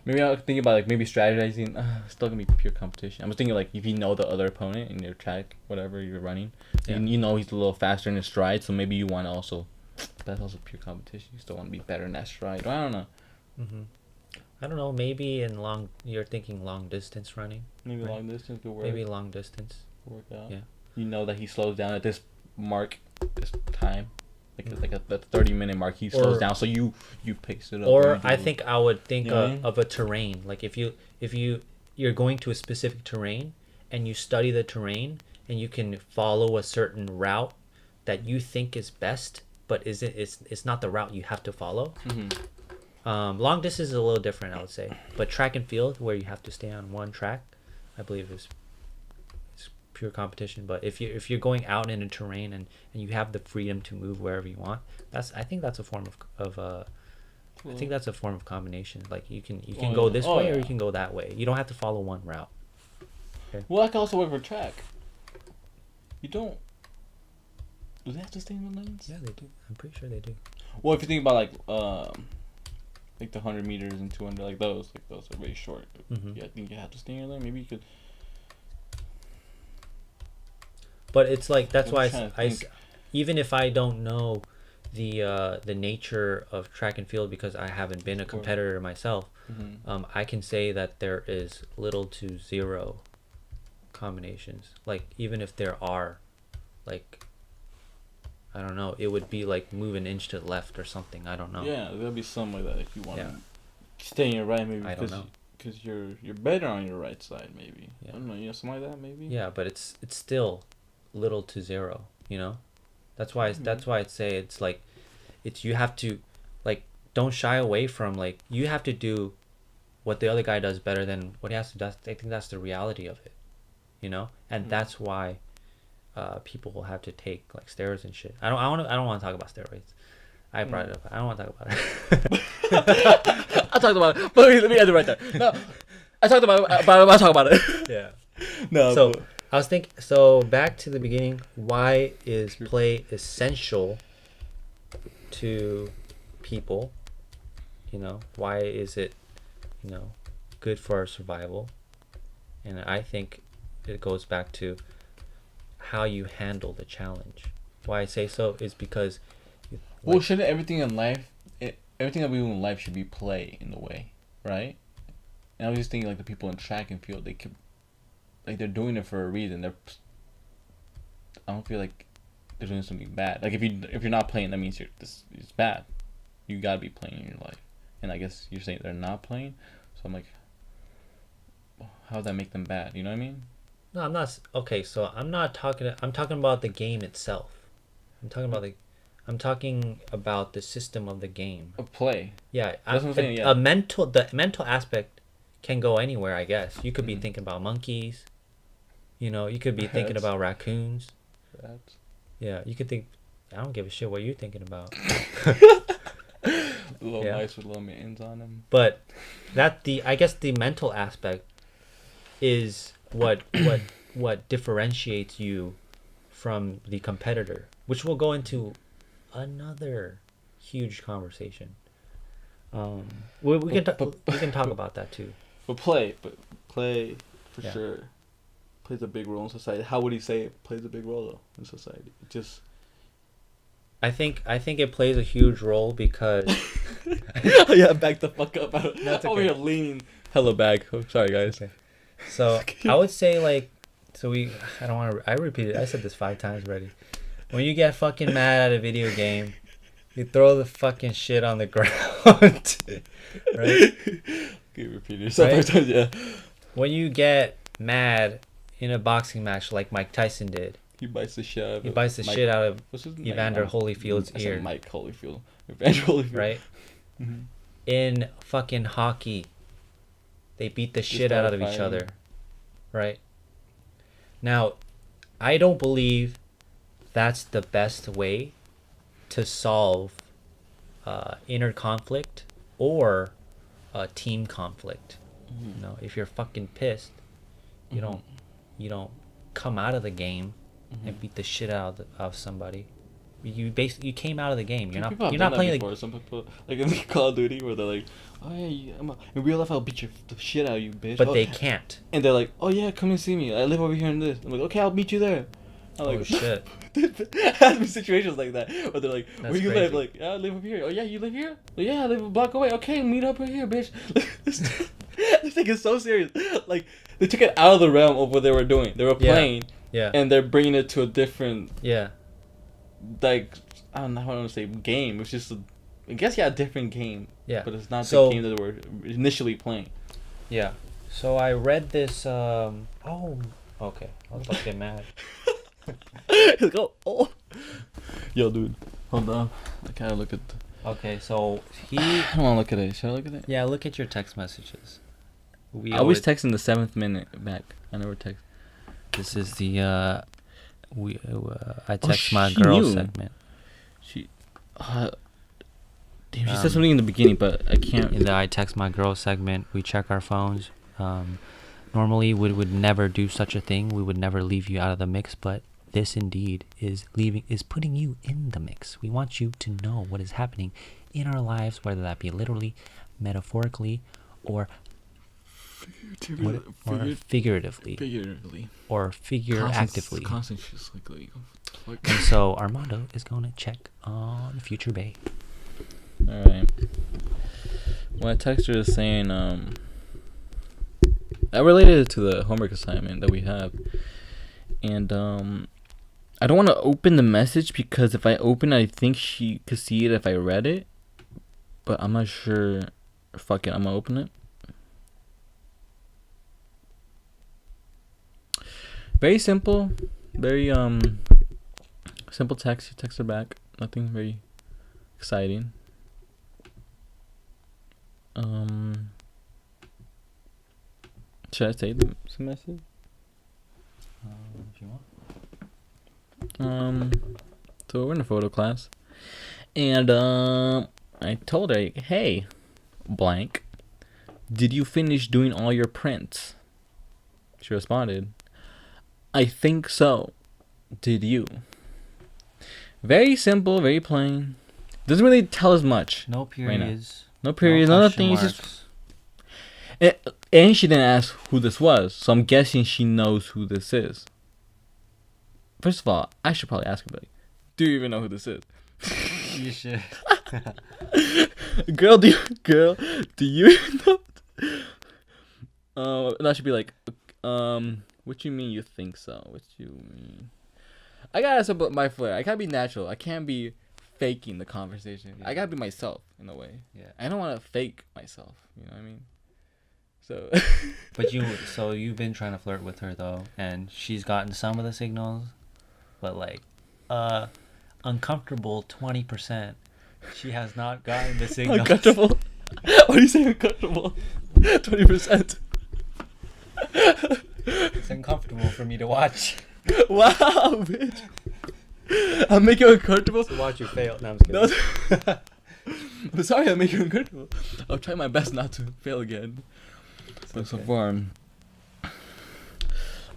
[SPEAKER 4] Maybe I'm thinking about like maybe strategizing. It's still gonna be pure competition. I was thinking like if you know the other opponent in your track, whatever you're running, you know he's a little faster in his stride, so maybe you want to also. That's also pure competition. You still want to be better in that stride. I don't know.
[SPEAKER 2] I don't know. Maybe you're thinking long distance running.
[SPEAKER 4] Maybe
[SPEAKER 2] Right.
[SPEAKER 4] long distance could work.
[SPEAKER 2] Maybe long distance.
[SPEAKER 4] Work out.
[SPEAKER 2] Yeah.
[SPEAKER 4] You know that he slows down at this mark, this time, like at the 30-minute mark, he slows down. So you pace it up.
[SPEAKER 2] Or I think I would think
[SPEAKER 4] You know what I mean?
[SPEAKER 2] of a terrain. Like if you're going to a specific terrain and you study the terrain and you can follow a certain route that you think is best, but it's not the route you have to follow. Long distance is a little different, I would say. But track and field, where you have to stay on one track, I believe is pure competition. But if you're going out in a terrain and you have the freedom to move wherever you want, I think that's a form of I think that's a form of combination. Like you can go this way or you can go that way. You don't have to follow one route. Okay.
[SPEAKER 4] Well, that can also work for track. You don't. Do they have to stay in the lanes?
[SPEAKER 2] Yeah, they do. I'm pretty sure they do.
[SPEAKER 4] Well, if you think about like the 100 meters and 200, like those are very short. Yeah, I think you have to stay in your lane. Maybe you could.
[SPEAKER 2] But it's like that's
[SPEAKER 4] I'm
[SPEAKER 2] why
[SPEAKER 4] trying to
[SPEAKER 2] I
[SPEAKER 4] think.
[SPEAKER 2] even if I don't know the nature of track and field because I haven't been a competitor myself, I can say that there is little to zero combinations. Like even if there are, like I don't know, it would be like move an inch to the left or something. I don't know.
[SPEAKER 4] Yeah, there'll be some like that if you want to stay in your right, maybe.
[SPEAKER 2] I don't know.
[SPEAKER 4] Because you're better on your right side, maybe.
[SPEAKER 2] Yeah.
[SPEAKER 4] I don't know, something like that, maybe.
[SPEAKER 2] Yeah, but it's still little to zero, you know. That's why I'd say it's like you have to like don't shy away from like you have to do what the other guy does better than what he has to do. I think that's the reality of it, you know. And that's why people will have to take like steroids and shit. I don't want to talk about steroids. I brought it up. I don't want to talk about it.
[SPEAKER 4] I talked about it. But let me end it right there. No, I talked about it. I'll talk about it.
[SPEAKER 2] Yeah.
[SPEAKER 4] No.
[SPEAKER 2] So
[SPEAKER 4] but-
[SPEAKER 2] I was thinking. So back to the beginning. Why is play essential to people? You know, why is it, you know, good for our survival? And I think it goes back to how you handle the challenge. Why I say so is because,
[SPEAKER 4] Well, shouldn't everything in life, everything that we do in life should be play in a way, right? And I was just thinking, like the people in track and field, they could, like they're doing it for a reason. I don't feel like they're doing something bad. Like if you're not playing, that means it's bad. You gotta be playing in your life. And I guess you're saying they're not playing, so I'm like, how would that make them bad? You know what I mean?
[SPEAKER 2] no, I'm not. Okay, so I'm not talking. I'm talking about the game itself. I'm talking about the system of the game.
[SPEAKER 4] A play.
[SPEAKER 2] Yeah,
[SPEAKER 4] That's what I'm saying, yeah.
[SPEAKER 2] The mental aspect can go anywhere. I guess you could be thinking about monkeys. You know, you could be thinking about raccoons.
[SPEAKER 4] That's...
[SPEAKER 2] Yeah, you could think. I don't give a shit what you're thinking about.
[SPEAKER 4] Little
[SPEAKER 2] Yeah.
[SPEAKER 4] mice with little mittens on them.
[SPEAKER 2] But I guess the mental aspect is what differentiates you from the competitor, which we'll go into another huge conversation. We can talk about that too.
[SPEAKER 4] But play for
[SPEAKER 2] Yeah.
[SPEAKER 4] sure plays a big role in society. How would he say it plays a big role though in society? It just
[SPEAKER 2] I think it plays a huge role because
[SPEAKER 4] yeah, back the fuck up.
[SPEAKER 2] That's
[SPEAKER 4] Over
[SPEAKER 2] okay.
[SPEAKER 4] here leaning hella back. Oh, sorry guys.
[SPEAKER 2] Okay. So I would say I don't want to. I repeated. I said this 5 times already. When you get fucking mad at a video game, you throw the fucking shit on the ground, right?
[SPEAKER 4] Okay, repeat yourself
[SPEAKER 2] Right?
[SPEAKER 4] 5 times. Yeah.
[SPEAKER 2] When you get mad in a boxing match like Mike Tyson did,
[SPEAKER 4] He bites the shit out of
[SPEAKER 2] he bites the shit out of
[SPEAKER 4] what's his name?
[SPEAKER 2] Evander Holyfield's
[SPEAKER 4] I said
[SPEAKER 2] ear,
[SPEAKER 4] Mike Holyfield. Evander Holyfield.
[SPEAKER 2] right?
[SPEAKER 4] Mhm.
[SPEAKER 2] In fucking hockey, they beat the shit out of each
[SPEAKER 4] fighting.
[SPEAKER 2] other, right? Now, I don't believe that's the best way to solve inner conflict or team conflict. You know, if you're fucking pissed, you don't come out of the game and beat the shit out of somebody. You came out of the game. You're not playing the
[SPEAKER 4] before. Some people like in Call of Duty where they're like, oh yeah, in real life I'll beat the shit out of you, bitch.
[SPEAKER 2] but
[SPEAKER 4] oh.
[SPEAKER 2] they can't.
[SPEAKER 4] And they're like, oh yeah, come and see me. I live over here in this. I'm like, okay, I'll meet you there. I'm like,
[SPEAKER 2] Oh shit.
[SPEAKER 4] Has been situations like that where they're like,
[SPEAKER 2] That's
[SPEAKER 4] where you
[SPEAKER 2] crazy.
[SPEAKER 4] live? Like, yeah, I live over here. Oh yeah, you live here? Oh, yeah, I live a block away. Okay, meet up over here, bitch. This thing is so serious. Like, they took it out of the realm of what they were doing. They were playing,
[SPEAKER 2] Yeah.
[SPEAKER 4] and they're bringing it to a different,
[SPEAKER 2] Yeah.
[SPEAKER 4] like, I don't know how to say game. It's just, I guess, yeah, a different game.
[SPEAKER 2] Yeah.
[SPEAKER 4] But it's not
[SPEAKER 2] So-
[SPEAKER 4] the game that they were initially playing.
[SPEAKER 2] Yeah. So I read this. Oh. Okay. I was fucking mad.
[SPEAKER 4] Like, oh. Yo, dude. Hold on. I gotta look at
[SPEAKER 2] Okay. So
[SPEAKER 4] I don't want to look at it. Should I look at it?
[SPEAKER 2] Yeah. Look at your text messages.
[SPEAKER 4] I always text in the 7th minute back. I never text.
[SPEAKER 2] This is the I text my
[SPEAKER 4] she
[SPEAKER 2] girl
[SPEAKER 4] knew.
[SPEAKER 2] segment.
[SPEAKER 4] She damn, she said something in the beginning, but I can't.
[SPEAKER 2] In the I text my girl segment, we check our phones. Normally, we would never do such a thing. We would never leave you out of the mix, but this indeed is putting you in the mix. We want you to know what is happening in our lives, whether that be literally, metaphorically, or figuratively, or figuratively.
[SPEAKER 4] Consciously.
[SPEAKER 2] And so Armando is going to check on Future Bay.
[SPEAKER 4] Alright. My texter is saying, I related it to the homework assignment that we have. And, I don't want to open the message because if I open it, I think she could see it if I read it. But I'm not sure. Fuck it, I'm going to open it. Very simple. Very, simple text. You text her back. Nothing very exciting. Should I say the message?
[SPEAKER 2] If you want.
[SPEAKER 4] So we're in a photo class, and I told her, hey, blank, did you finish doing all your prints? She responded, I think so. Did you? Very simple, very plain. Doesn't really tell us much.
[SPEAKER 2] No periods.
[SPEAKER 4] No periods, no nothing. It's just. And she didn't ask who this was, so I'm guessing she knows who this is. First of all, I should probably ask her, like, do you even know who this is?
[SPEAKER 2] You should.
[SPEAKER 4] Girl, do you know? And I should be like, what you mean you think so? What you mean? I gotta support my flair. I gotta be natural. I can't be faking the conversation.
[SPEAKER 2] Yeah.
[SPEAKER 4] I gotta be myself in a way.
[SPEAKER 2] Yeah.
[SPEAKER 4] I don't want to fake myself. You know what I mean? So.
[SPEAKER 2] But you've been trying to flirt with her though, and she's gotten some of the signals, but like, uncomfortable 20%. She has not gotten the signals.
[SPEAKER 4] Uncomfortable. Why do you say uncomfortable? 20%.
[SPEAKER 2] It's uncomfortable for me to watch.
[SPEAKER 4] Wow, bitch. I'll make you uncomfortable.
[SPEAKER 2] To watch you fail. No, I'm just kidding.
[SPEAKER 4] No. I'm sorry I'll make you uncomfortable. I'll try my best not to fail again. But so far,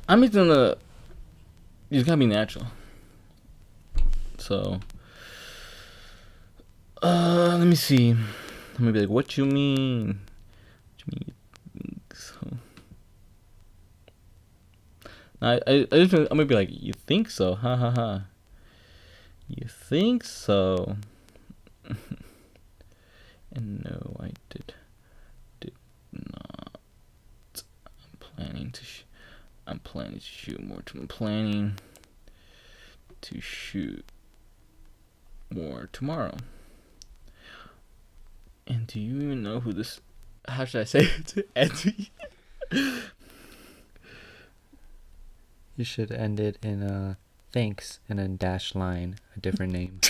[SPEAKER 4] I'm just gonna. You gotta be natural. So, let me see. Let me be like, what you mean? What you mean? So, I'm gonna be like, you think so? Ha ha ha. You think so? And no, I did not. I'm planning to shoot more. I'm planning to shoot more tomorrow. And do you even know who this? How should I say it? Andy.
[SPEAKER 2] You should end it in a thanks and a dash line, a different name.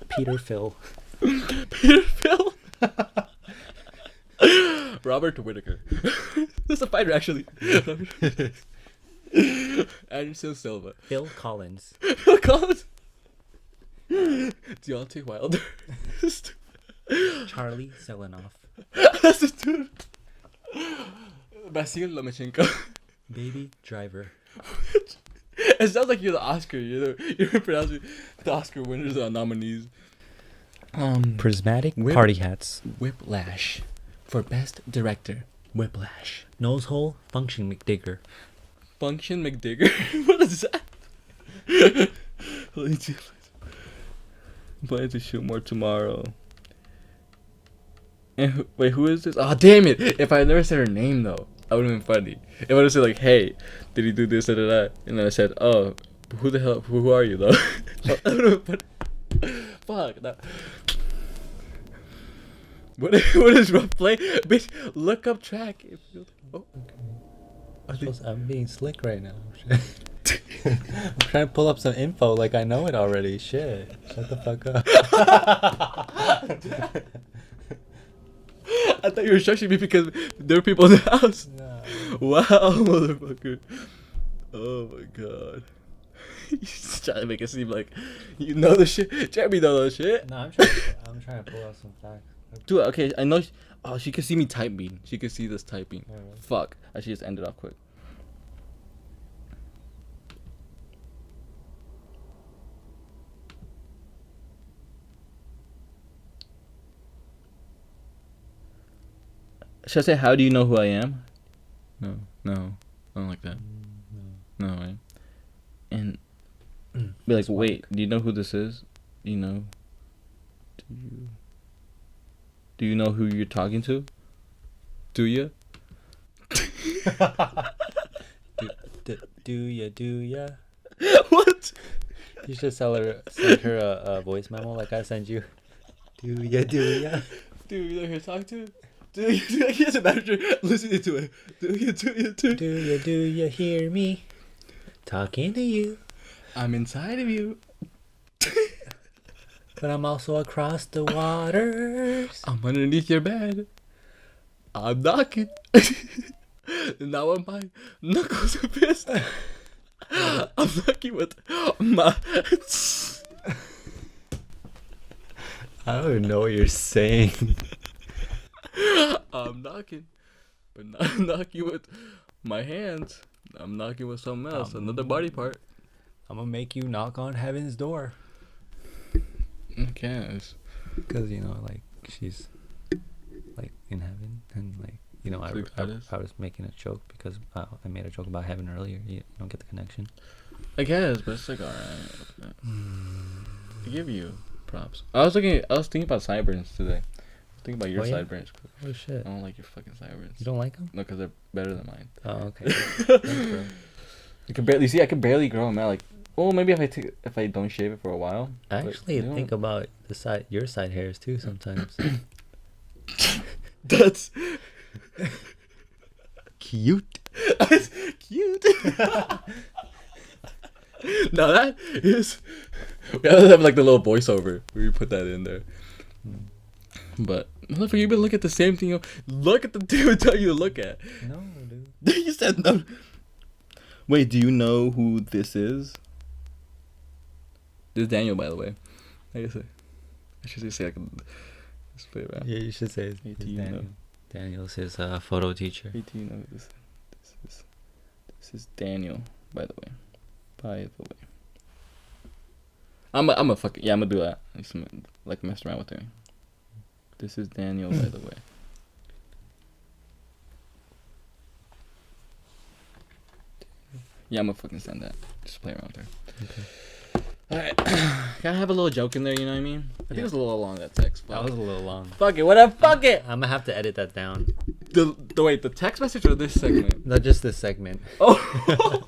[SPEAKER 2] Peter Phil.
[SPEAKER 4] Peter Phil. Robert Whittaker. That's a fighter, actually. Anderson Silva.
[SPEAKER 2] Phil Collins.
[SPEAKER 4] Phil Collins. Deontay Wilder.
[SPEAKER 2] Charlie Selenoff.
[SPEAKER 4] That's the dude. Vasil Lomachenko.
[SPEAKER 2] Baby Driver.
[SPEAKER 4] It sounds like you're the Oscar. You're pronouncing the Oscar winners or nominees.
[SPEAKER 2] Prismatic party hats.
[SPEAKER 4] Whiplash. For Best Director. Whiplash.
[SPEAKER 2] Nose hole. Function McDigger.
[SPEAKER 4] Function McDigger? What is that? I'm planning to shoot more tomorrow. And wait, who is this? Oh, damn it! If I never said her name, though, that would have been funny. If I would have said, like, hey, did he do this or that? And then I said, oh, who the hell, who are you, though? That would have been funny. Fuck. That. What is rough play? Bitch, look up track. Oh.
[SPEAKER 2] I'm being slick right now. I'm trying to pull up some info like I know it already. Shit. Shut the fuck up.
[SPEAKER 4] I thought you were shushing me because there were people in the house.
[SPEAKER 2] No.
[SPEAKER 4] Wow, motherfucker. Oh my god. You're just trying to make it seem like you know the shit. Jeremy know the shit.
[SPEAKER 2] No, I'm trying to pull out some facts.
[SPEAKER 4] Dude, okay, I know. Oh, she could see me typing. She could see this typing.
[SPEAKER 2] Alright.
[SPEAKER 4] Fuck. I should just end it off quick. Should I say, how do you know who I am? No. I don't like that. No, right? And be like, wait, do you know who this is? Do you know? Do you know who you're talking to? Do you?
[SPEAKER 2] Do ya?
[SPEAKER 4] What?
[SPEAKER 2] You should send her a voice memo like I sent you. Do ya?
[SPEAKER 4] Dude, you know who you're talking to? Dude, he has a manager listening to it.
[SPEAKER 2] Do ya hear me? Talking to you.
[SPEAKER 4] I'm inside of you.
[SPEAKER 2] But I'm also across the waters.
[SPEAKER 4] I'm underneath your bed. I'm knocking. Now my knuckles are pissed. I'm knocking with my...
[SPEAKER 2] I don't even know what you're saying.
[SPEAKER 4] I'm knocking. But not knocking with my hands. I'm knocking with something else. Another body part.
[SPEAKER 2] I'm gonna make you knock on heaven's door.
[SPEAKER 4] I guess.
[SPEAKER 2] Because, you know, like, she's, like, in heaven. And, like, you know, I was making a joke because I made a joke about heaven earlier. You don't get the connection.
[SPEAKER 4] I guess, but it's like, alright. I give you props. I was thinking about sideburns today. Think about your sideburns.
[SPEAKER 2] Oh shit!
[SPEAKER 4] I don't like your fucking sideburns.
[SPEAKER 2] You don't like them?
[SPEAKER 4] No, because they're better than mine.
[SPEAKER 2] Oh, okay. Thanks, bro.
[SPEAKER 4] I can barely grow them out. Like, oh, maybe if I don't shave it for a while.
[SPEAKER 2] I actually think about your side hairs too sometimes.
[SPEAKER 4] That's
[SPEAKER 2] cute.
[SPEAKER 4] That's cute. No, that is. We have to have like the little voiceover where you put that in there. But for you to look at the same thing. Look at the dude tell you to look at.
[SPEAKER 2] No, dude.
[SPEAKER 4] You said no. Wait, do you know who this is? This is Daniel, by the way. I should say I can display it around.
[SPEAKER 2] Yeah, you should say it's Daniel.
[SPEAKER 4] Know?
[SPEAKER 2] Daniel's his photo teacher.
[SPEAKER 4] Wait, do you know this is Daniel, by the way. By the way. I'm a fucking I'm gonna do that. Just like mess around with him. This is Daniel, by the way. Yeah, I'm gonna fucking send that. Just play around with her.
[SPEAKER 2] Okay.
[SPEAKER 4] Alright. Gotta have a little joke in there, you know what I mean? I think it was a little long, that text.
[SPEAKER 2] That was a little long.
[SPEAKER 4] Fuck it, whatever, fuck it!
[SPEAKER 2] I'm gonna have to edit that down.
[SPEAKER 4] The text message or this segment?
[SPEAKER 2] No, just this segment.
[SPEAKER 4] Oh!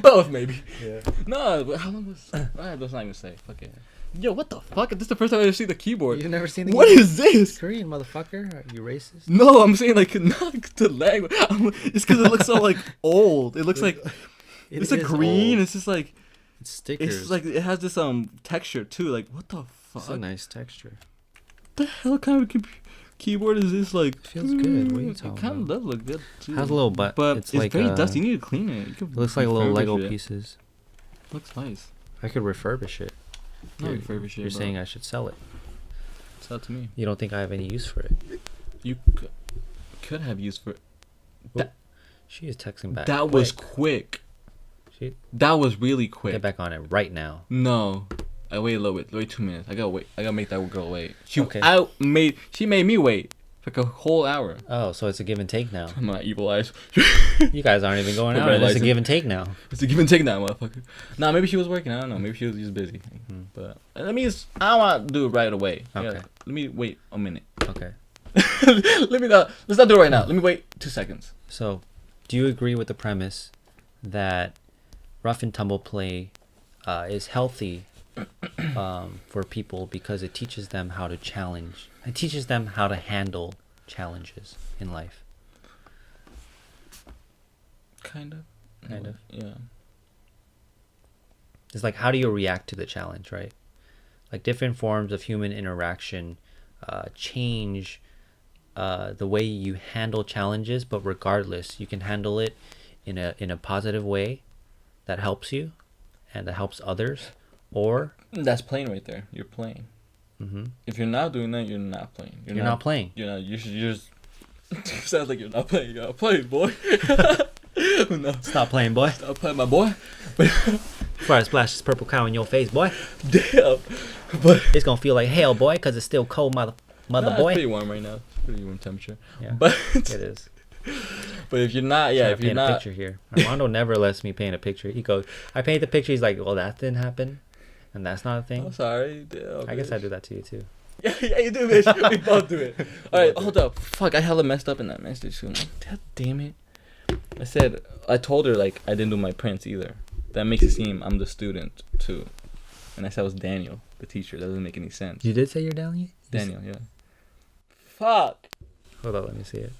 [SPEAKER 4] Both, maybe.
[SPEAKER 2] Yeah.
[SPEAKER 4] No, but how long was... Alright, let's not even say. Fuck it. Yo, what the fuck? This is the first time I ever see the keyboard.
[SPEAKER 2] You've never seen the
[SPEAKER 4] What
[SPEAKER 2] keyboard?
[SPEAKER 4] is this?
[SPEAKER 2] Korean, motherfucker. Are you racist?
[SPEAKER 4] No, I'm saying like not the language. It's because it looks so like old. It looks like it's like green.
[SPEAKER 2] Old.
[SPEAKER 4] It's just like
[SPEAKER 2] it's stickers.
[SPEAKER 4] it's like it has this texture too. Like what the fuck?
[SPEAKER 2] It's a nice texture.
[SPEAKER 4] What the hell kind of keyboard is this? Like
[SPEAKER 2] it feels good. What are you talking
[SPEAKER 4] It kind of
[SPEAKER 2] about?
[SPEAKER 4] does look good too.
[SPEAKER 2] Has a little butt,
[SPEAKER 4] but
[SPEAKER 2] it's
[SPEAKER 4] like very
[SPEAKER 2] like,
[SPEAKER 4] dusty. You need to clean it.
[SPEAKER 2] It looks like little Lego pieces.
[SPEAKER 4] Looks nice.
[SPEAKER 2] I could refurbish it.
[SPEAKER 4] Not refurbish it.
[SPEAKER 2] You're saying I should sell it.
[SPEAKER 4] Sell it to me.
[SPEAKER 2] You don't think I have any use for it?
[SPEAKER 4] You could have use for it.
[SPEAKER 2] That, she is texting back.
[SPEAKER 4] That was quick. That was really quick.
[SPEAKER 2] Get back on it right now.
[SPEAKER 4] No, I wait a little bit. Wait 2 minutes. I gotta make that girl wait. She made me wait for like a whole hour.
[SPEAKER 2] Oh, so it's a give and take now.
[SPEAKER 4] My evil eyes.
[SPEAKER 2] You guys aren't even going out. It's a give and take now.
[SPEAKER 4] It's a give and take now, motherfucker. Nah, maybe she was working. I don't know. Maybe she was just busy.
[SPEAKER 2] Mm-hmm.
[SPEAKER 4] But I don't want to do it right away.
[SPEAKER 2] Okay.
[SPEAKER 4] Let me wait a minute.
[SPEAKER 2] Okay.
[SPEAKER 4] Let's not do it right now. Let me wait 2 seconds.
[SPEAKER 2] So, do you agree with the premise that rough and tumble play is healthy for people because it teaches them how to challenge? It teaches them how to handle challenges in life.
[SPEAKER 4] Kind of. Yeah.
[SPEAKER 2] It's like, how do you react to the challenge, right? Like different forms of human interaction change the way you handle challenges, but regardless, you can handle it in a positive way that helps you and that helps others, or
[SPEAKER 4] that's playing right there. You're playing.
[SPEAKER 2] Mm-hmm.
[SPEAKER 4] If you're not doing that, you're not playing.
[SPEAKER 2] You're not playing.
[SPEAKER 4] You're not. You're just. Sounds like you're not playing. You're not playing, boy. No.
[SPEAKER 2] Stop playing, boy.
[SPEAKER 4] Stop playing, my boy.
[SPEAKER 2] Before I splash this purple cow in your face, boy.
[SPEAKER 4] Damn. But
[SPEAKER 2] it's gonna feel like hell, boy, because it's still cold, mother boy.
[SPEAKER 4] It's pretty warm right now. It's pretty warm temperature.
[SPEAKER 2] Yeah,
[SPEAKER 4] but
[SPEAKER 2] it is.
[SPEAKER 4] But if you're not, yeah, if you're not.
[SPEAKER 2] A picture here. Armando never lets me paint a picture. He goes, I paint the picture. He's like, well, that didn't happen, and that's not a thing.
[SPEAKER 4] I'm sorry. Damn,
[SPEAKER 2] I guess I do that to you too.
[SPEAKER 4] Yeah, you do, bitch. We both do it. All right, hold up. Fuck, I hella messed up in that message too. God damn it. I told her like I didn't do my prints either. That makes it seem I'm the student too, and I said I was Daniel, the teacher. That doesn't make any sense.
[SPEAKER 2] You did say you're Daniel?
[SPEAKER 4] Daniel, yeah. Fuck.
[SPEAKER 2] Hold on, let me see it.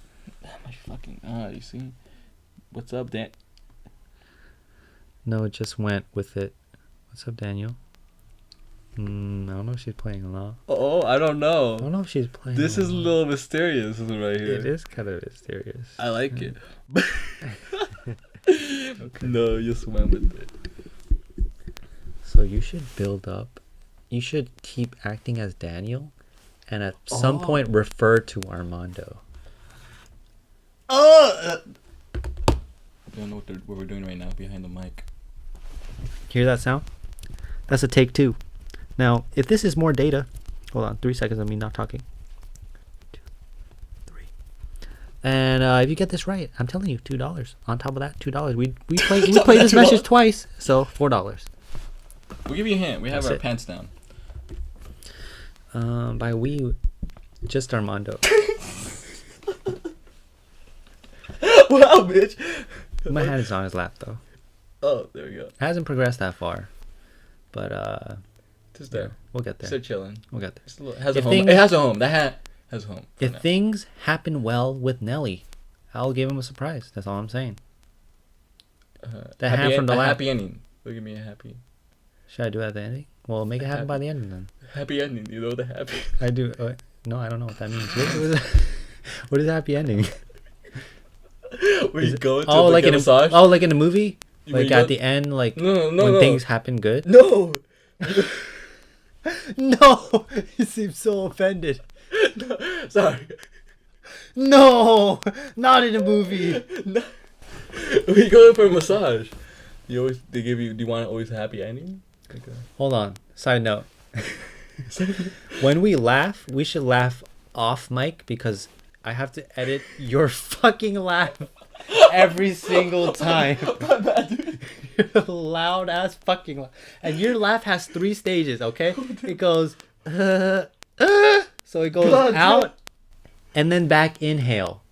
[SPEAKER 4] My fucking god, you see? What's up, Dan?
[SPEAKER 2] No, it just went with it. What's up, Daniel? I don't know if she's playing along.
[SPEAKER 4] Oh, I don't know.
[SPEAKER 2] I don't know if she's playing.
[SPEAKER 4] This is a little mysterious right here.
[SPEAKER 2] It is kind of mysterious.
[SPEAKER 4] I like it. Okay. No, you just went with it.
[SPEAKER 2] So you should build up. You should keep acting as Daniel, and at some point refer to Armando.
[SPEAKER 4] Oh. don't know what we're doing right now behind the mic.
[SPEAKER 2] Hear that sound? That's a take 2. Now, if this is more data, hold on, 3 seconds of me not talking. 2, 3. And if you get this right, I'm telling you, $2. On top of that, $2. We play this message twice, so $4.
[SPEAKER 4] We'll give you a hint. We have
[SPEAKER 2] That's
[SPEAKER 4] our
[SPEAKER 2] it.
[SPEAKER 4] pants down.
[SPEAKER 2] By we, just Armando.
[SPEAKER 4] Wow, bitch.
[SPEAKER 2] My hand is on his lap though.
[SPEAKER 4] Oh, there we go.
[SPEAKER 2] It hasn't progressed that far, but
[SPEAKER 4] Just there.
[SPEAKER 2] we'll get there.
[SPEAKER 4] Still chilling.
[SPEAKER 2] We'll get there.
[SPEAKER 4] Just a little, has a
[SPEAKER 2] If
[SPEAKER 4] home.
[SPEAKER 2] things-
[SPEAKER 4] It has a home. That hat has a home. for
[SPEAKER 2] If
[SPEAKER 4] now.
[SPEAKER 2] things happen well with Nelly, I'll give him a surprise. That's all I'm saying. The hand from the
[SPEAKER 4] a
[SPEAKER 2] lap.
[SPEAKER 4] happy ending. Look at me, a happy.
[SPEAKER 2] Should I do it at the ending? Well, make it happen by the ending then.
[SPEAKER 4] Happy ending. You know the happy.
[SPEAKER 2] I do. No, I don't know what that means. What is a happy ending?
[SPEAKER 4] Where you go to
[SPEAKER 2] Like in
[SPEAKER 4] massage.
[SPEAKER 2] like in a movie,
[SPEAKER 4] Where
[SPEAKER 2] like
[SPEAKER 4] you
[SPEAKER 2] at
[SPEAKER 4] go-
[SPEAKER 2] the end, like
[SPEAKER 4] No,
[SPEAKER 2] when things happen good.
[SPEAKER 4] No.
[SPEAKER 2] No, you seem so offended.
[SPEAKER 4] Sorry.
[SPEAKER 2] No, not in a movie.
[SPEAKER 4] No. When you go for a massage, they give you. Do you want always a happy ending? Okay.
[SPEAKER 2] Hold on. Side note. When we laugh, we should laugh off mic because I have to edit your fucking laugh every single time. Your loud ass fucking laugh. And your laugh has 3 stages, okay? It goes, so it goes
[SPEAKER 4] God,
[SPEAKER 2] out and then back inhale.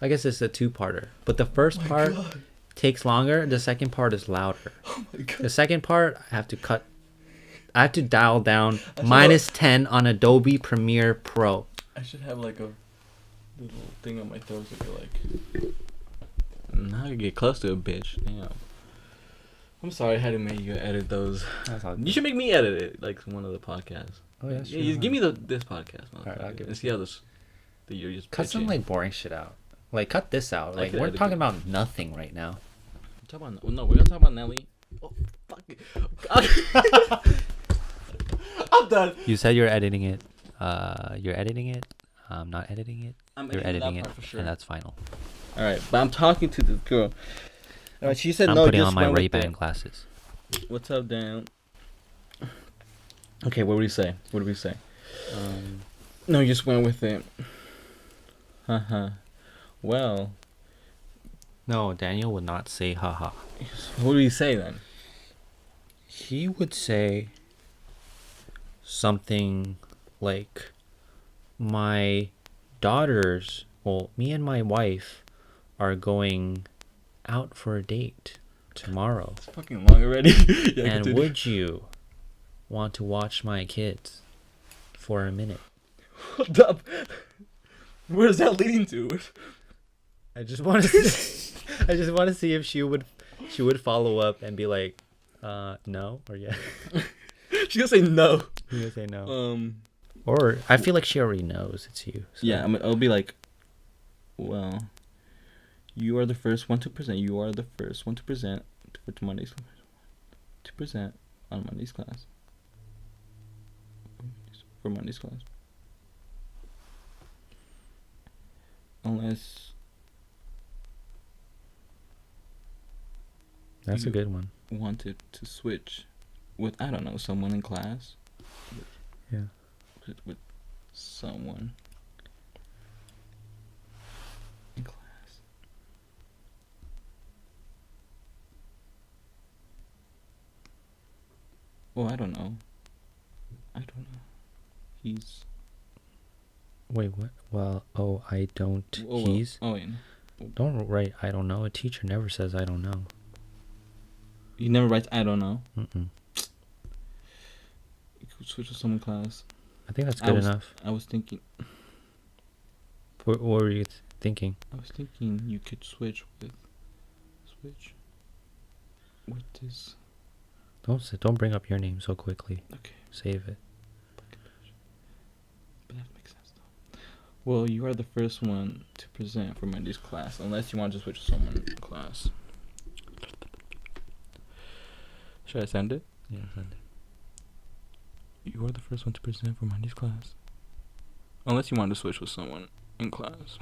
[SPEAKER 2] I guess it's a 2-parter. But the first part takes longer. The second part is louder.
[SPEAKER 4] Oh my god.
[SPEAKER 2] The second part, I have to dial down -10 on Adobe Premiere Pro.
[SPEAKER 4] I should have like a little thing on my throat so I like. Now I get close to a bitch. Damn. I'm sorry I had to make you edit those.
[SPEAKER 2] That's all
[SPEAKER 4] You should make me edit it, like one of the podcasts.
[SPEAKER 2] Oh, yeah, sure.
[SPEAKER 4] Give me this podcast.
[SPEAKER 2] Alright, I'll give it
[SPEAKER 4] and see how this. That you're just
[SPEAKER 2] Cut some
[SPEAKER 4] bitching.
[SPEAKER 2] like boring shit out. Like cut this out.
[SPEAKER 4] I
[SPEAKER 2] Like
[SPEAKER 4] could
[SPEAKER 2] we're
[SPEAKER 4] edit
[SPEAKER 2] talking
[SPEAKER 4] it.
[SPEAKER 2] about nothing right now.
[SPEAKER 4] Talk about no, we're gonna talk about Nelly. Oh fuck it. I'm done.
[SPEAKER 2] You said you're editing it. You're editing it. I'm not editing it.
[SPEAKER 4] I'm
[SPEAKER 2] You're
[SPEAKER 4] editing that
[SPEAKER 2] editing it,
[SPEAKER 4] part for sure.
[SPEAKER 2] and that's final.
[SPEAKER 4] All right, but I'm talking to this girl. All right, she said
[SPEAKER 2] I'm
[SPEAKER 4] no.
[SPEAKER 2] putting
[SPEAKER 4] just
[SPEAKER 2] on my
[SPEAKER 4] went with
[SPEAKER 2] Ray-Ban
[SPEAKER 4] it.
[SPEAKER 2] glasses.
[SPEAKER 4] What's up, Dan? Okay, what do we say? What do we say? No, you just went with it. Haha. Well,
[SPEAKER 2] No, Daniel would not say haha.
[SPEAKER 4] what do we say then?
[SPEAKER 2] He would say something like, my daughters, well, me and my wife are going out for a date tomorrow.
[SPEAKER 4] It's fucking long already. Yeah,
[SPEAKER 2] And
[SPEAKER 4] continue.
[SPEAKER 2] would you want to watch my kids for a minute?
[SPEAKER 4] Hold up. Where is that leading to?
[SPEAKER 2] I just want to see if she would follow up and be like, no or yeah.
[SPEAKER 4] She's gonna say no.
[SPEAKER 2] You would say no.
[SPEAKER 4] Or
[SPEAKER 2] I feel like she already knows it's you. So.
[SPEAKER 4] yeah, I'll be like, well, you are the first one to present. You are the first one to present for Monday's to present on Monday's class. For Monday's class. Unless
[SPEAKER 2] That's a good one.
[SPEAKER 4] wanted to switch with, I don't know, someone in class.
[SPEAKER 2] Yeah.
[SPEAKER 4] With someone in class. Well, I don't know. He's.
[SPEAKER 2] Wait, what? Well, I don't.
[SPEAKER 4] Oh, well.
[SPEAKER 2] He's.
[SPEAKER 4] Oh, yeah.
[SPEAKER 2] Don't write. I don't know. A teacher never says I don't know.
[SPEAKER 4] He never writes, I don't know.
[SPEAKER 2] Mm-mm.
[SPEAKER 4] You could switch to someone in class.
[SPEAKER 2] I think that's good enough.
[SPEAKER 4] I was thinking.
[SPEAKER 2] What were you thinking?
[SPEAKER 4] I was thinking you could switch with this.
[SPEAKER 2] Don't bring up your name so quickly.
[SPEAKER 4] Okay.
[SPEAKER 2] Save it.
[SPEAKER 4] But that makes sense though. Well, you are the first one to present for Monday's class, unless you want to switch to someone in class. Should I send it?
[SPEAKER 2] Yeah, send it.
[SPEAKER 4] You are the first one to present for Monday's class, unless you want to switch with someone in class.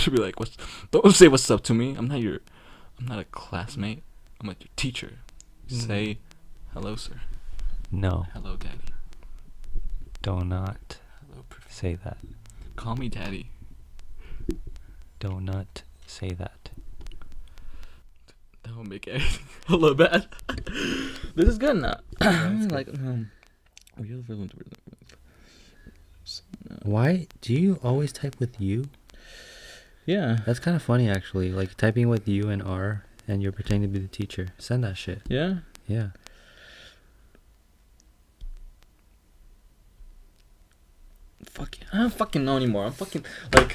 [SPEAKER 4] She'll be like, "What's? Don't say what's up to me. I'm not a classmate. I'm like your teacher. Say hello, sir.
[SPEAKER 2] No,
[SPEAKER 4] Hello, daddy.
[SPEAKER 2] do not
[SPEAKER 4] Hello, professor.
[SPEAKER 2] say that.
[SPEAKER 4] Call me daddy.
[SPEAKER 2] Do not say that.
[SPEAKER 4] That will make everything a little bad. This is good now. Like, oh, you're the first one to read.
[SPEAKER 2] Why do you always type with you?
[SPEAKER 4] Yeah.
[SPEAKER 2] That's kind of funny, actually. Like typing with you and R, and you're pretending to be the teacher. Send that shit.
[SPEAKER 4] Yeah.
[SPEAKER 2] Yeah.
[SPEAKER 4] Fuck yeah. I don't fucking know anymore. I'm fucking like.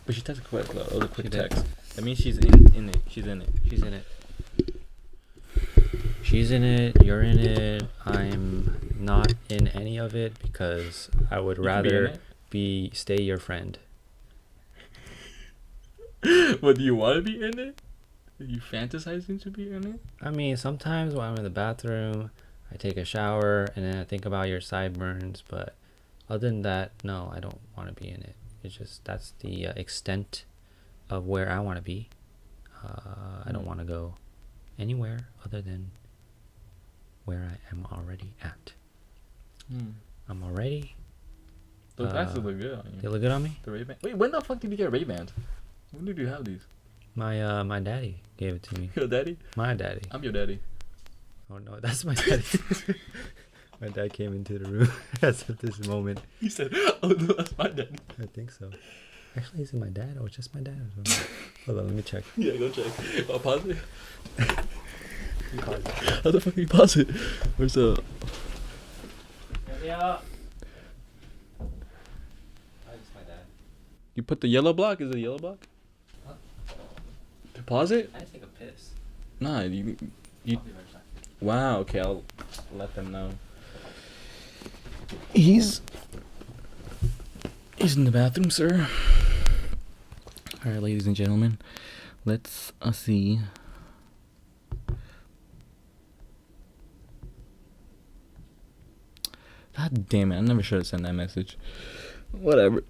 [SPEAKER 4] But she texted quick. It was a quick
[SPEAKER 2] She did.
[SPEAKER 4] text. That means she's in it. She's in it.
[SPEAKER 2] She's in it. She's in it. You're in it. I'm not in any of it because I would
[SPEAKER 4] You could
[SPEAKER 2] rather
[SPEAKER 4] be in
[SPEAKER 2] stay your friend.
[SPEAKER 4] it. But do you want to be in it? Are you fantasizing to be in it?
[SPEAKER 2] I mean, sometimes when I'm in the bathroom, I take a shower and then I think about your sideburns. But other than that, no, I don't want to be in it. It's just that's the extent of where I want to be. I don't want to go anywhere other than where I am already at. I'm already.
[SPEAKER 4] Those glasses look good on you.
[SPEAKER 2] They look good on me.
[SPEAKER 4] The Ray-Ban. Wait, when the fuck did you get Ray-Bans? When did you have these?
[SPEAKER 2] My daddy gave it to me.
[SPEAKER 4] Your daddy?
[SPEAKER 2] My daddy.
[SPEAKER 4] I'm your daddy.
[SPEAKER 2] Oh no, that's my daddy. My dad came into the room at this moment.
[SPEAKER 4] He said, "Oh no, that's my daddy."
[SPEAKER 2] I think so. Actually, is it my dad or just my dad? Hold on, let me check.
[SPEAKER 4] Yeah, go check. I'll pause it. How the fuck do you pause it? Where's the?
[SPEAKER 2] Yeah. That's my dad.
[SPEAKER 4] You put the yellow block? Is it a yellow block?
[SPEAKER 2] Huh?
[SPEAKER 4] To pause it?
[SPEAKER 2] I didn't take a piss.
[SPEAKER 4] Nah, you.
[SPEAKER 2] I'll be right back.
[SPEAKER 4] Wow. Okay, I'll let them know. He's in the bathroom, sir. All right, ladies and gentlemen, let's see. God damn it! I never should have sent that message. Whatever.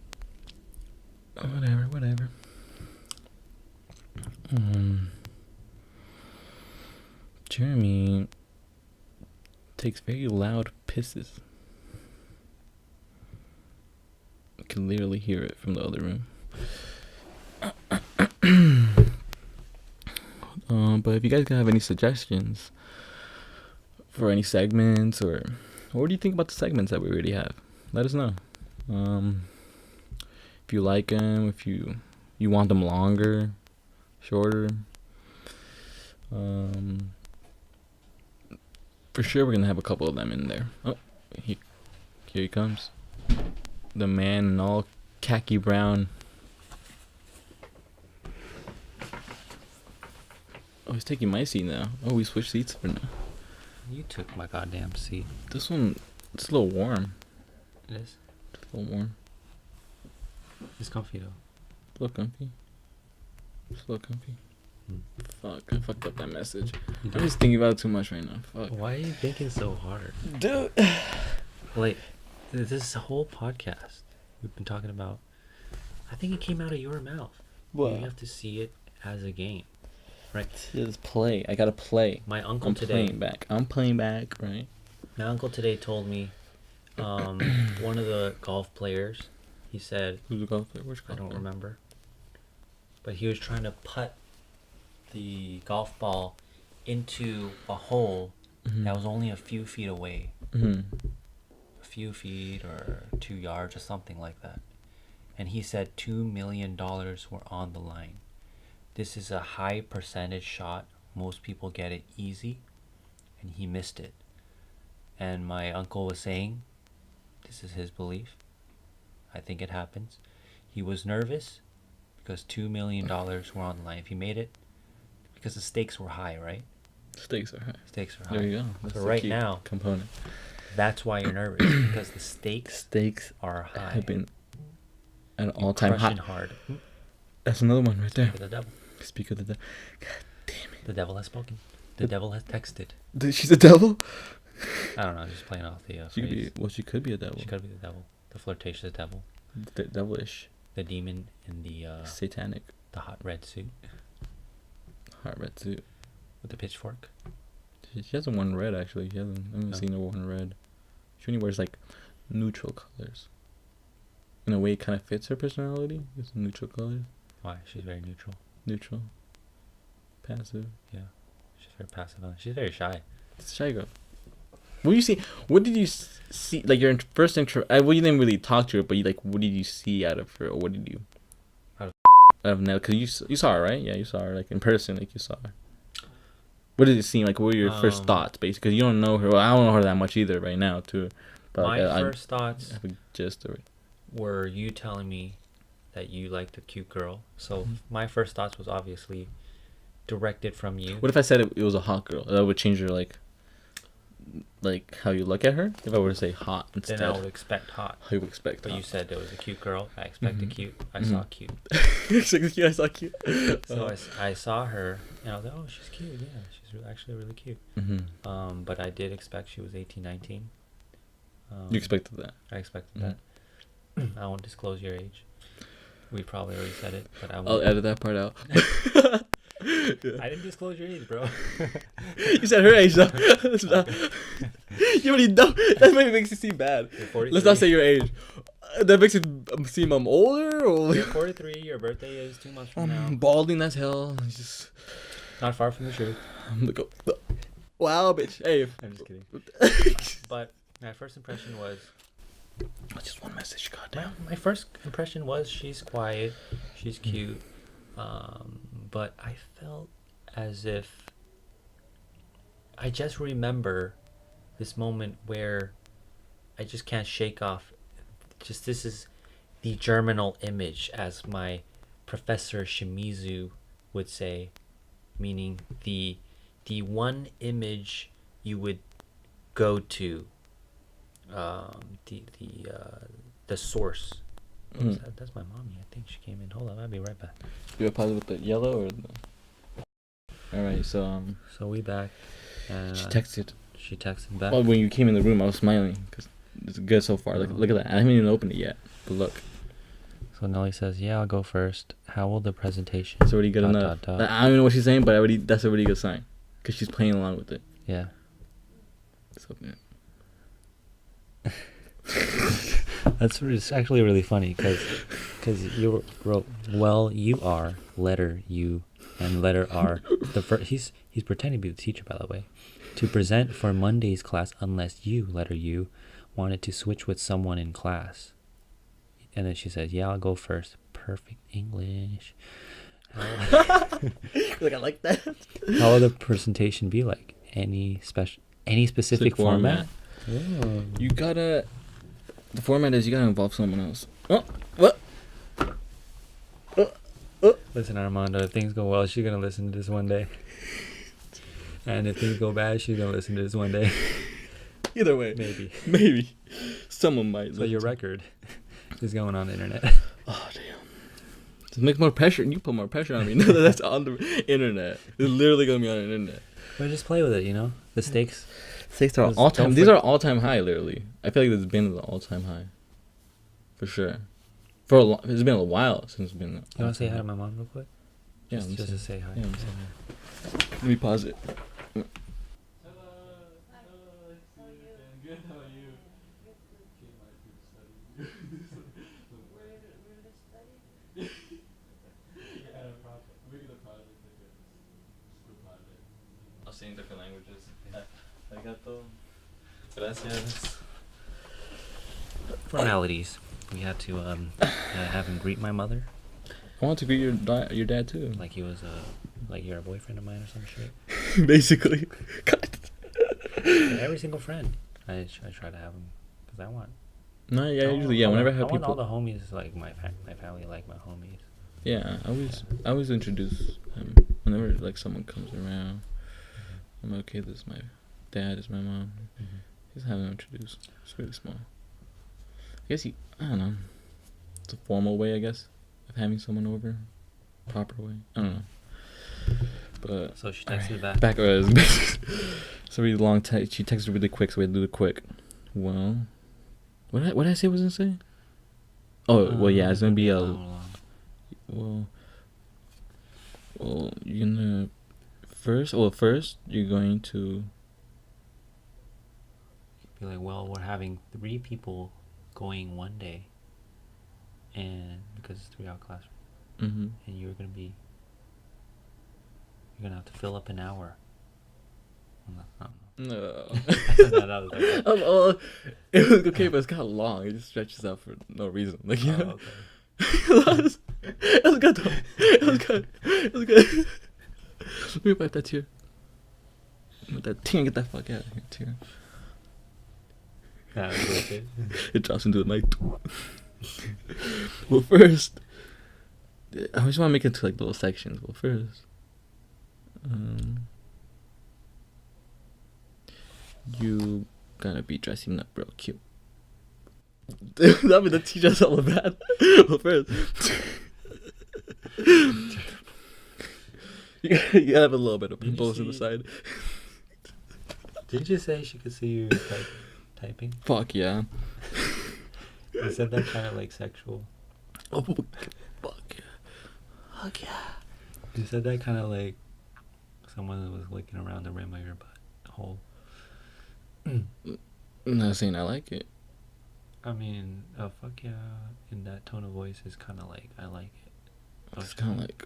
[SPEAKER 4] Jeremy takes very loud pisses. I can literally hear it from the other room. But if you guys have any suggestions for any segments, or what do you think about the segments that we already have? Let us know. If you like them, if you want them longer, shorter. For sure we're gonna have a couple of them in there. Oh, here he comes. The man in all khaki brown. Oh, he's taking my seat now. Oh, we switched seats for now.
[SPEAKER 2] You took my goddamn seat.
[SPEAKER 4] This one, it's a little warm.
[SPEAKER 2] It is.
[SPEAKER 4] It's a little warm.
[SPEAKER 2] It's comfy though.
[SPEAKER 4] A little comfy. It's a little comfy. Fuck, I fucked up that message. I'm just thinking about it too much right now. Fuck.
[SPEAKER 2] Why are you thinking so hard?
[SPEAKER 4] Dude.
[SPEAKER 2] Like, this whole podcast we've been talking about, I think it came out of your mouth.
[SPEAKER 4] What?
[SPEAKER 2] You have to see it as a game, right?
[SPEAKER 4] Just play. I gotta play.
[SPEAKER 2] My uncle
[SPEAKER 4] I'm
[SPEAKER 2] today.
[SPEAKER 4] playing back. I'm playing back, right?
[SPEAKER 2] My uncle today told me, one of the golf players, he said,
[SPEAKER 4] Who's the golf player? Which
[SPEAKER 2] I
[SPEAKER 4] golf
[SPEAKER 2] don't
[SPEAKER 4] player?
[SPEAKER 2] remember, but he was trying to putt the golf ball into a hole that was only a few feet away.
[SPEAKER 4] Mm-hmm.
[SPEAKER 2] A few feet or 2 yards or something like that. And he said $2 million were on the line. This is a high percentage shot. Most people get it easy, and he missed it. And my uncle was saying, this is his belief, I think it happens. He was nervous because $2 million were on the line. If he made it, because the stakes were high, right?
[SPEAKER 4] Stakes are high.
[SPEAKER 2] Stakes are high.
[SPEAKER 4] There you go. That's
[SPEAKER 2] So
[SPEAKER 4] the
[SPEAKER 2] right
[SPEAKER 4] key
[SPEAKER 2] now,
[SPEAKER 4] component.
[SPEAKER 2] that's why you're nervous, because the stakes are high.
[SPEAKER 4] have been at an
[SPEAKER 2] You're
[SPEAKER 4] all-time high.
[SPEAKER 2] crushing hard.
[SPEAKER 4] That's another one right there.
[SPEAKER 2] Speak of the devil.
[SPEAKER 4] Speak of the devil. God damn it.
[SPEAKER 2] The devil has spoken. The devil has texted.
[SPEAKER 4] She's a devil?
[SPEAKER 2] I don't know, just playing off the
[SPEAKER 4] She could be.
[SPEAKER 2] phrase.
[SPEAKER 4] Well, she could be a devil.
[SPEAKER 2] She could be the devil. The flirtatious devil.
[SPEAKER 4] Devilish.
[SPEAKER 2] The demon in
[SPEAKER 4] Satanic.
[SPEAKER 2] the hot red suit
[SPEAKER 4] Hot red suit.
[SPEAKER 2] with the pitchfork.
[SPEAKER 4] She hasn't worn red actually. I haven't seen her worn red. She only wears like neutral colors. In a way, it kind of fits her personality. It's neutral colors.
[SPEAKER 2] Why? She's very neutral.
[SPEAKER 4] Neutral. Passive.
[SPEAKER 2] Yeah. She's very passive. She's very shy.
[SPEAKER 4] It's a shy girl. What do you see? What did you see? Like your first intro. Well, you didn't really talk to her, but what did you see out of her, or what did you?
[SPEAKER 2] Out
[SPEAKER 4] of Nell, because you saw her, right? Yeah, you saw her like in person, like you saw her. What did it seem like? What were your first thoughts, basically? Because you don't know her. Well, I don't know her that much either right now, too. But
[SPEAKER 2] my first thoughts
[SPEAKER 4] I have a gist of it.
[SPEAKER 2] were you telling me that you liked a cute girl. So my first thoughts was obviously directed from you.
[SPEAKER 4] What if I said it was a hot girl? That would change your like how you look at her. If I were to say hot instead,
[SPEAKER 2] Then I would expect hot.
[SPEAKER 4] How you would expect?
[SPEAKER 2] But
[SPEAKER 4] hot.
[SPEAKER 2] you said there was a cute girl. I expected cute. I saw cute.
[SPEAKER 4] I saw cute.
[SPEAKER 2] So I saw her and I was like, oh, she's cute. Yeah, she's actually really cute. But I did expect she was 18, 19.
[SPEAKER 4] You expected that?
[SPEAKER 2] I expected that. I won't disclose your age. We probably already said it, but I won't.
[SPEAKER 4] I'll edit that part out.
[SPEAKER 2] I didn't disclose your age, bro.
[SPEAKER 4] You said her age, though. You already know. That makes it seem bad. Let's not say your age. That makes it seem I'm older, or
[SPEAKER 2] you're 43. Your birthday is 2 months from now.
[SPEAKER 4] I'm balding as hell. It's just
[SPEAKER 2] not far from the truth.
[SPEAKER 4] I'm like, wow, bitch. Hey,
[SPEAKER 2] I'm just kidding. But my first impression was.
[SPEAKER 4] Just one message, goddamn.
[SPEAKER 2] My first impression was she's quiet, she's cute, but I felt as if I just remember this moment where I just can't shake off. Just this is the germinal image, as my Professor Shimizu would say, meaning the one image you would go to. The source. That's my mommy. I think she came in. Hold on, I'll be right back.
[SPEAKER 4] You have pause with the yellow or the... Alright, so
[SPEAKER 2] we back.
[SPEAKER 4] She texted.
[SPEAKER 2] She texted back.
[SPEAKER 4] Well, when you came in the room, I was smiling because it's good so far. Look at that. I haven't even opened it yet, but look.
[SPEAKER 2] So Nelly says, "Yeah, I'll go first. How will the presentation?"
[SPEAKER 4] It's already good enough. I don't even know what she's saying, but that's a really good sign because she's playing along with it.
[SPEAKER 2] Yeah.
[SPEAKER 4] So, yeah.
[SPEAKER 2] It's actually really funny because you wrote, well, you are letter U and letter R. He's pretending to be the teacher, by the way, to present for Monday's class unless you, letter U, wanted to switch with someone in class. And then she says, yeah, I'll go first. Perfect English.
[SPEAKER 4] Like, I like that.
[SPEAKER 2] How will the presentation be like? Any specific format?
[SPEAKER 4] Oh. The format is you gotta involve someone else. Oh, what?
[SPEAKER 2] Listen, Armando, if things go well, she's gonna listen to this one day. And if things go bad, she's gonna listen to this one day.
[SPEAKER 4] Either way. Maybe. Someone might.
[SPEAKER 2] So your record is going on the internet.
[SPEAKER 4] Oh, damn. Just make more pressure. You put more pressure on me. No, that's on the internet. It's literally gonna be on the internet.
[SPEAKER 2] But just play with it, the stakes.
[SPEAKER 4] Stakes are all time. These are all time high, literally. I feel like this has been the all time high. For sure. It's been a while since it's been.
[SPEAKER 2] You want to say hi to my mom real quick?
[SPEAKER 4] Yeah,
[SPEAKER 2] just to say hi.
[SPEAKER 4] Yeah, say hi. Let me pause it. Hello. How are you? Good. How are you? Where did they study? Yeah, project. We're making a project. School project. I'll say in different languages. Arigato. Gracias.
[SPEAKER 2] Formalities. We had to have him greet my mother.
[SPEAKER 4] I want to greet your dad too.
[SPEAKER 2] Like he was like you're a boyfriend of mine or some shit.
[SPEAKER 4] Basically.
[SPEAKER 2] Every single friend. I try to have him because I want.
[SPEAKER 4] No, yeah, usually whenever I have people.
[SPEAKER 2] I want all the homies like my family like my homies.
[SPEAKER 4] Yeah, I always introduce him whenever like someone comes around. I'm okay. This is my dad. This is my mom. Just have them introduced. It's really small. I guess I don't know. It's a formal way, I guess, of having someone over. Proper way. I don't know. But
[SPEAKER 2] so she texted back.
[SPEAKER 4] It's a really long text. She texted really quick, so we had to do it quick. Well, what did I say? I was gonna say? Oh well, yeah, it's gonna be a
[SPEAKER 2] long.
[SPEAKER 4] well. Well, you're gonna first. Well, first you're going to.
[SPEAKER 2] Be like, well, we're having 3 people going one day, and because it's 3-hour classroom,
[SPEAKER 4] Mm-hmm.
[SPEAKER 2] and you're gonna have to fill up an hour.
[SPEAKER 4] No.
[SPEAKER 2] That was like,
[SPEAKER 4] Oh, it was okay, but it's kind of long. It just stretches out for no reason. Like, you know?
[SPEAKER 2] okay.
[SPEAKER 4] It was good though. It was good. It was good. Let me wipe that tear. With that tear, get that fuck out of here, tear.
[SPEAKER 2] That was okay.
[SPEAKER 4] It drops into the mic. Well, first, I just want to make it into like little sections. Well, first, you gotta be dressing up real cute. That mean the teacher's all bad. Well, first, you gotta have a little bit of pimples in the side.
[SPEAKER 2] Didn't you say she could see you typing?
[SPEAKER 4] Fuck yeah.
[SPEAKER 2] You said that kind of like sexual.
[SPEAKER 4] Oh, fuck yeah. Fuck yeah.
[SPEAKER 2] You said that kind of like someone was licking around the rim of your butthole.
[SPEAKER 4] I'm not saying I like it.
[SPEAKER 2] I mean, fuck yeah, in that tone of voice is kind of like, I like it.
[SPEAKER 4] It's kind of like,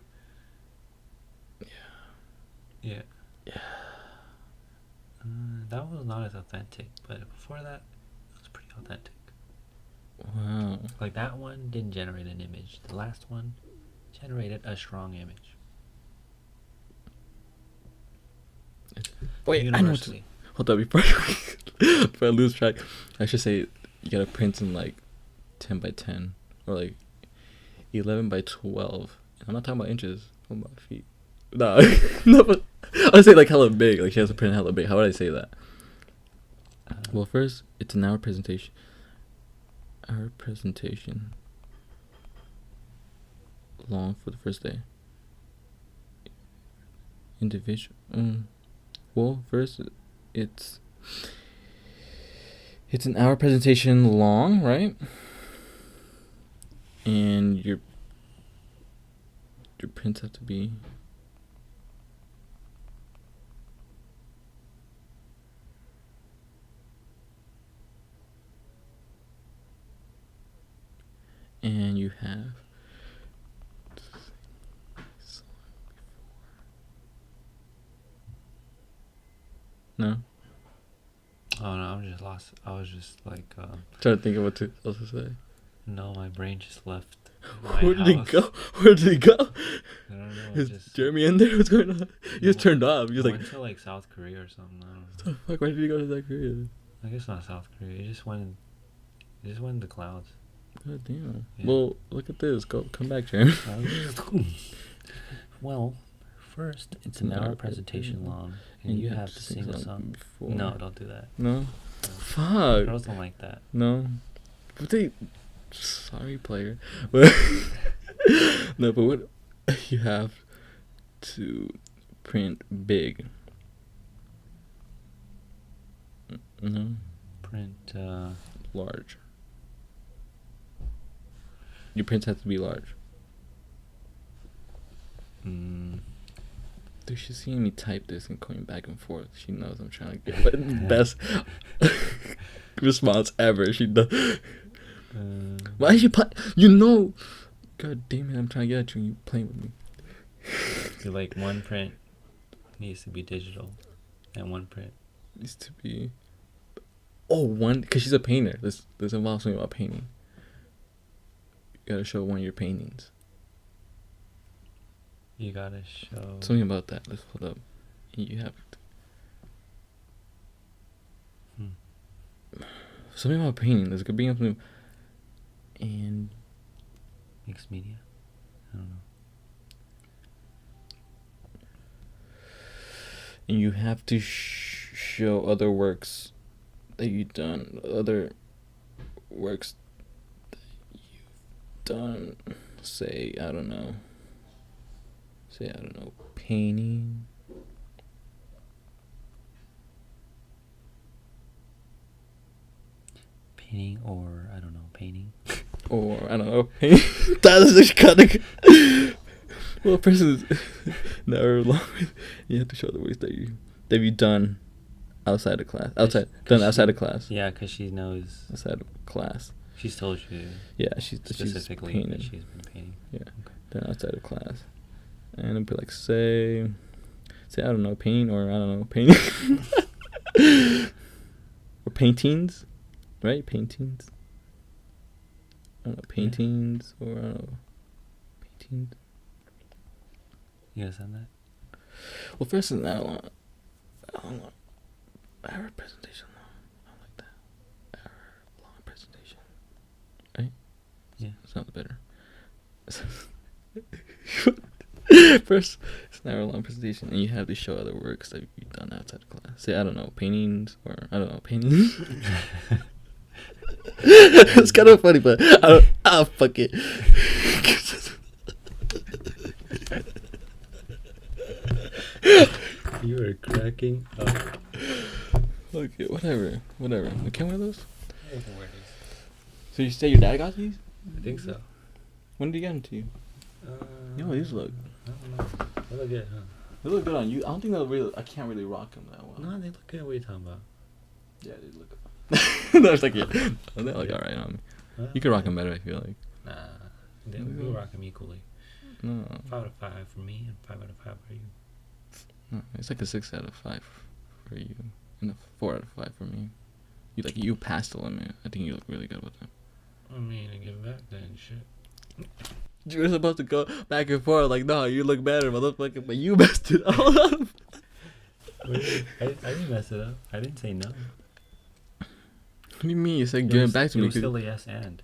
[SPEAKER 2] Yeah.
[SPEAKER 4] yeah.
[SPEAKER 2] That was not as authentic, but before that, it was pretty authentic.
[SPEAKER 4] Wow.
[SPEAKER 2] Like, that one didn't generate an image. The last one generated a strong image.
[SPEAKER 4] Wait, I know.
[SPEAKER 2] Universally.
[SPEAKER 4] Hold up, before I lose track, I should say you gotta print in like 10 by 10 or like 11 by 12. I'm not talking about inches. I'm talking about feet. No, no, but I would say like hella big. Like she has to print hella big. How would I say that? Well, first, it's an hour presentation. Hour presentation. Long for the first day. Individual. Well, first, it's an hour presentation long, right? And your prints have to be and you have no.
[SPEAKER 2] Oh no, I'm just lost. I was just like,
[SPEAKER 4] Trying to think of what else to say.
[SPEAKER 2] no, my brain just left. My
[SPEAKER 4] Where did he
[SPEAKER 2] house.
[SPEAKER 4] go? Where did he go?
[SPEAKER 2] I don't know.
[SPEAKER 4] Is
[SPEAKER 2] Just
[SPEAKER 4] Jeremy in there? What's going on? You just turned off. You're like,
[SPEAKER 2] went to like South Korea or something. I don't know.
[SPEAKER 4] what the fuck? Why did he go to South Korea?
[SPEAKER 2] I guess not South Korea. It just went in the clouds.
[SPEAKER 4] God damn.
[SPEAKER 2] Yeah.
[SPEAKER 4] Well, look at this. Come back, Jeremy.
[SPEAKER 2] Well, first, it's an hour presentation long, and you have to sing a song.
[SPEAKER 4] Before.
[SPEAKER 2] No, don't do that.
[SPEAKER 4] No? Fuck.
[SPEAKER 2] Girls don't like that.
[SPEAKER 4] No. But they... Sorry, player. But no, but what... You have to print big. No?
[SPEAKER 2] Print,
[SPEAKER 4] Large. Your prints have to be large. Dude, she's seeing me type this and going back and forth. She knows I'm trying to get the best response ever. She does. Why is she play? You know. God damn it! I'm trying to get at you and you playing with me.
[SPEAKER 2] You're like, one print needs to be digital, and one print.
[SPEAKER 4] Needs to be. Oh, one, because she's a painter. This involves something about painting. You gotta show one of your paintings.
[SPEAKER 2] You gotta show.
[SPEAKER 4] Something about that. Let's hold up. You have something about painting. There's gonna be something. And
[SPEAKER 2] Mixed media? I don't know.
[SPEAKER 4] and you have to show other works that you've done. Other works that you've done. Say, I don't know. Painting.
[SPEAKER 2] Painting, or I don't know, painting.
[SPEAKER 4] Or I don't know. That is just kind of. Well, a person is never long. You have to show the ways that you've done outside of class. Outside of class.
[SPEAKER 2] Yeah, because she knows.
[SPEAKER 4] Outside of class.
[SPEAKER 2] She's told you.
[SPEAKER 4] Yeah, she's
[SPEAKER 2] specifically
[SPEAKER 4] painting.
[SPEAKER 2] that she's been painting.
[SPEAKER 4] Yeah, done outside of class, and it'd be like say I don't know, painting or I don't know, painting or paintings, right? Paintings. I don't know, paintings or I don't know, paintings.
[SPEAKER 2] You gonna send that?
[SPEAKER 4] Well, first, I don't want our presentation long. I don't like that. Our long presentation, right?
[SPEAKER 2] Yeah,
[SPEAKER 4] sounds better. First, it's an hour-long presentation, and you have to show other works that you've done outside of class. Say, I don't know, paintings, or I don't know, paintings. It's kind of funny, but I don't. Ah, fuck it.
[SPEAKER 2] You are cracking up.
[SPEAKER 4] Okay, whatever. Okay, one of those.
[SPEAKER 2] I can wear these.
[SPEAKER 4] So you say your dad got these?
[SPEAKER 2] I think so.
[SPEAKER 4] When did he get them to you? You know, these look.
[SPEAKER 2] I don't know. They look good, huh?
[SPEAKER 4] They look good on you. I don't think they'll really. I can't really rock them that well.
[SPEAKER 2] No, they look good. What are you talking about?
[SPEAKER 4] Yeah, they look. No, it's like yeah. They look alright on me. You could rock them better. I feel like.
[SPEAKER 2] Nah, we'll rock them equally.
[SPEAKER 4] No.
[SPEAKER 2] 5 out of 5 for me, and 5 out of 5 for you.
[SPEAKER 4] No, it's like a 6 out of 5 for you, and a 4 out of 5 for me. You passed the limit. I think you look really good with them.
[SPEAKER 2] I mean, I give back then, shit.
[SPEAKER 4] You were supposed to go back and forth like, no, you look better, motherfucker, but you messed it all up.
[SPEAKER 2] I didn't mess it up. I didn't say no.
[SPEAKER 4] What do you mean? You said give it back to me?
[SPEAKER 2] It was still a yes and.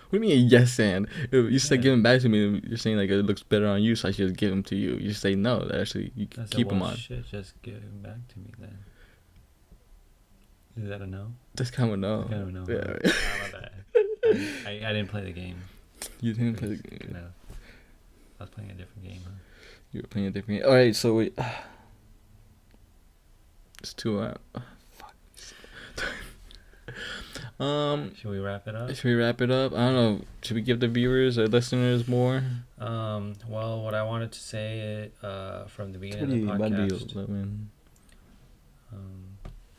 [SPEAKER 4] What do you mean a yes and? You said give them back to me. You're saying like it looks better on you, so I should just give them to you. You just say no. That actually you keep them on.
[SPEAKER 2] Shit, just give them back to me then. Is that a no?
[SPEAKER 4] That's kind of a no.
[SPEAKER 2] Kind of a no.
[SPEAKER 4] Yeah.
[SPEAKER 2] My bad. I didn't play the game.
[SPEAKER 4] You didn't play the game.
[SPEAKER 2] No. I was playing a different game, huh?
[SPEAKER 4] You were playing a different game. All right, so wait. It's 2 hours. Fuck.
[SPEAKER 2] Should we wrap it up?
[SPEAKER 4] Should we wrap it up? I don't know. Should we give the viewers or listeners more?
[SPEAKER 2] Well, what I wanted to say from the beginning of the podcast.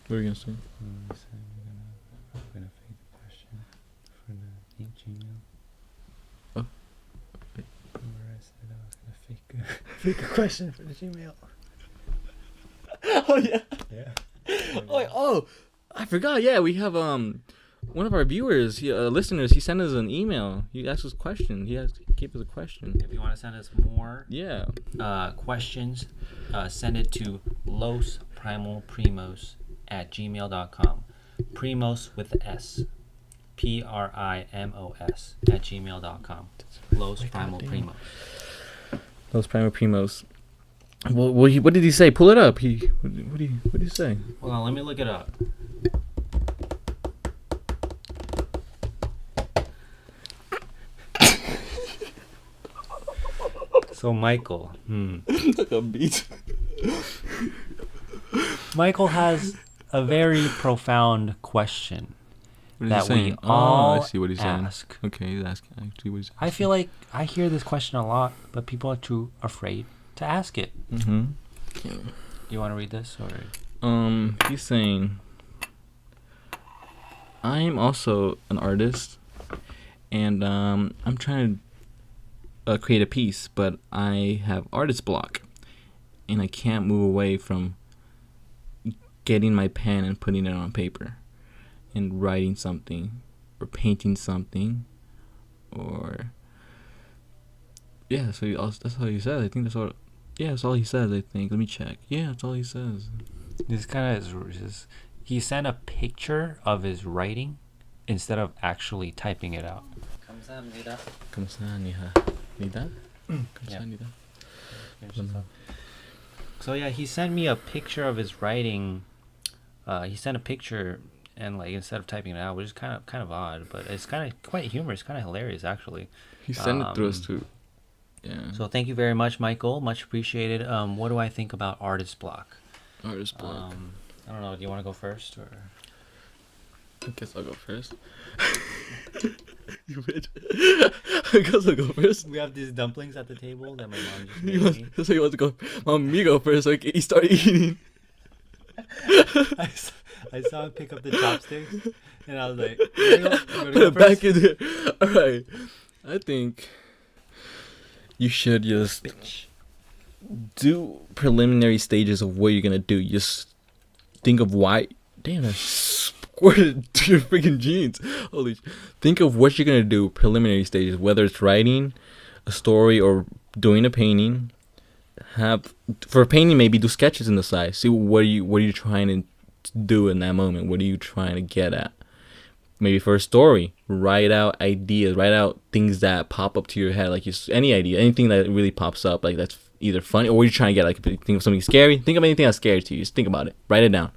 [SPEAKER 4] What are you gonna say?
[SPEAKER 2] I'm gonna fake the question for the Gmail.
[SPEAKER 4] Oh.
[SPEAKER 2] Remember I said I was gonna fake a question for the Gmail.
[SPEAKER 4] Oh yeah.
[SPEAKER 2] Yeah.
[SPEAKER 4] Oh, I forgot. Yeah, we have one of our viewers, listeners. He sent us an email. He asked us a question. He gave us a question.
[SPEAKER 2] If you want to send us more questions, send it to losprimalprimos@gmail.com. Primos with the S. Primos @gmail.com. Los Primal Primos.
[SPEAKER 4] Los Primal Primos. Well, what did he say? Pull it up. What did he say?
[SPEAKER 2] Hold on, let me look it up. So Michael,
[SPEAKER 4] Like a beat.
[SPEAKER 2] Michael has a very profound question that we all
[SPEAKER 4] I see what he's
[SPEAKER 2] ask.
[SPEAKER 4] saying. Okay, he's asking. I see what he's asking.
[SPEAKER 2] I feel like I hear this question a lot, but people are too afraid to ask it.
[SPEAKER 4] Mm-hmm.
[SPEAKER 2] You want to read this or?
[SPEAKER 4] He's saying, I'm also an artist, and I'm trying to create a piece, but I have artist block, and I can't move away from getting my pen and putting it on paper, and writing something, or painting something, or yeah. So that's all he says. I think that's all. Yeah, that's all he says, I think. Let me check. Yeah, that's all he says.
[SPEAKER 2] This kind of is he sent a picture of his writing instead of actually typing it out. 감사합니다.
[SPEAKER 4] 감사합니다.
[SPEAKER 2] So yeah, he sent me a picture of his writing. He sent a picture and like instead of typing it out, which is kind of odd, but it's kind of quite humorous, kind of hilarious actually.
[SPEAKER 4] He sent it through us too. Yeah.
[SPEAKER 2] So thank you very much, Michael. Much appreciated. What do I think about artist block?
[SPEAKER 4] Artist block.
[SPEAKER 2] I don't know. Do you want to go first or?
[SPEAKER 4] I guess I'll go first. You bitch. I guess I'll go first.
[SPEAKER 2] We have these dumplings at the table that my mom just
[SPEAKER 4] You
[SPEAKER 2] made
[SPEAKER 4] want,
[SPEAKER 2] me.
[SPEAKER 4] so you want to go? Mom, me go first. So you start eating.
[SPEAKER 2] I saw him pick up the chopsticks, and I was like, "You wanna
[SPEAKER 4] Put
[SPEAKER 2] go
[SPEAKER 4] it back
[SPEAKER 2] first?"
[SPEAKER 4] in there. All right. I think you should just do preliminary stages of what you're gonna do. Just think of why. Damn, I squirted to your freaking jeans. Holy! Think of what you're gonna do. Preliminary stages, whether it's writing a story or doing a painting. For a painting, maybe do sketches in the side. See what are you trying to do in that moment. What are you trying to get at? Maybe for a story, write out ideas, write out things that pop up to your head, like any idea, anything that really pops up, like that's either funny or what you're trying to get. Like, think of something scary, think of anything that's scary to you. Just think about it, write it down,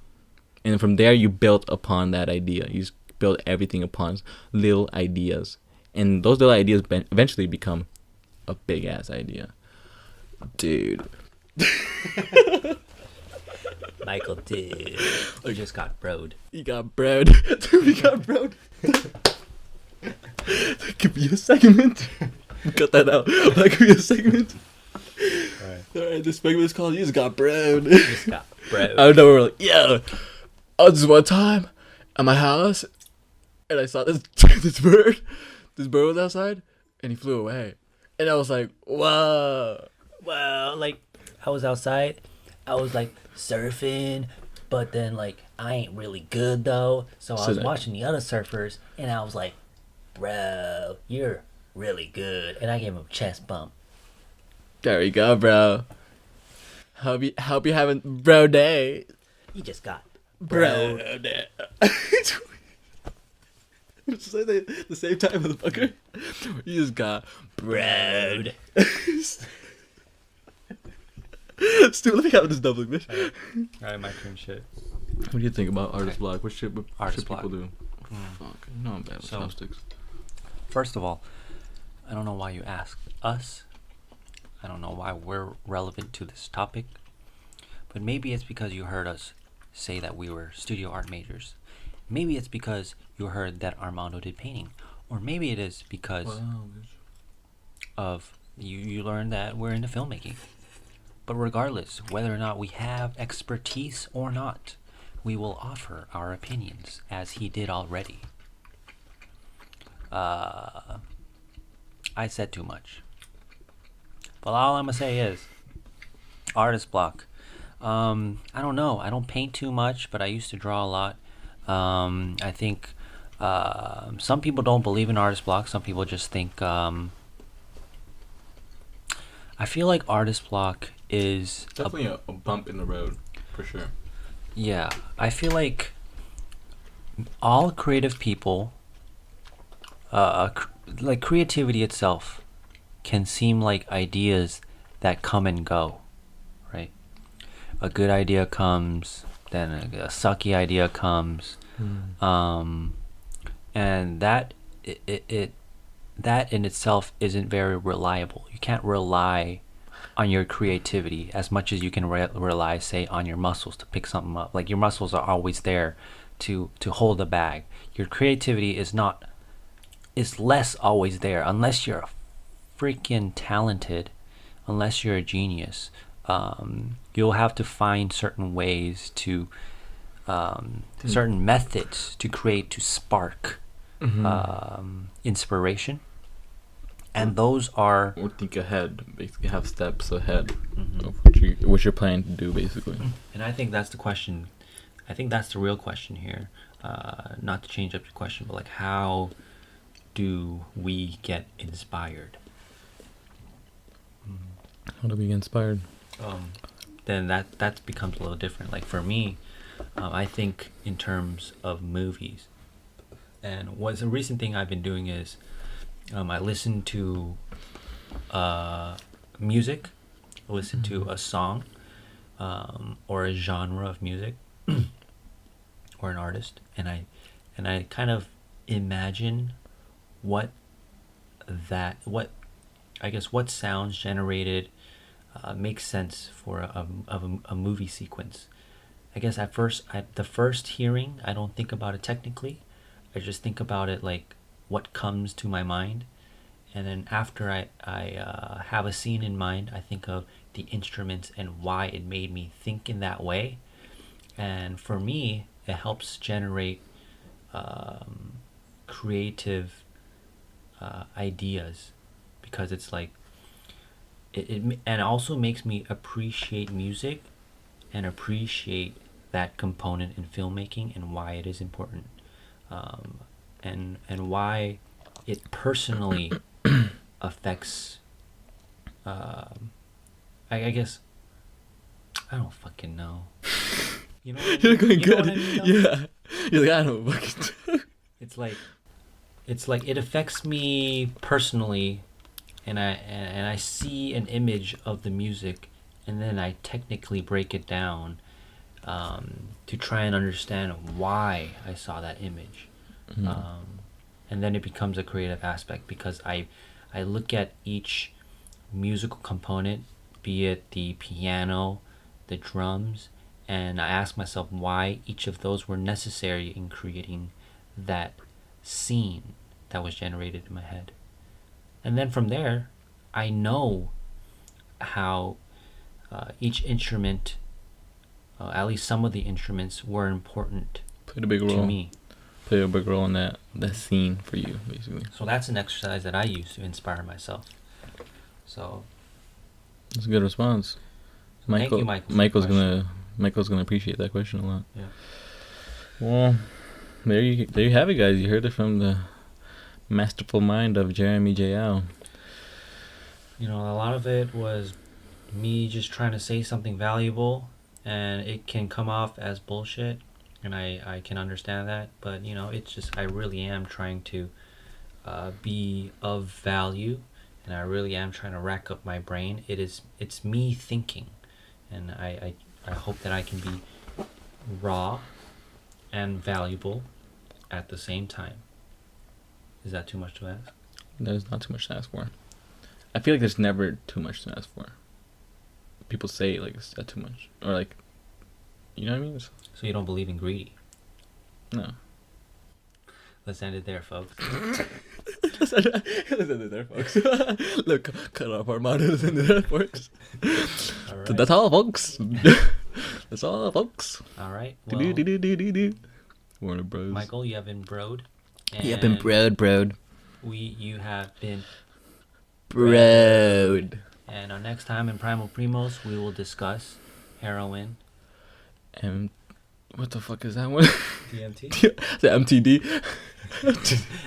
[SPEAKER 4] and then from there you build upon that idea. You just build everything upon little ideas, and those little ideas eventually become a big ass idea, dude.
[SPEAKER 2] Michael, dude, you just got broed.
[SPEAKER 4] You got bread. Dude, we got bread. That could be a segment. Cut that out. That could be a segment. Alright, this segment is called You Just Got Bread.
[SPEAKER 2] Just got broed.
[SPEAKER 4] I don't know, we're like, yeah. I was just one time at my house and I saw this this bird. This bird was outside and he flew away. And I was like, whoa.
[SPEAKER 2] Well, like, I was outside, I was like surfing, but then like I ain't really good though, so I was watching the other surfers, and I was like, bro, you're really good, and I gave him a chest bump.
[SPEAKER 4] There you go, bro. Hope you having bro day.
[SPEAKER 2] You just got
[SPEAKER 4] Bro
[SPEAKER 2] bro.
[SPEAKER 4] day. Say the same time, motherfucker. You just got
[SPEAKER 2] Broed.
[SPEAKER 4] Stu, let me have this doubling, bitch.
[SPEAKER 2] Alright, my turn. Shit.
[SPEAKER 4] What do you think about artist block? What should
[SPEAKER 2] Artist
[SPEAKER 4] people
[SPEAKER 2] block.
[SPEAKER 4] do? Fuck, no, I'm bad with
[SPEAKER 2] So-
[SPEAKER 4] chopsticks.
[SPEAKER 2] First of all, I don't know why you asked us. I don't know why we're relevant to this topic, but maybe it's because you heard us say that we were studio art majors. Maybe it's because you heard that Armando did painting, or maybe it is because of you learned that we're into filmmaking. But regardless, whether or not we have expertise or not, we will offer our opinions, as he did already. I said too much. But all I'm going to say is, artist block. I don't know. I don't paint too much, but I used to draw a lot. I think some people don't believe in artist block. Some people just think... I feel like artist block is
[SPEAKER 4] Definitely a bump in the road, for sure.
[SPEAKER 2] Yeah, I feel like all creative people, like creativity itself, can seem like ideas that come and go, right? A good idea comes, then a sucky idea comes, and that that in itself isn't very reliable. You can't rely on your creativity as much as you can rely, say, on your muscles to pick something up. Like, your muscles are always there to hold a bag. Your creativity is less always there unless you're freaking talented, unless you're a genius. You'll have to find certain ways to certain methods to create, to spark inspiration. And those are...
[SPEAKER 4] Or think ahead, basically have steps ahead of what you're planning to do, basically.
[SPEAKER 2] And I think that's the question. I think that's the real question here. Not to change up the question, but like, how do we get inspired?
[SPEAKER 4] How do we get inspired?
[SPEAKER 2] Then that becomes a little different. Like, for me, I think in terms of movies. And what's a recent thing I've been doing is I listen to music, I listen to a song, or a genre of music, or an artist, and I kind of imagine what sounds generated makes sense for a movie sequence. I guess at the first hearing, I don't think about it technically. I just think about it like what comes to my mind. And then after I have a scene in mind, I think of the instruments and why it made me think in that way. And for me, it helps generate creative ideas, because it's like and also makes me appreciate music and appreciate that component in filmmaking and why it is important, and why it personally affects. I guess I don't fucking know. You know what I
[SPEAKER 4] You're
[SPEAKER 2] mean?
[SPEAKER 4] going
[SPEAKER 2] You know
[SPEAKER 4] good.
[SPEAKER 2] what I mean, though?
[SPEAKER 4] Yeah. You're like, I don't fucking.
[SPEAKER 2] It's like it affects me personally, and I see an image of the music, and then I technically break it down to try and understand why I saw that image. And then it becomes a creative aspect, because I look at each musical component, be it the piano, the drums, and I ask myself why each of those were necessary in creating that scene that was generated in my head. And then from there, I know how each instrument, at least some of the instruments, were important
[SPEAKER 4] Played a big
[SPEAKER 2] to
[SPEAKER 4] role.
[SPEAKER 2] me.
[SPEAKER 4] Played a big role in that scene for you, basically.
[SPEAKER 2] So that's an exercise that I use to inspire myself. So
[SPEAKER 4] That's a good response.
[SPEAKER 2] thank you, Michael, for the
[SPEAKER 4] Michael's gonna appreciate that question a lot.
[SPEAKER 2] Yeah.
[SPEAKER 4] Well, there you have it, guys. You heard it from the masterful mind of Jeremy J.L.
[SPEAKER 2] You know, a lot of it was me just trying to say something valuable, and it can come off as bullshit, and I can understand that, but you know, it's just I really am trying to be of value, and I really am trying to rack up my brain. It's me thinking, and I hope that I can be raw and valuable at the same time. Is that too much to ask?
[SPEAKER 4] There's not too much to ask for. I feel like there's never too much to ask for. People say like is that too much, or like, you know what I mean?
[SPEAKER 2] So you don't believe in greedy?
[SPEAKER 4] No.
[SPEAKER 2] Let's end it there, folks.
[SPEAKER 4] Let's end it there, folks. Look, cut off our monitor. Let's end it there, folks.
[SPEAKER 2] All right.
[SPEAKER 4] That's all, folks. That's all, folks.
[SPEAKER 2] All right.
[SPEAKER 4] Do
[SPEAKER 2] Well,
[SPEAKER 4] do. Warner Bros.
[SPEAKER 2] Michael, you have been broed.
[SPEAKER 4] You have been broed.
[SPEAKER 2] You have been.
[SPEAKER 4] Broed.
[SPEAKER 2] And next time in Primal Primos, we will discuss heroin.
[SPEAKER 4] And what the fuck is that one?
[SPEAKER 2] DMT?
[SPEAKER 4] The MTD?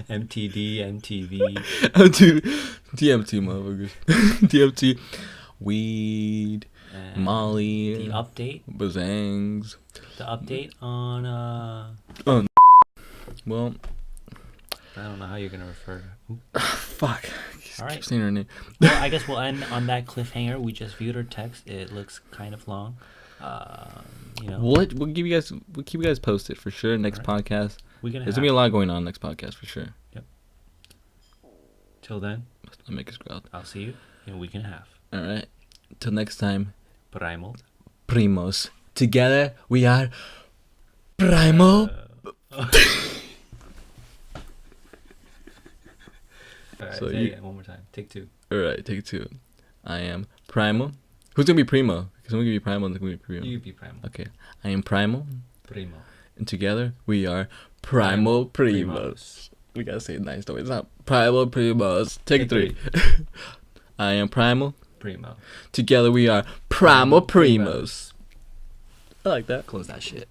[SPEAKER 2] MTD, MTV.
[SPEAKER 4] DMT, motherfuckers. DMT. Weed.
[SPEAKER 2] And
[SPEAKER 4] Molly.
[SPEAKER 2] The update.
[SPEAKER 4] Bazangs.
[SPEAKER 2] The update on.
[SPEAKER 4] Well,
[SPEAKER 2] I don't know how you're gonna refer.
[SPEAKER 4] fuck.
[SPEAKER 2] All right.
[SPEAKER 4] Keep saying her name.
[SPEAKER 2] Well, I guess we'll end on that cliffhanger. We just viewed her text. It looks kind of long. You know.
[SPEAKER 4] We'll keep you guys posted for sure. Next
[SPEAKER 2] All right.
[SPEAKER 4] podcast.
[SPEAKER 2] We're gonna
[SPEAKER 4] There's gonna be a lot going on next podcast for sure.
[SPEAKER 2] Till then,
[SPEAKER 4] I'll make it scroll.
[SPEAKER 2] I'll see you in a week and a half.
[SPEAKER 4] All right. Till next time.
[SPEAKER 2] Primal.
[SPEAKER 4] Primos. Together we are Primal.
[SPEAKER 2] Alright,
[SPEAKER 4] So
[SPEAKER 2] say
[SPEAKER 4] you-
[SPEAKER 2] it one more time. Take two.
[SPEAKER 4] Alright, take two. I am Primal. Who's gonna be Primo? Because I'm gonna be Primal and I'm gonna be Primo.
[SPEAKER 2] You be Primal.
[SPEAKER 4] Okay. I am Primal.
[SPEAKER 2] Primo.
[SPEAKER 4] And together we are Primal Primos. We gotta say it nice though. It's not Primal Primos. Take three. I am Primal.
[SPEAKER 2] Primo.
[SPEAKER 4] Together we are Primal Primos. I like that.
[SPEAKER 2] Close that shit.